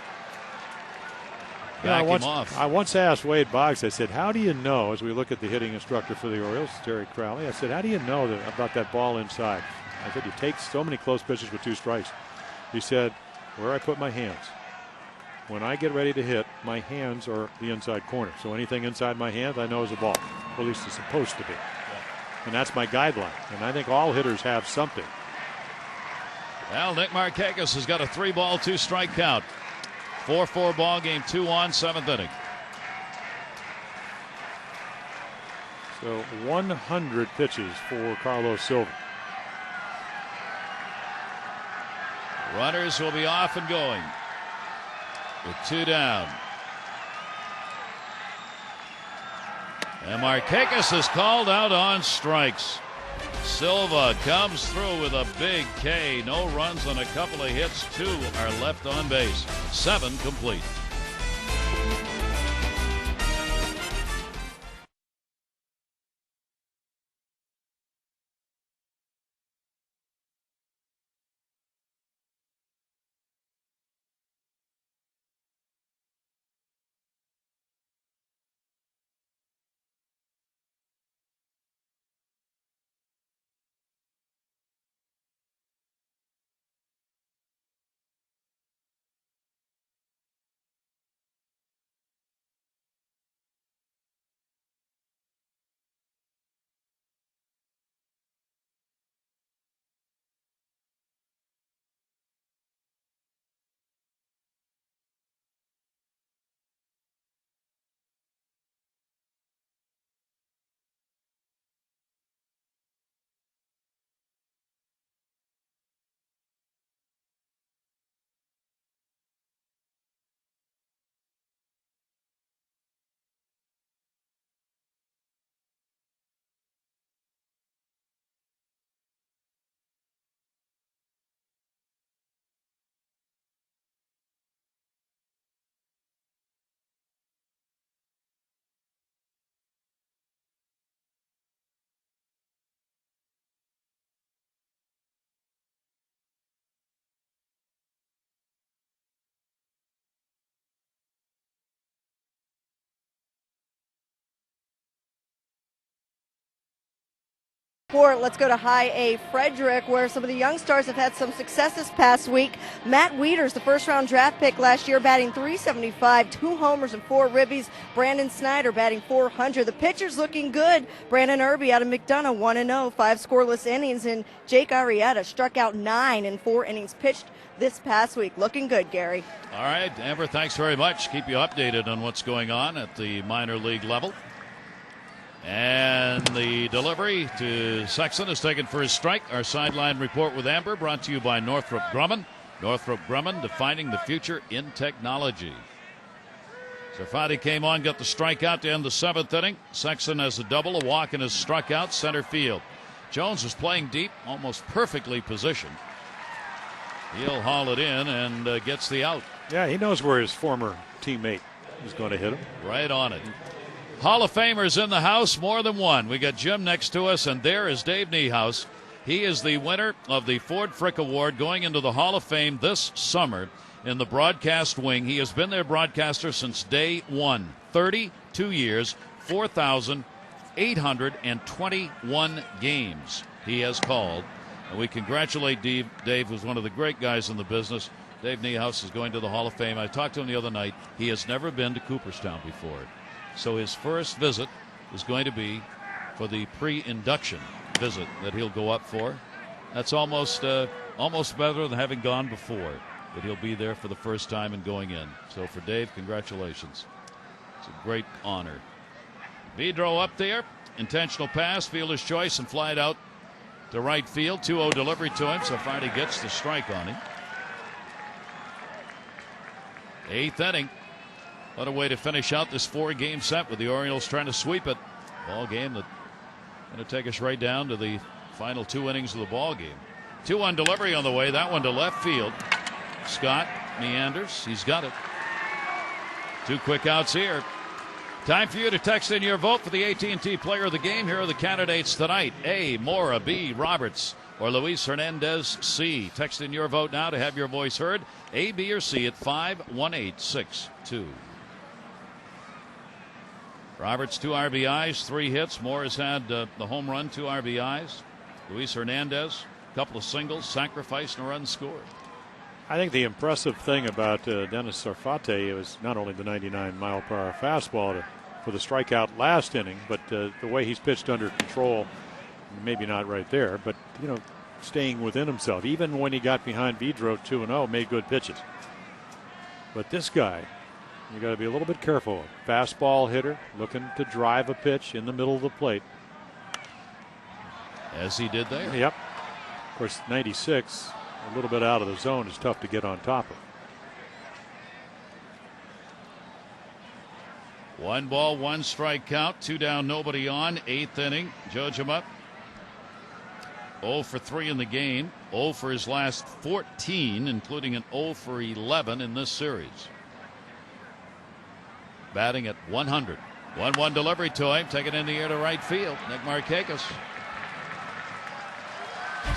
Back him off. I once asked Wade Boggs, I said, how do you know, as we look at the hitting instructor for the Orioles, Terry Crowley, I said, how do you know about that ball inside? I said, you take so many close pitches with 2 strikes. He said, where I put my hands. When I get ready to hit, my hands are the inside corner. So anything inside my hands, I know is a ball. Or at least it's supposed to be. Yeah. And that's my guideline. And I think all hitters have something. Well, Nick Markakis has got a 3-ball, 2-strike count. 4-4 ball game, 2 on, 7th inning. So 100 pitches for Carlos Silva. Runners will be off and going with 2 down. And Markakis is called out on strikes. Silva comes through with a big K. No runs on a couple of hits. 2 are left on base. 7 complete. Let's go to High A Frederick, where some of the young stars have had some success this past week. Matt Wieters, the first-round draft pick last year, batting .375, 2 homers and 4 ribbies. Brandon Snyder batting .400. The pitchers looking good. Brandon Irby out of McDonough, 1-0, 5 scoreless innings, and Jake Arrieta struck out 9 in 4 innings pitched this past week. Looking good, Gary. All right, Amber, thanks very much. Keep you updated on what's going on at the minor league level. And the delivery to Sexton is taken for his strike. Our sideline report with Amber brought to you by Northrop Grumman. Northrop Grumman, defining the future in technology. Sarfati came on, got the strikeout to end the 7th inning. Sexton has a double, a walk, and has struck out center field. Jones was playing deep, almost perfectly positioned. He'll haul it in and gets the out. Yeah, he knows where his former teammate is going to hit him. Right on it. Hall of Famers in the house, more than one. We got Jim next to us, and there is Dave Niehaus. He is the winner of the Ford Frick Award going into the Hall of Fame this summer in the broadcast wing. He has been their broadcaster since day one. 32 years, 4,821 games he has called. And we congratulate Dave, who's one of the great guys in the business. Dave Niehaus is going to the Hall of Fame. I talked to him the other night. He has never been to Cooperstown before. So his first visit is going to be for the pre-induction visit that he'll go up for. That's almost better than having gone before, but he'll be there for the first time and going in. So for Dave, congratulations. It's a great honor. Vidro up there, intentional pass, fielder's choice, and fly it out to right field. 2-0 delivery to him, so Fardy gets the strike on him. 8th inning. What a way to finish out this 4-game set with the Orioles trying to sweep it. Ball game that's going to take us right down to the final 2 innings of the ball game. 2-1 delivery on the way. That one to left field. Scott meanders. He's got it. 2 quick outs here. Time for you to text in your vote for the AT&T Player of the Game. Here are the candidates tonight. A, Mora. B, Roberts. Or Luis Hernandez. C. Text in your vote now to have your voice heard. A, B, or C at 51862. Roberts 2 RBIs, 3 hits. Moore has had the home run, 2 RBIs. Luis Hernandez, a couple of singles, sacrifice, and a run scored. I think the impressive thing about Dennis Sarfati was not only the 99-mile-per-hour fastball for the strikeout last inning, but the way he's pitched under control. Maybe not right there, but staying within himself. Even when he got behind Vidro 2-0, made good pitches. But this guy, you got to be a little bit careful. Fastball hitter looking to drive a pitch in the middle of the plate. As he did there. Yep. Of course, 96, a little bit out of the zone is tough to get on top of. 1 ball, 1 strike count. 2 down, nobody on. 8th inning. Jojima 0 for 3 in the game. 0 for his last 14, including an 0 for 11 in this series. Batting at 100. 1-1 delivery to him. Taken in the air to right field. Nick Markakis.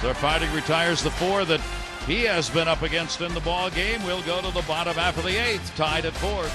Sarfati retires the 4 that he has been up against in the ball game. We'll go to the bottom half of the 8th, tied at 4.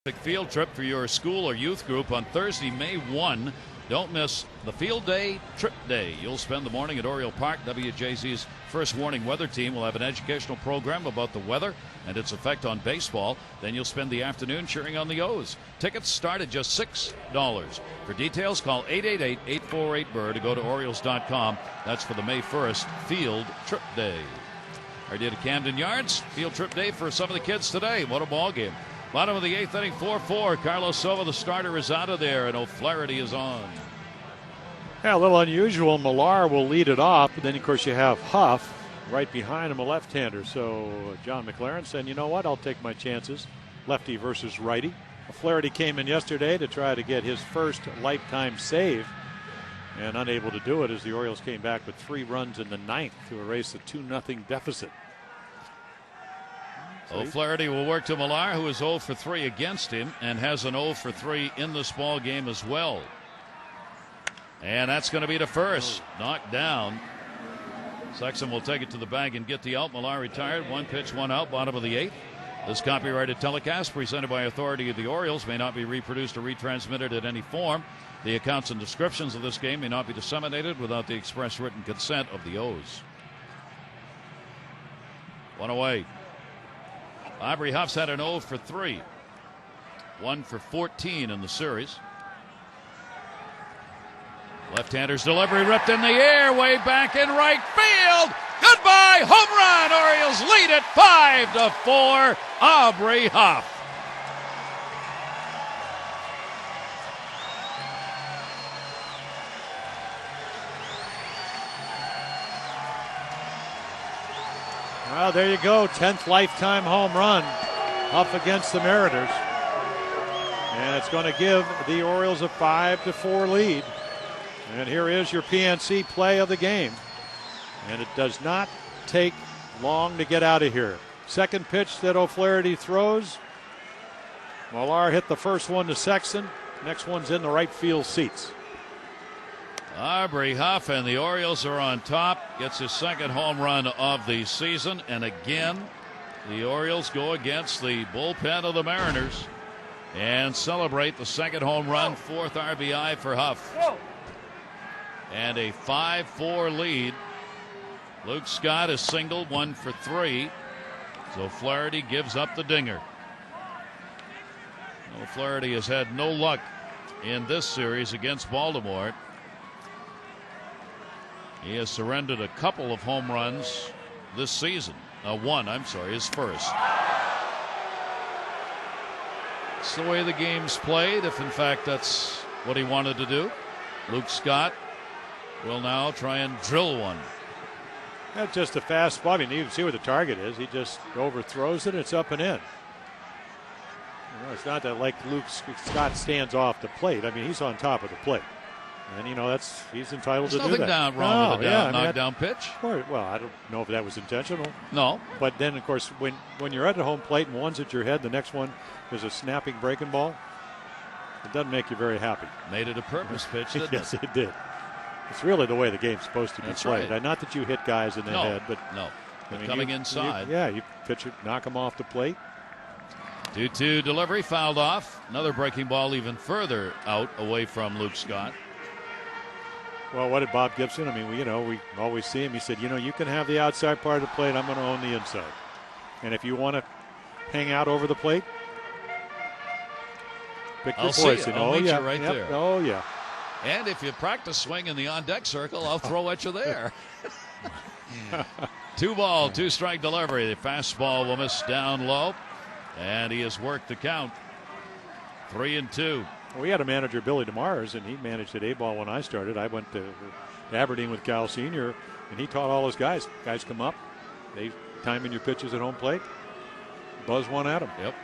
Field trip for your school or youth group on Thursday, May 1. Don't miss the Field Day Trip Day. You'll spend the morning at Oriole Park. WJZ's First Warning Weather Team will have an educational program about the weather and its effect on baseball. Then you'll spend the afternoon cheering on the O's. Tickets start at just $6. For details, call 888-848-BIRD to go to Orioles.com. That's for the May 1st Field Trip Day. Our day to Camden Yards. Field Trip Day for some of the kids today. What a ball game. Bottom of the 8th inning, 4-4. Carlos Silva, the starter, is out of there, and O'Flaherty is on. Yeah, a little unusual. Millar will lead it off, but then, of course, you have Huff right behind him, a left-hander. So John McLaren saying, you know what, I'll take my chances. Lefty versus righty. O'Flaherty came in yesterday to try to get his first lifetime save, and unable to do it as the Orioles came back with 3 runs in the 9th to erase the 2-0 deficit. O'Flaherty will work to Millar, who is 0 for 3 against him and has an 0 for 3 in this ball game as well. And that's going to be to first. Knocked down. Sexton will take it to the bag and get the out. Millar retired. 1 pitch, 1 out. Bottom of the 8th. This copyrighted telecast presented by authority of the Orioles may not be reproduced or retransmitted in any form. The accounts and descriptions of this game may not be disseminated without the express written consent of the O's. 1 away. Aubrey Huff's had an 0 for 3. 1 for 14 in the series. Left-hander's delivery ripped in the air, way back in right field. Goodbye, home run. Orioles lead it 5-4. Aubrey Huff. Well, there you go. 10th lifetime home run up against the Mariners. And it's going to give the Orioles a 5-4 lead. And here is your PNC play of the game. And it does not take long to get out of here. Second pitch that O'Flaherty throws. Millar hit the first one to Sexton. Next one's in the right field seats. Aubrey Huff and the Orioles are on top. Gets his second home run of the season. And again, the Orioles go against the bullpen of the Mariners and celebrate the second home run, 4th RBI for Huff. And a 5-4 lead. Luke Scott is singled, 1 for 3. So Flaherty gives up the dinger. Flaherty has had no luck in this series against Baltimore. He has surrendered a couple of home runs this season. One, his first. It's the way the game's played, if in fact that's what he wanted to do. Luke Scott will now try and drill one. That's just a fastball. I mean, you can see where the target is. He just overthrows it. It's up and in. It's not that like Luke Scott stands off the plate. I mean, he's on top of the plate. And, he's entitled to do that. There's nothing wrong with a knockdown pitch. Well, I don't know if that was intentional. No. But then, of course, when you're at the home plate and one's at your head, the next one is a snapping breaking ball, it doesn't make you very happy. Made it a purpose pitch, didn't Yes, it did. It's really the way the game's supposed to be played. Right. Not that you hit guys in the head, but coming inside. You pitch it, knock them off the plate. 2-2 delivery, fouled off. Another breaking ball even further out away from Luke Scott. Well, what did Bob Gibson? I mean, we always see him. He said, you can have the outside part of the plate. I'm going to own the inside. And if you want to hang out over the plate, pick your poison. I'll meet you right there. Oh, yeah. And if you practice swinging the on-deck circle, I'll throw at you there. 2-ball, 2-strike delivery. The fastball will miss down low. And he has worked the count. 3-2. Well, we had a manager, Billy DeMars, and he managed at A-ball when I started. I went to Aberdeen with Cal Sr., and he taught all his guys. Guys come up, they time in your pitches at home plate, buzz one at them. Yep.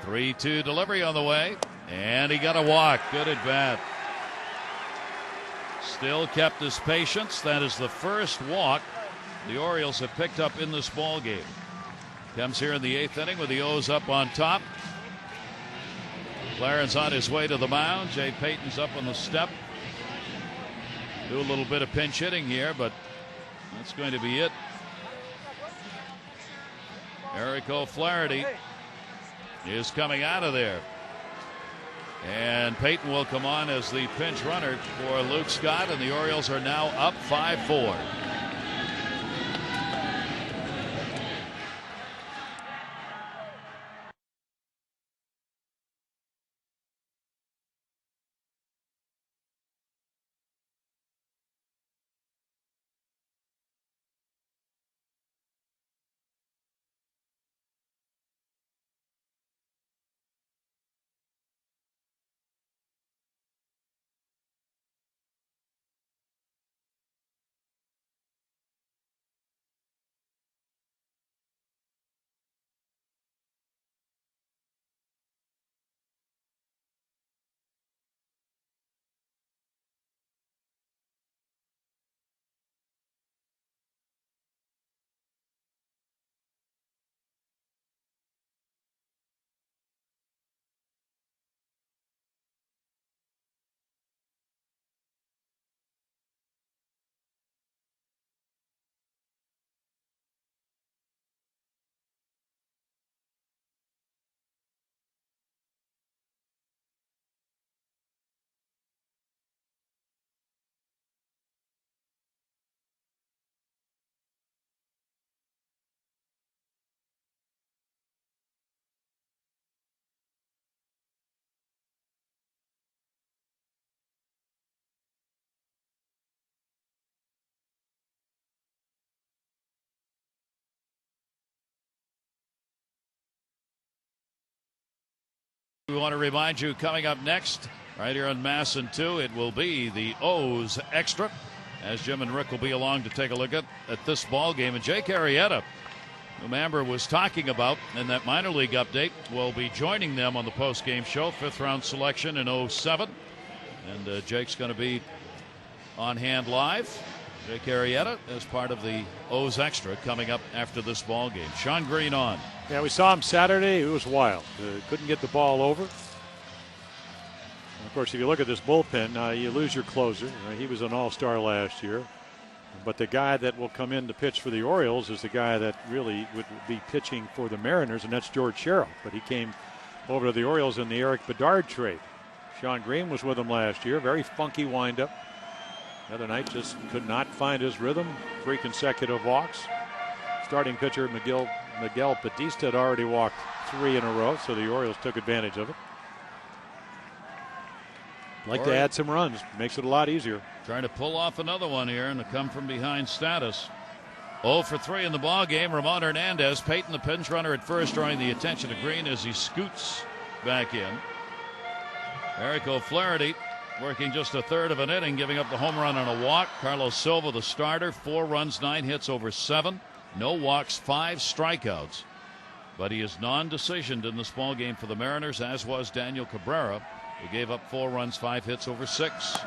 3-2 delivery on the way, and he got a walk. Good at bat. Still kept his patience. That is the first walk the Orioles have picked up in this ball game. Comes here in the 8th inning with the O's up on top. Claren's on his way to the mound. Jay Payton's up on the step. Do a little bit of pinch hitting here, but that's going to be it. Eric O'Flaherty is coming out of there. And Peyton will come on as the pinch runner for Luke Scott, and the Orioles are now up 5-4. We want to remind you, coming up next, right here on Masson 2, it will be the O's Extra, as Jim and Rick will be along to take a look at this ball game. And Jake Arrieta, whom Amber was talking about in that minor league update, will be joining them on the post-game show, 5th round selection in 07. And Jake's going to be on hand live. Jake Arrieta as part of the O's Extra coming up after this ball game. Sean Green on. Yeah, we saw him Saturday. It was wild. Couldn't get the ball over. And of course, if you look at this bullpen, you lose your closer. He was an all-star last year. But the guy that will come in to pitch for the Orioles is the guy that really would be pitching for the Mariners, and that's George Sherrill. But he came over to the Orioles in the Eric Bedard trade. Sean Green was with him last year. Very funky windup. The other night just could not find his rhythm. 3 consecutive walks. Starting pitcher Miguel Batista had already walked 3 in a row, so the Orioles took advantage of it. Like to add some runs. Makes it a lot easier. Trying to pull off another one here and a come from behind status. 0 for 3 in the ball game. Ramon Hernandez, Peyton the pinch runner at first, drawing the attention of Green as he scoots back in. Eric O'Flaherty working just a third of an inning, giving up the home run on a walk. Carlos Silva, the starter, 4 runs, 9 hits over 7. No walks, 5 strikeouts. But he is non-decisioned in this ball game for the Mariners, as was Daniel Cabrera, who gave up 4 runs, 5 hits over 6.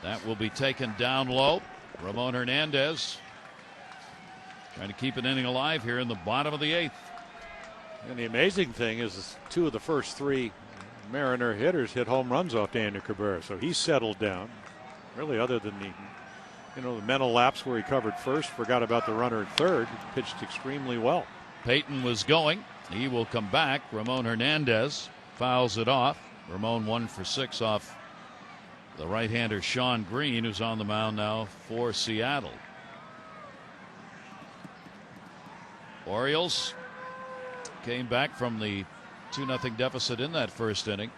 That will be taken down low. Ramon Hernandez trying to keep an inning alive here in the bottom of the 8th. And the amazing thing is 2 of the first 3 Mariner hitters hit home runs off Daniel Cabrera, so he's settled down. Really, other than the mental lapse where he covered first, forgot about the runner at third, pitched extremely well. Peyton was going. He will come back. Ramon Hernandez fouls it off. Ramon 1 for 6 off the right-hander Sean Green, who's on the mound now for Seattle. Orioles came back from the 2-0 deficit in that first inning.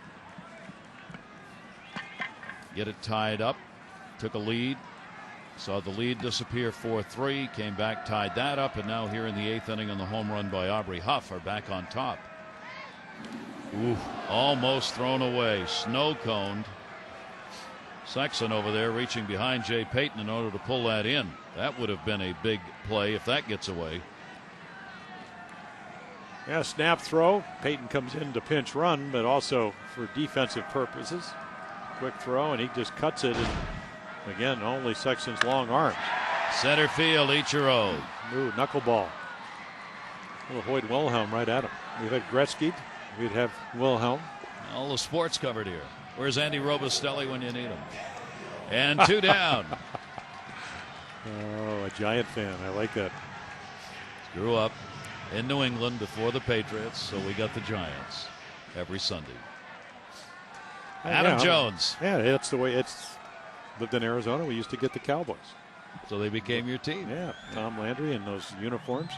Get it tied up. Took a lead. Saw the lead disappear 4-3. Came back, tied that up, and now here in the 8th inning on the home run by Aubrey Huff are back on top. Ooh, almost thrown away. Snow coned. Sexton over there reaching behind Jay Peyton in order to pull that in. That would have been a big play if that gets away. Yeah, snap throw. Peyton comes in to pinch run, but also for defensive purposes. Quick throw, and he just cuts it. And again, only Sexton's long arms. Center field, Ichiro. Ooh, knuckleball. Little Hoyt Wilhelm right at him. We've had Gretzky. We'd have Wilhelm. All the sports covered here. Where's Andy Robustelli when you need him? And 2 down. Oh, a Giant fan. I like that. Grew up in New England before the Patriots, so we got the Giants every Sunday. Adam Jones. Yeah, that's the way it's lived in Arizona. We used to get the Cowboys. So they became your team. Yeah, Tom Landry in those uniforms.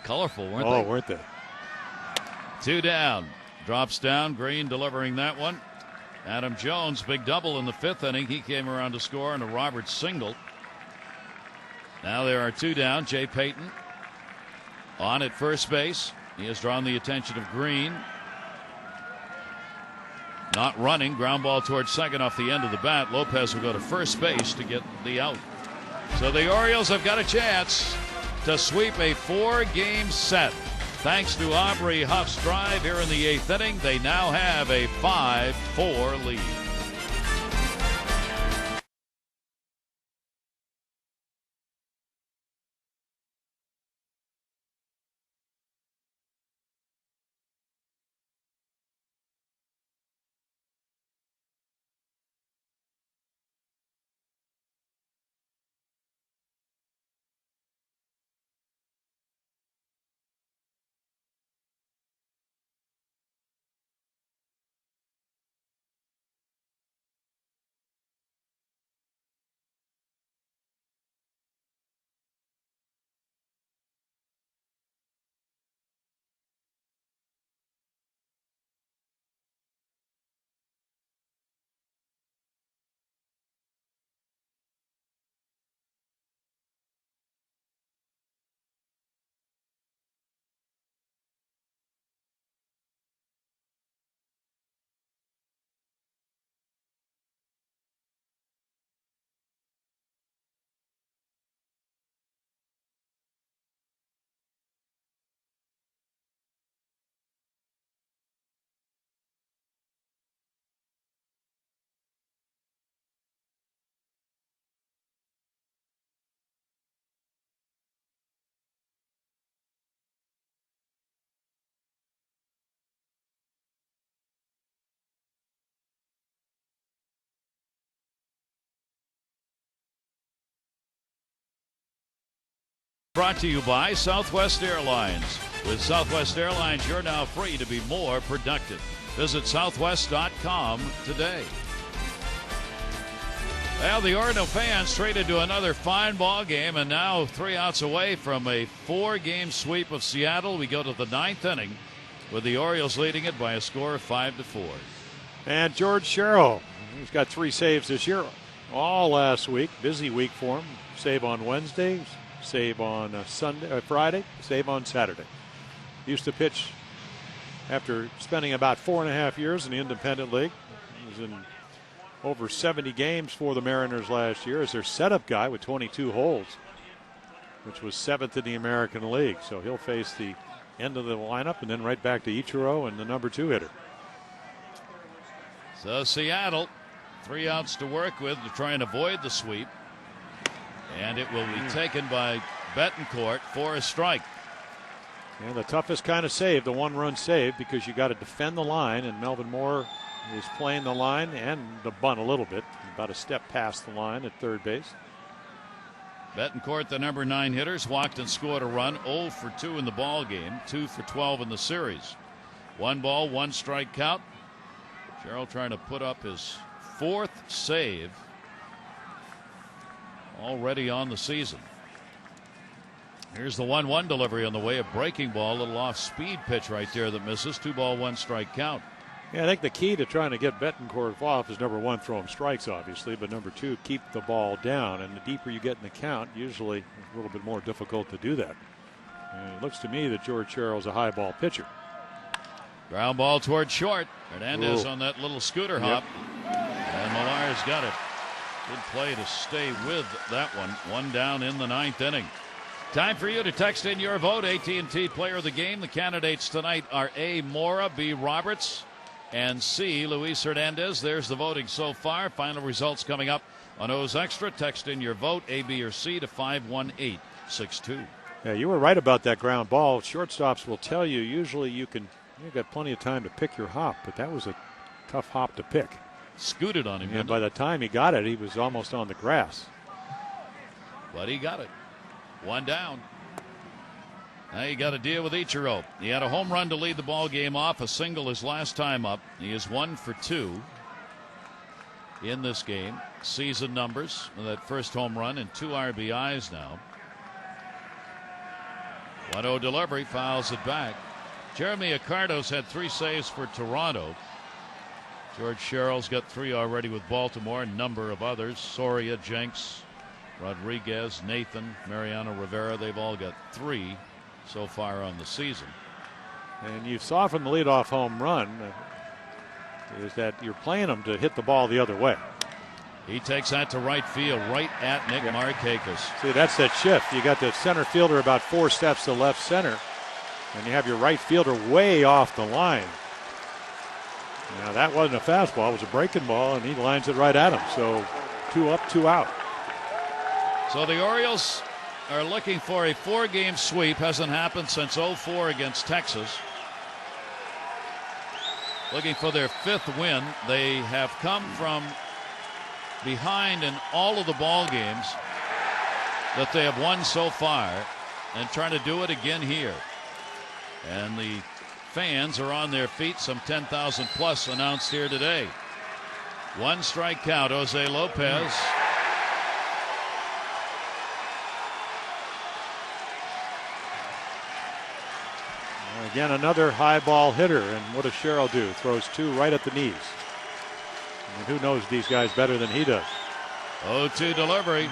Colorful, weren't they? Oh, weren't they? 2 down. Drops down. Green delivering that one. Adam Jones, big double in the 5th inning. He came around to score on a Roberts single. Now there are 2 down. Jay Payton on at first base. He has drawn the attention of Green. Not running. Ground ball towards second off the end of the bat. Lopez will go to first base to get the out. So the Orioles have got a chance to sweep a 4-game set. Thanks to Aubrey Huff's drive here in the 8th inning, they now have a 5-4 lead. Brought to you by Southwest Airlines. With Southwest Airlines, you're now free to be more productive. Visit southwest.com today. Well, the Oriole fans traded to another fine ball game, and now 3 outs away from a 4-game sweep of Seattle. We go to the 9th inning with the Orioles leading it by a score of 5-4. And George Sherrill, he's got 3 saves this year, all last week. Busy week for him. Save on Wednesday, save on Friday, save on Saturday. Used to pitch after spending about 4.5 years in the Independent League. He was in over 70 games for the Mariners last year as their setup guy with 22 holds, which was 7th in the American League. So he'll face the end of the lineup and then right back to Ichiro and the number 2 hitter. So Seattle, 3 outs to work with to try and avoid the sweep. And it will be taken by Betancourt for a strike. And the toughest kind of save, the 1-run save, because you got to defend the line, and Melvin Moore is playing the line and the bunt a little bit, about a step past the line at third base. Betancourt, the number 9 hitter, walked and scored a run, 0 for 2 in the ball game, 2 for 12 in the series. 1 ball, 1 strike count. Sherrill trying to put up his 4th save already on the season. Here's the 1-1 delivery on the way, a breaking ball, a little off-speed pitch right there that misses. 2 ball, 1 strike count. Yeah, I think the key to trying to get Betancourt off is number 1, throw him strikes, obviously, but number 2, keep the ball down. And the deeper you get in the count, usually it's a little bit more difficult to do that. And it looks to me that George Sherrill's a high ball pitcher. Ground ball toward short. Hernandez on that little scooter hop. And Millar's got it. Good play to stay with that one. 1 down in the 9th inning. Time for you to text in your vote. AT&T Player of the Game. The candidates tonight are A. Mora, B. Roberts, and C. Luis Hernandez. There's the voting so far. Final results coming up on O's Extra. Text in your vote, A, B, or C, to 51862. Yeah, you were right about that ground ball. Shortstops will tell you usually you've got plenty of time to pick your hop, but that was a tough hop to pick. Scooted on him. And by the time he got it, he was almost on the grass. But he got it. 1 down. Now you got to deal with Ichiro. He had a home run to lead the ball game off, a single his last time up. He is 1 for 2 in this game. Season numbers with that first home run and 2 RBIs now. 1-0 delivery, fouls it back. Jeremy Accardo's had 3 saves for Toronto. George Sherrill's got 3 already with Baltimore, a number of others. Soria, Jenks, Rodriguez, Nathan, Mariano Rivera, they've all got 3 so far on the season. And you saw from the leadoff home run is that you're playing them to hit the ball the other way. He takes that to right field, right at Nick Markakis. See, that's that shift. You got the center fielder about 4 steps to left center, and you have your right fielder way off the line. Now, that wasn't a fastball. It was a breaking ball, and he lines it right at him. So 2 up, 2 out. So the Orioles are looking for a 4-game sweep. Hasn't happened since 04 against Texas. Looking for their 5th win. They have come from behind in all of the ball games that they have won so far and trying to do it again here. And the fans are on their feet. Some 10,000 plus announced here today. 1 strike count. Jose Lopez. Again, another high ball hitter, and what does Sherrill do? Throws 2 right at the knees. And who knows these guys better than he does? 0-2 delivery.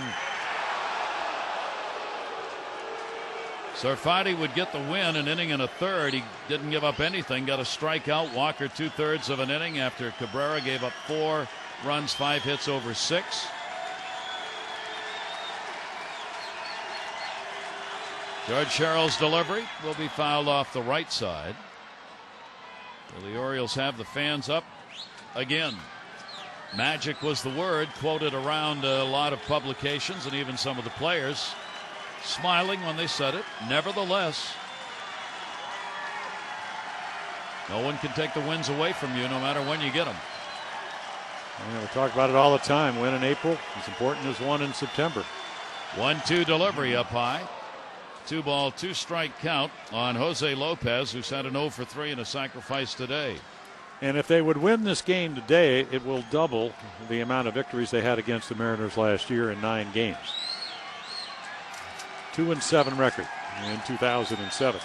Sarfati would get the win, an inning and a third. He didn't give up anything, got a strikeout. Walker 2/3 of an inning after Cabrera gave up 4 runs, 5 hits over 6. George Sherrill's delivery will be fouled off the right side. So the Orioles have the fans up again. Magic was the word quoted around a lot of publications, and even some of the players smiling when they said it. Nevertheless, no one can take the wins away from you no matter when you get them. We talk about it all the time. Win in April as important as one in September. 1-2 delivery up high. 2-ball, 2-strike count on Jose Lopez, who's had an 0 for 3 and a sacrifice today. And if they would win this game today, it will double the amount of victories they had against the Mariners last year in 9 games. 2-7 record in 2007.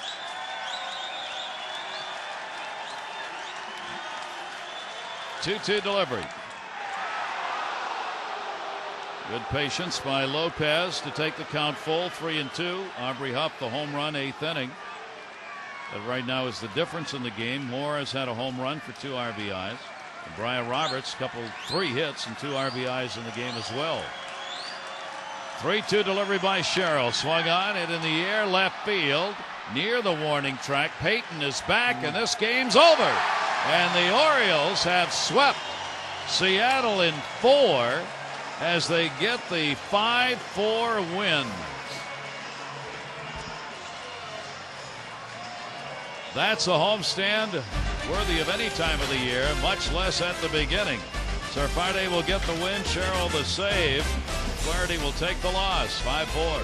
Two delivery. Good patience by Lopez to take the count full. 3-2. Aubrey Huff, the home run, 8th inning. But right now is the difference in the game. Moore has had a home run for 2 RBIs. And Brian Roberts, 3 hits and 2 RBIs in the game as well. 3-2 delivery by Sherrill. Swung on it in the air, left field, near the warning track. Payton is back, and this game's over. And the Orioles have swept Seattle in 4 as they get the 5-4 win. That's a homestand worthy of any time of the year, much less at the beginning. Sarfati will get the win, Sherrill the save. Flaherty will take the loss, 5-4.